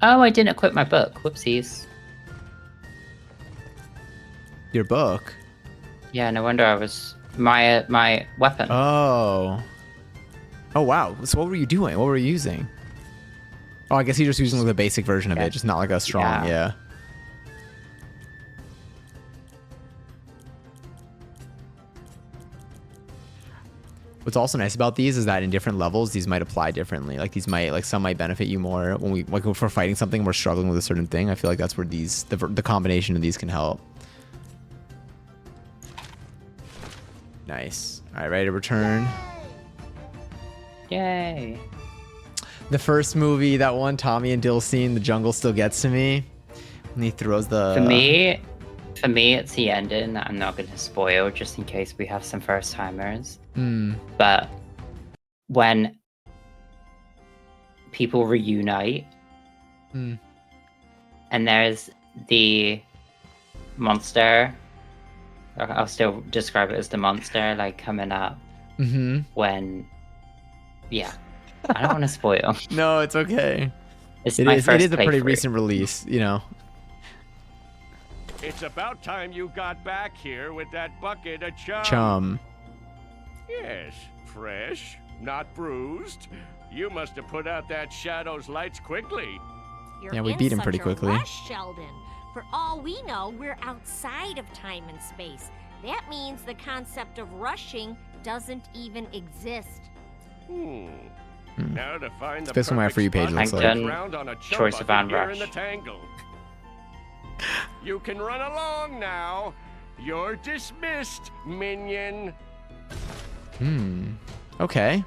Oh, I didn't equip my book. Whoopsies. Your book? Yeah, no wonder I was my weapon. Oh. Oh wow. So what were you doing? What were you using? Oh, I guess you're just using like the basic version of it, just not like a strong. Yeah. What's also nice about these is that in different levels, these might apply differently. Like these might, like some might benefit you more when we, like if we're fighting something, we're struggling with a certain thing. I feel like that's where these, the combination of these can help. Nice. All right, ready to return. Yay. The first movie, that one Tommy and Dill scene, the jungle still gets to me. And he throws the... For me, it's the ending that I'm not going to spoil, just in case we have some first timers. But when people reunite, and there's the monster, I'll still describe it as the monster, like coming up when, yeah. I don't want to spoil. No, it's okay. It's it my is, first it is a pretty playthrough. recent release, you know. It's about time you got back here with that bucket of chum. Chum. Yes, fresh, not bruised. You must have put out that shadow's lights quickly. You're Yeah, we in beat him such pretty a quickly. rush, Sheldon. For all we know, we're outside of time and space. That means the concept of rushing doesn't even exist. Now to find the Based on my free page, looks like. round on a chum Choice of bucket here Rush. in the tangle. You can run along now. You're dismissed, minion. Okay.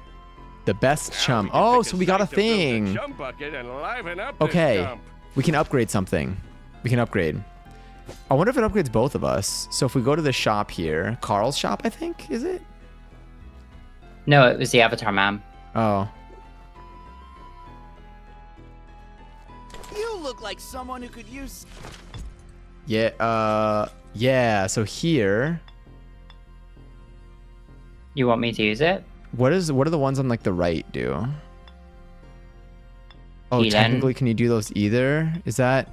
The best chum. Oh, so we got a thing. Chum bucket and liven up this Okay. dump. We can upgrade something. We can upgrade. I wonder if it upgrades both of us. So if we go to the shop here, Carl's shop, I think, is it? No, it was the Avatar Man. Oh. You look like someone who could use... Yeah, yeah, so here, You want me to use it? what are the ones on like the right do? Oh, Healing. technically, can you do those either? Is that,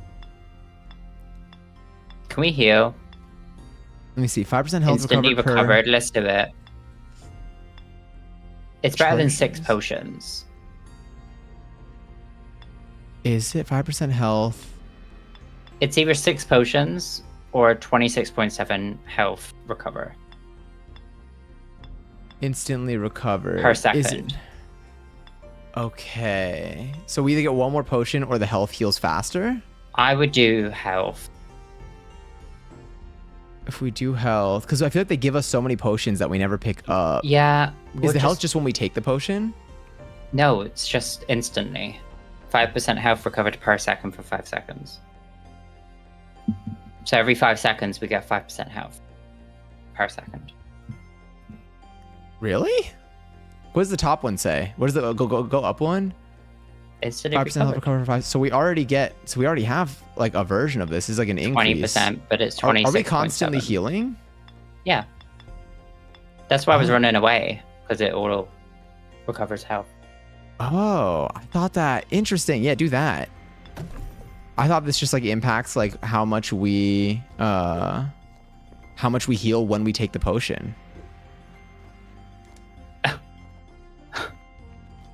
Can we heal? let me see, 5% health Instantly recovered per... recovered. Let's do it. It's better than 6 Potions. potions. Is it 5% health? It's either 6 potions or 26.7 health recover Instantly recovered. per Is second. it... Okay. So we either get one more potion or the health heals faster? I would do health. If we do health, because I feel like they give us so many potions that we never pick up. Yeah. Is the health just when we take the potion? No, it's just instantly. 5% health recovered per second for 5 seconds. So every 5 seconds we get 5% health per second. Really? What does the top one say? What does the go up one? Instantly 5% health recovered. recovered for 5. So we already have like a version of this. This is like an increase. 20%, but it's Are 26.7. we constantly healing? Yeah. That's why I was running away, because it auto recovers health. Oh, I thought that. Interesting. Yeah, do that. I thought this just like impacts like how much we heal when we take the potion.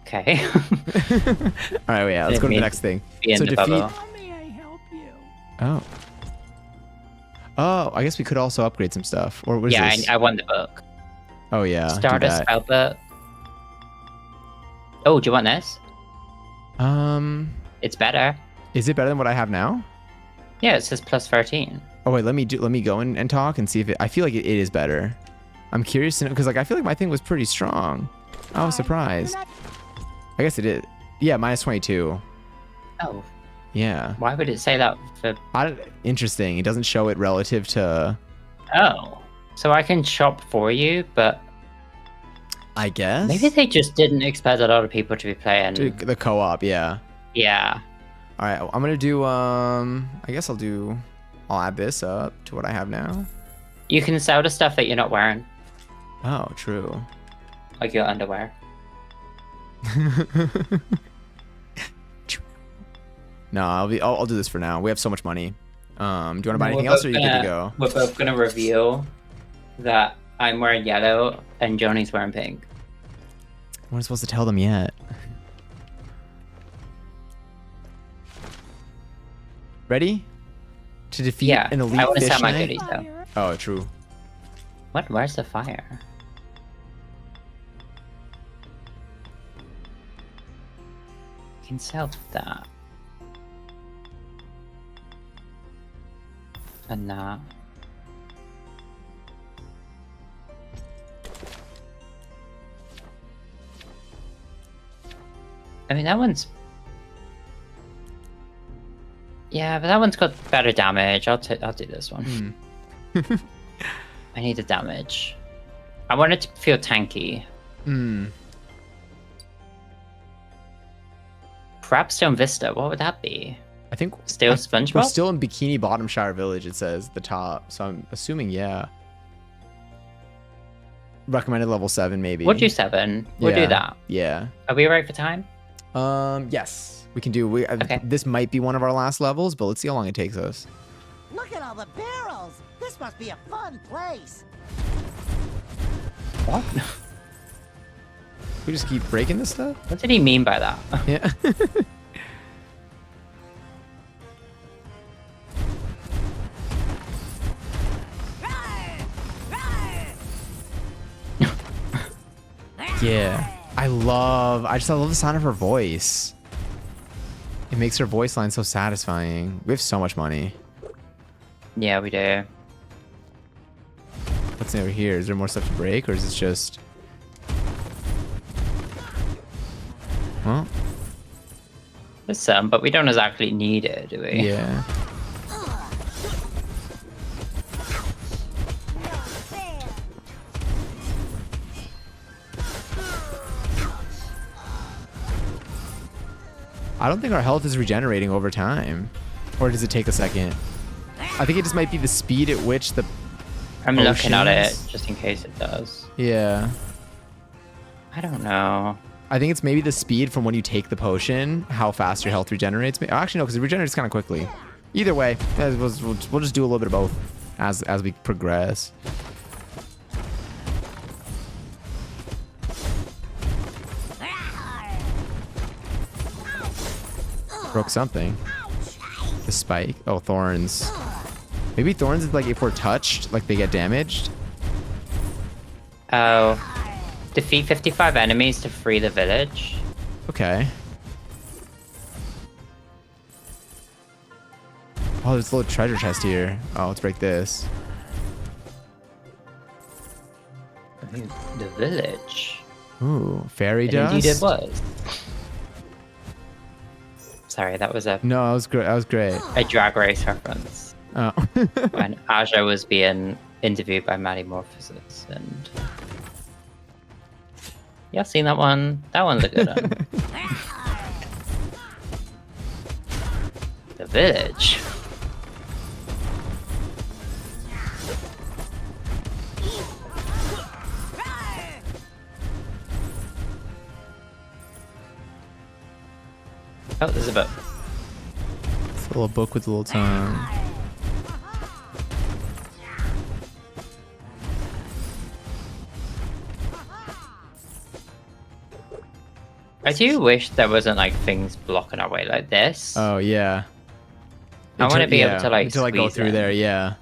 Okay. All right, yeah, let's go to the next thing. So defeat. How may I help you? Oh. Oh, I guess we could also upgrade some stuff. Or what is Yeah, this? I won the book. Oh yeah. Start do a that. spell book. Oh, do you want this? It's better. Is it better than what I have now? Yeah, it says plus 13. Oh wait, let me go in and talk and see if it. I feel like it is better. I'm curious to know because like I feel like my thing was pretty strong. I was surprised. I guess it is. Yeah, minus 22. Oh. Yeah. Why would it say that for... Interesting. It doesn't show it relative to... Oh. So I can shop for you, but... I guess? Maybe they just didn't expect a lot of people to be playing... The co-op, yeah. Yeah. Alright, I'm gonna do, I guess I'll add this up to what I have now. You can sell the stuff that you're not wearing. Oh, true. Like your underwear. No, I'll do this for now. We have so much money. Do you want to buy anything else, or are you good to go? We're both gonna reveal that I'm wearing yellow and Joni's wearing pink. We're not supposed to tell them yet. Ready? To defeat an elite I want to fish sell my knight? goodies though. Oh, true. What? Where's the fire? You can sell that. And that. I mean, that one's... Yeah, but that one's got better damage. I'll do this one. I need the damage. I want it to feel tanky. Crabstone Vista, what would that be? I think still SpongeBob? We're still in Bikini Bottomshire Village, it says, the top. So I'm assuming, yeah. Recommended level 7, maybe. We'll do 7. We'll do that. Yeah. Are we right for time? Yes. We can do... Okay. This might be one of our last levels, but let's see how long it takes us. Look at all the barrels. This must be a fun place. What? We just keep breaking this stuff? What did he mean by that? Yeah. Yeah. I love the sound of her voice. It makes her voice line so satisfying. We have so much money. Yeah, we do. What's over here? Is there more stuff to break, or is this just... Well... There's some, but we don't exactly need it, do we? Yeah. I don't think our health is regenerating over time. Or does it take a second? I think it just might be the speed at which the I'm looking at it, potions- just in case it does. Yeah. I don't know. I think it's maybe the speed from when you take the potion, how fast your health regenerates. Actually, no, because it regenerates kind of quickly. Either way, we'll just do a little bit of both as we progress. Broke something. The spike. Oh, thorns. Maybe thorns is like if we're touched, like they get damaged. Oh. Defeat 55 enemies to free the village. Okay. Oh, there's a little treasure chest here. Oh, let's break this. The village. Ooh, fairy And dust. indeed it was. Sorry, that was a No, that was great. That was great. a Drag Race reference. Oh. When Aja was being interviewed by Metamorphosis, and yeah, I've seen that one. That one's a good one. The village. Oh, there's a boat. little book with a little tongue. I do wish there wasn't like things blocking our way like this. Oh yeah. I want to be able to like go squeeze through in. there. Yeah.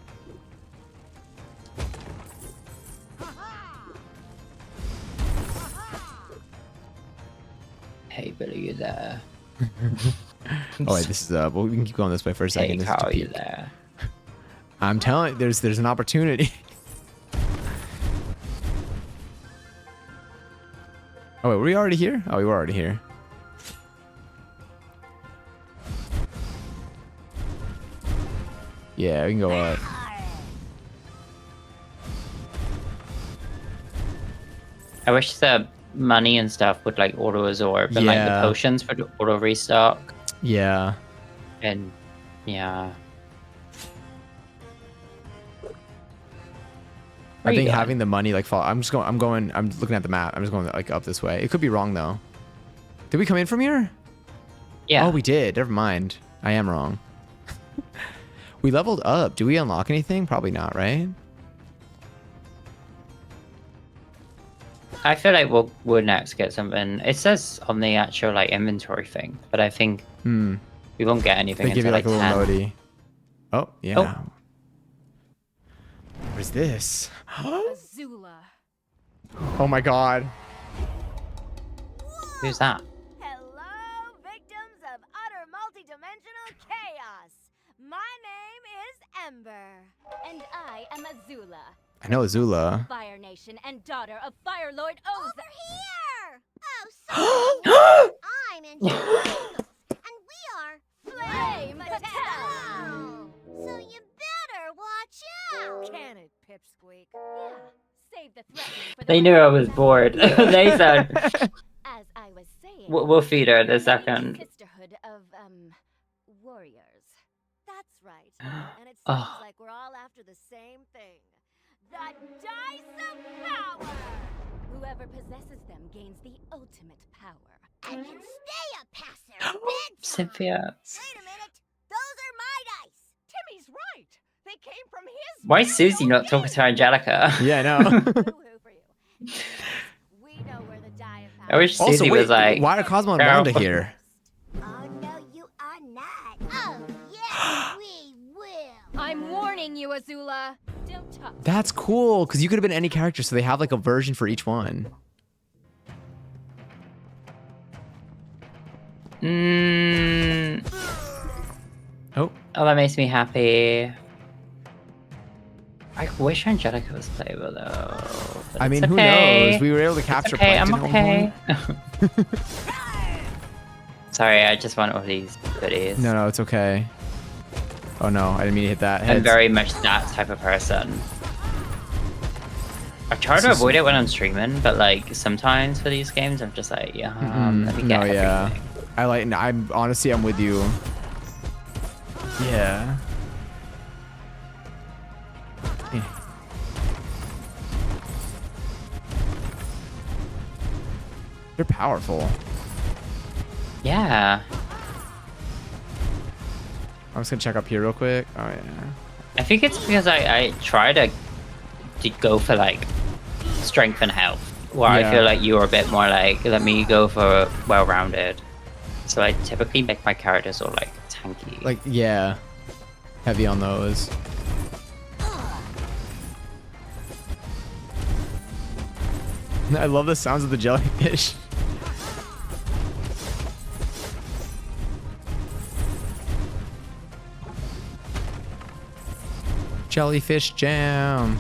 Hey, Billy, you there? Oh wait, this is well, we can keep going this way for a second. Hey, This is Carl, to you peek. there? I'm telling you, there's an opportunity. Oh wait, were we already here? Oh, we were already here. Yeah, we can go up. I wish the money and stuff would like auto absorb and like the Yeah. potions would auto restock. Yeah. And yeah. Where I you think going? having the money like fall. I'm looking at the map. I'm just going like up this way. It could be wrong though. Did we come in from here? Yeah. Oh, we did. Never mind. I am wrong. We leveled up. Do we unlock anything? Probably not, right? I feel like we'll next get something. It says on the actual like inventory thing, but I think we won't get anything They give you until like a little 10. noti. Oh, yeah. What is this? Azula. Oh my god. Who's that? Hello, victims of utter multidimensional chaos. My name is Ember. And I am Azula, I know Azula. Fire Nation and daughter of Fire Lord Oz. Over here! Oh, sorry. I'm in charge. And we are Flame Potato. So you better watch out. Can it, Pipsqueak? Yeah. Save the threatening for the They knew I was bored. They said, As I was saying, we'll feed her in a second. sisterhood of warriors. That's right. And it seems Oh. like we're all after the same thing. The Dice of Power! Whoever possesses them gains the ultimate power. And can stay up past their bedtime. Cynthia. Wait a minute. Those are my dice. Timmy's right. They came from his. Why is Susie not talking to Angelica? Yeah, I know. We know where the die of I wish Also, Susie wait, was like. why are Cosmo and Carol. Wanda here? Oh, no, you are not. Oh, yes, we will. I'm warning you, Azula. Don't touch. That's cool, because you could have been any character, so they have like a version for each one. Oh. Oh, that makes me happy. I wish Angelica was playable though. but I it's mean, who okay. knows? We were able to capture okay, I'm Plankton at one okay. point. Sorry, I just want all these goodies. No, it's okay. Oh no, I didn't mean to hit that. I'm Heads. very much that type of person. I try to avoid it when I'm streaming, but like sometimes for these games, I'm just like, yeah, let me get No, yeah. everything. I like. I'm honestly, I'm with you. Yeah. Eh. They're powerful. Yeah. I'm just gonna check up here real quick. Oh yeah. I think it's because I try to go for like strength and health, where I Yeah. feel like you're a bit more like, let me go for well-rounded. So I typically make my characters all like tanky. Like yeah, heavy on those. I love the sounds of the jellyfish. Jellyfish jam.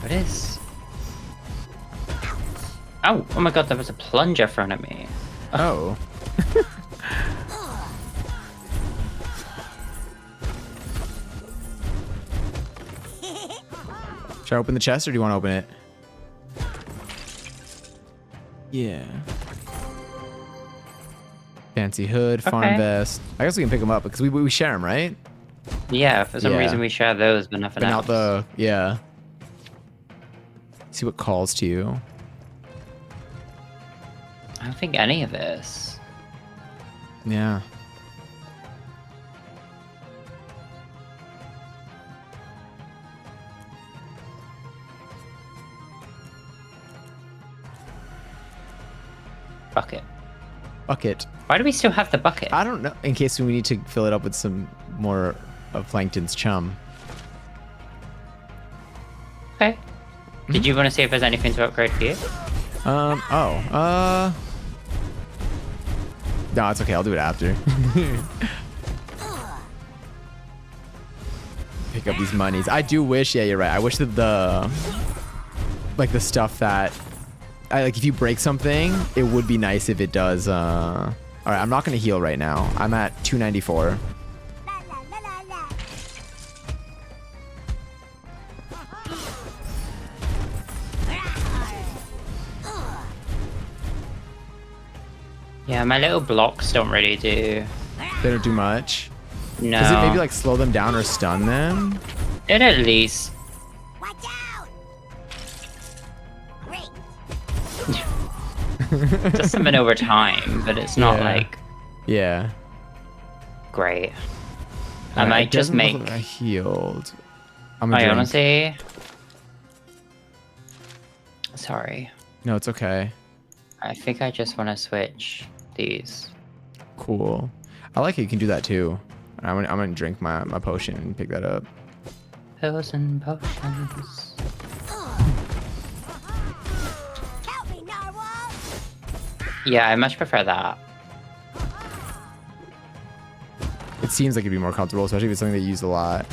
What is? Oh my god, there was a plunger thrown at me. Oh. Should I open the chest or do you want to open it? Yeah. Fancy hood, farm Okay. vest. I guess we can pick them up because we share them, right? Yeah, for some Yeah. reason we share those, but nothing But else. not the, yeah. See what calls to you. I don't think any of this. Yeah. Bucket. Bucket. Why do we still have the bucket? I don't know. In case we need to fill it up with some more of Plankton's chum. Okay. Did you want to see if there's anything to upgrade for you? No, it's okay. I'll do it after. Pick up these monies. I do wish, yeah, you're right. I wish that the stuff that, like if you break something, it would be nice if it does, all right, I'm not going to heal right now. I'm at 294. Yeah, my little blocks don't really do... They don't do much? No. Does it maybe like slow them down or stun them? It at least... Watch out! does something over time, but it's not like... Yeah. Great. I might just make... I healed. I'm I drink. honestly... Sorry. No, it's okay. I think I just want to switch these. Cool. I like it. You can do that too. I'm gonna drink my potion and pick that up. Pills and potions. Help me, Narwhal! Yeah, I much prefer that. It seems like it'd be more comfortable, especially if it's something they use a lot.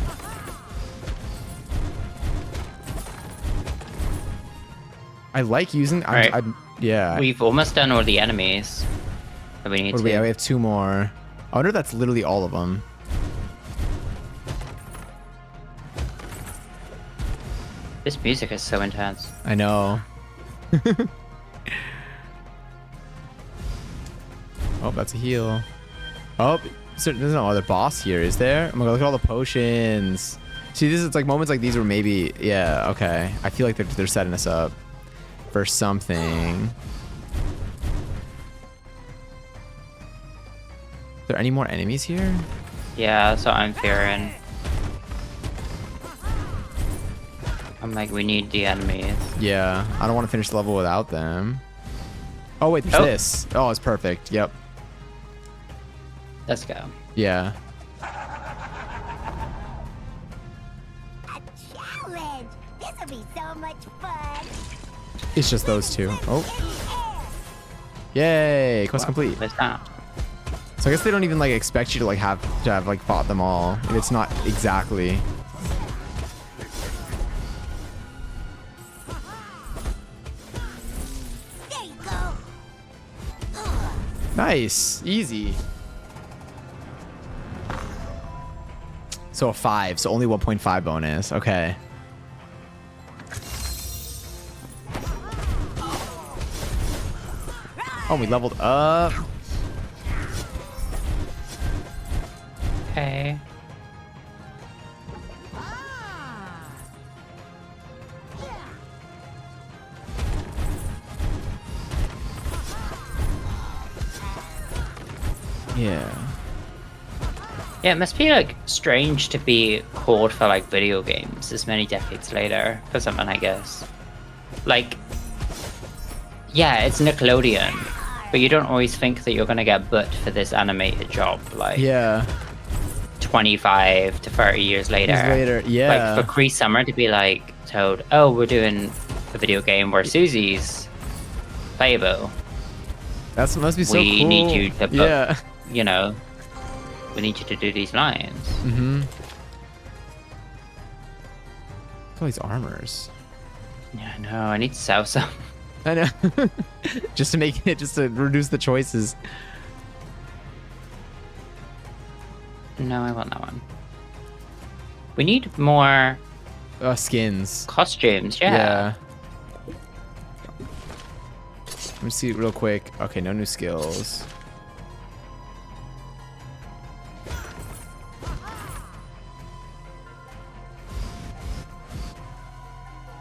I like using. Right. Yeah. We've almost done all the enemies that we need to. We have 2 more. I wonder if that's literally all of them. This music is so intense. I know. Oh, that's a heal. Oh, so there's no other boss here, is there? Oh my god, look at all the potions. See, it's like moments like these where maybe, yeah, okay. I feel like they're setting us up for something. Are there any more enemies here? Yeah, that's what I'm fearing. I'm like, we need the enemies. Yeah, I don't want to finish the level without them. Oh wait, there's this. Oh, it's perfect. Yep. Let's go. Yeah. A challenge! This'll be so much fun! It's just those 2. Oh. Yay! Quest complete. What's that? So I guess they don't even like expect you to have like fought them all. If it's not exactly. There you go! Nice. Easy. So a 5. So only 1.5 bonus. Okay. Oh, we leveled up. Okay. Yeah. Yeah, it must be like strange to be called for like video games this many decades later for something, I guess. Like, yeah, it's Nickelodeon, but you don't always think that you're gonna get booked for this animated job. Like, yeah, 25 to 30 years later. Yeah. Like for Cree Summer to be like told, oh, we're doing a video game where Susie's playable. That must be so we cool. need you to book, Yeah. you know, we need you to do these lines. Mm-hmm. All these armors. Yeah, I know. I need to sell some. I know. Just to make it, just to reduce the choices. No, I want that one. We need more skins. Costumes, yeah. Let me see real quick. Okay, no new skills.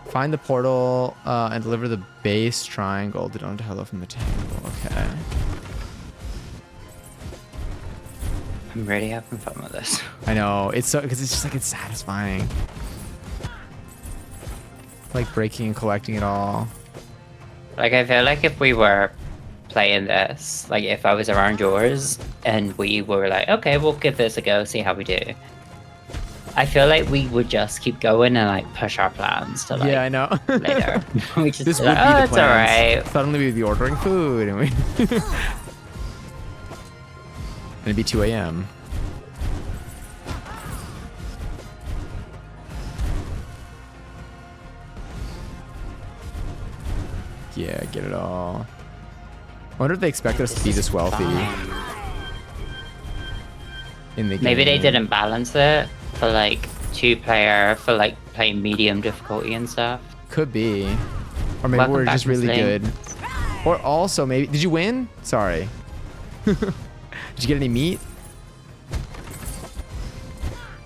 Find the portal and deliver the base triangle. They don't hello from the tangle. Okay. I'm really having fun with this. I know. It's so because it's just like it's satisfying. Like breaking and collecting it all. Like I feel like if we were playing this, like if I was around yours and we were like, okay, we'll give this a go, see how we do. I feel like we would just keep going and like push our plans to like Yeah, I know. later. We just This be would like, be oh, the it's plans. alright. Suddenly we'd be ordering food and we and it'd be 2 a.m. Yeah, get it all. I wonder if they expect us to be this wealthy in the game. Maybe they didn't balance it for like 2-player for like playing medium difficulty and stuff. Could be. Or maybe Welcome we're back, just really Miss Lane. good. Or also maybe, did you win? Sorry. Did you get any meat?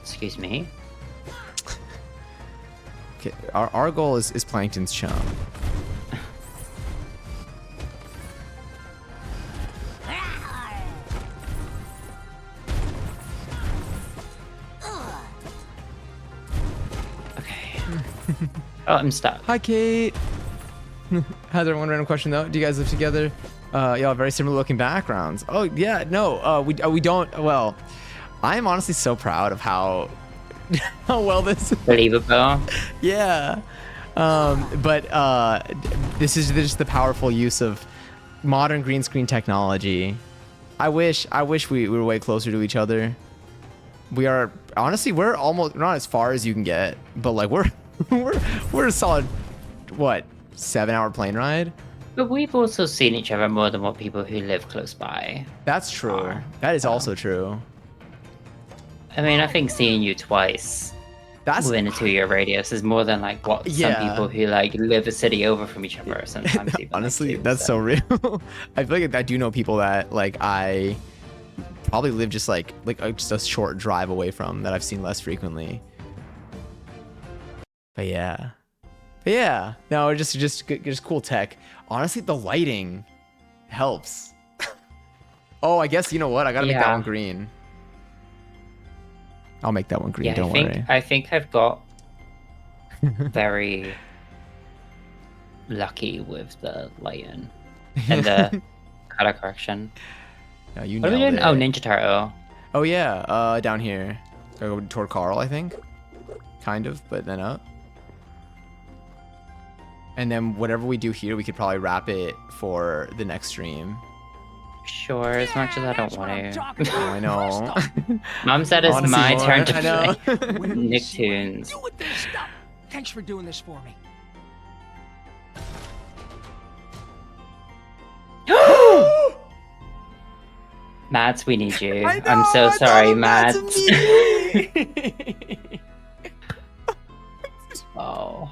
Excuse me? Okay, our goal is Plankton's chum. Oh, I'm stuck. Hi, Kate. How's everyone? Random question though. Do you guys live together? Y'all have very similar looking backgrounds. Oh yeah, no. We don't. Well, I am honestly so proud of how well this. Believable. Yeah. But this is just the powerful use of modern green screen technology. I wish we were way closer to each other. We are honestly we're not as far as you can get, but like we're a solid what 7-hour plane ride. But we've also seen each other more than what people who live close by. That's true. That is also true. I mean, I think seeing you twice within a 2-year radius is more than like what some people who like live a city over from each other sometimes even Honestly, like, that's so real. I feel like I do know people that like I probably live just like just a short drive away from that I've seen less frequently. But yeah, no, just cool tech. Honestly, the lighting helps. Oh, I guess you know what? I gotta make that one green. I'll make that one green. Yeah, Don't worry. I think I've got very lucky with the lighting and the color correction. No, you what are we nailed doing? it. Oh, Ninja Turtle. Oh yeah, down here. Gotta go toward Carl, I think. Kind of, but then up. And then whatever we do here, we could probably wrap it for the next stream. Sure, as much as I don't want to. Oh, I know. Mom said it's Honestly, my more. turn to I know. play Nicktoons. Do with this stuff. Thanks for doing this for me. Mads, we need you. I'm so sorry, Mads. Oh.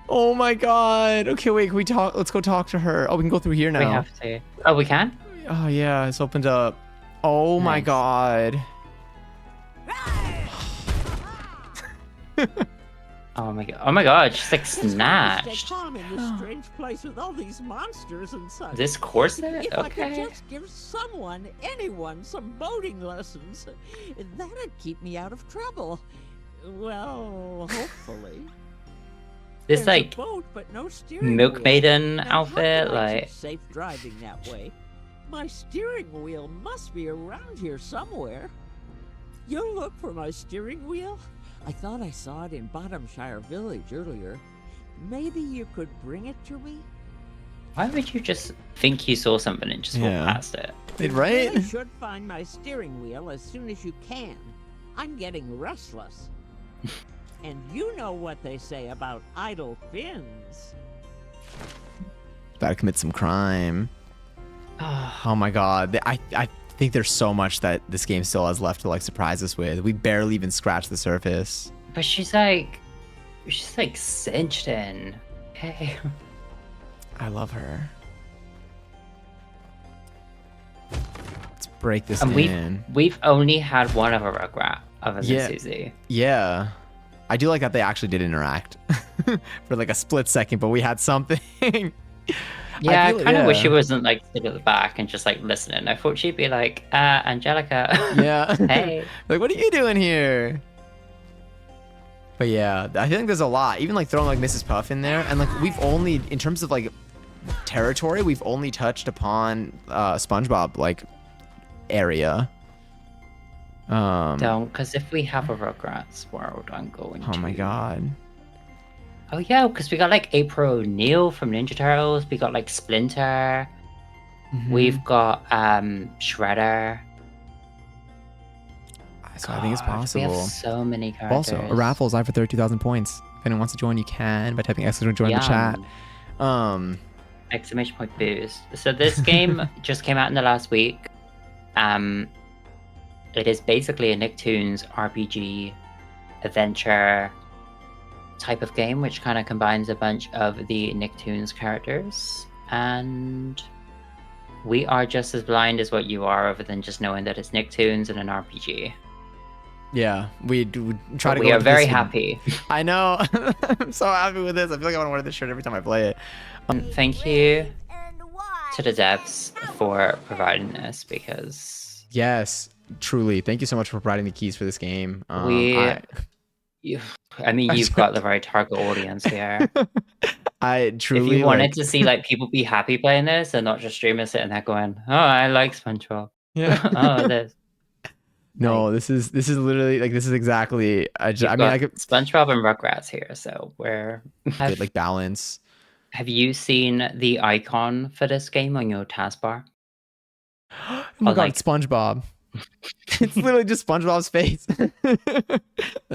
Oh my god. Okay, wait, can we talk? Let's go talk to her. Oh, we can go through here now. We have to. Oh, we can? Oh yeah, it's opened up. Oh my god. Oh my god. Oh my god, she's like snatched. Stay calm in this strange place with all these monsters and such. This corset? If I could Okay. just give anyone, some boating lessons, that'd keep me out of trouble. Well, hopefully. This There's like a boat, but no steering Milk wheel. Maiden Now, how outfit, can I keep like safe driving that way. My steering wheel must be around here somewhere. You'll look for my steering wheel? I thought I saw it in Bottomshire Village earlier. Maybe you could bring it to me? why would you just think you saw something and just walk past it? You really should find my steering wheel as soon as you can. I'm getting restless. And you know what they say about idle fins. About to commit some crime. Oh my god. I think there's so much that this game still has left to like surprise us with. We barely even scratched the surface. But she's like cinched in. Hey. I love her. Let's break this And in. we've only had one other Rugrat other than Susie. Yeah. I do like that they actually did interact for like a split second, but we had something. Yeah, I feel- kind of wish yeah. she wasn't like sitting at the back and just like listening. I thought she'd be like, Angelica. Yeah. Hey. Like, what are you doing here? But yeah, I think there's a lot. Even like throwing like Mrs. Puff in there, and like we've only, in terms of like territory, we've only touched upon SpongeBob like area. Don't, because if we have a Rugrats world, I'm going to. Oh my god. Oh yeah, because we got like April O'Neil from Ninja Turtles. We got like Splinter. We've got Shredder. So I think it's We possible. have so many characters. Also, a raffle is live for 32,000 points. If anyone wants to join, you can by typing X to join the chat. Exclamation point boost. So this game just came out in the last week. It is basically a Nicktoons RPG adventure type of game, which kind of combines a bunch of the Nicktoons characters. And we are just as blind as what you are, other than just knowing that it's Nicktoons and an RPG. Yeah, we do try But to we go are into very this- happy. I know. I'm so happy with this. I feel like I want to wear this shirt every time I play it. Thank you to the devs for providing this, because Yes, truly. Thank you so much for providing the keys for this game. I mean, you've got the right target audience here. I truly. If you wanted like- to see like people be happy playing this and not just streamers sitting there going, "Oh, I like SpongeBob." Yeah. Oh, this. No, this is literally like this is exactly. I You've mean, got I could SpongeBob and Rugrats here, so we're good like balance. Have you seen the icon for this game on your taskbar? Oh my god, it's SpongeBob. It's literally just SpongeBob's face.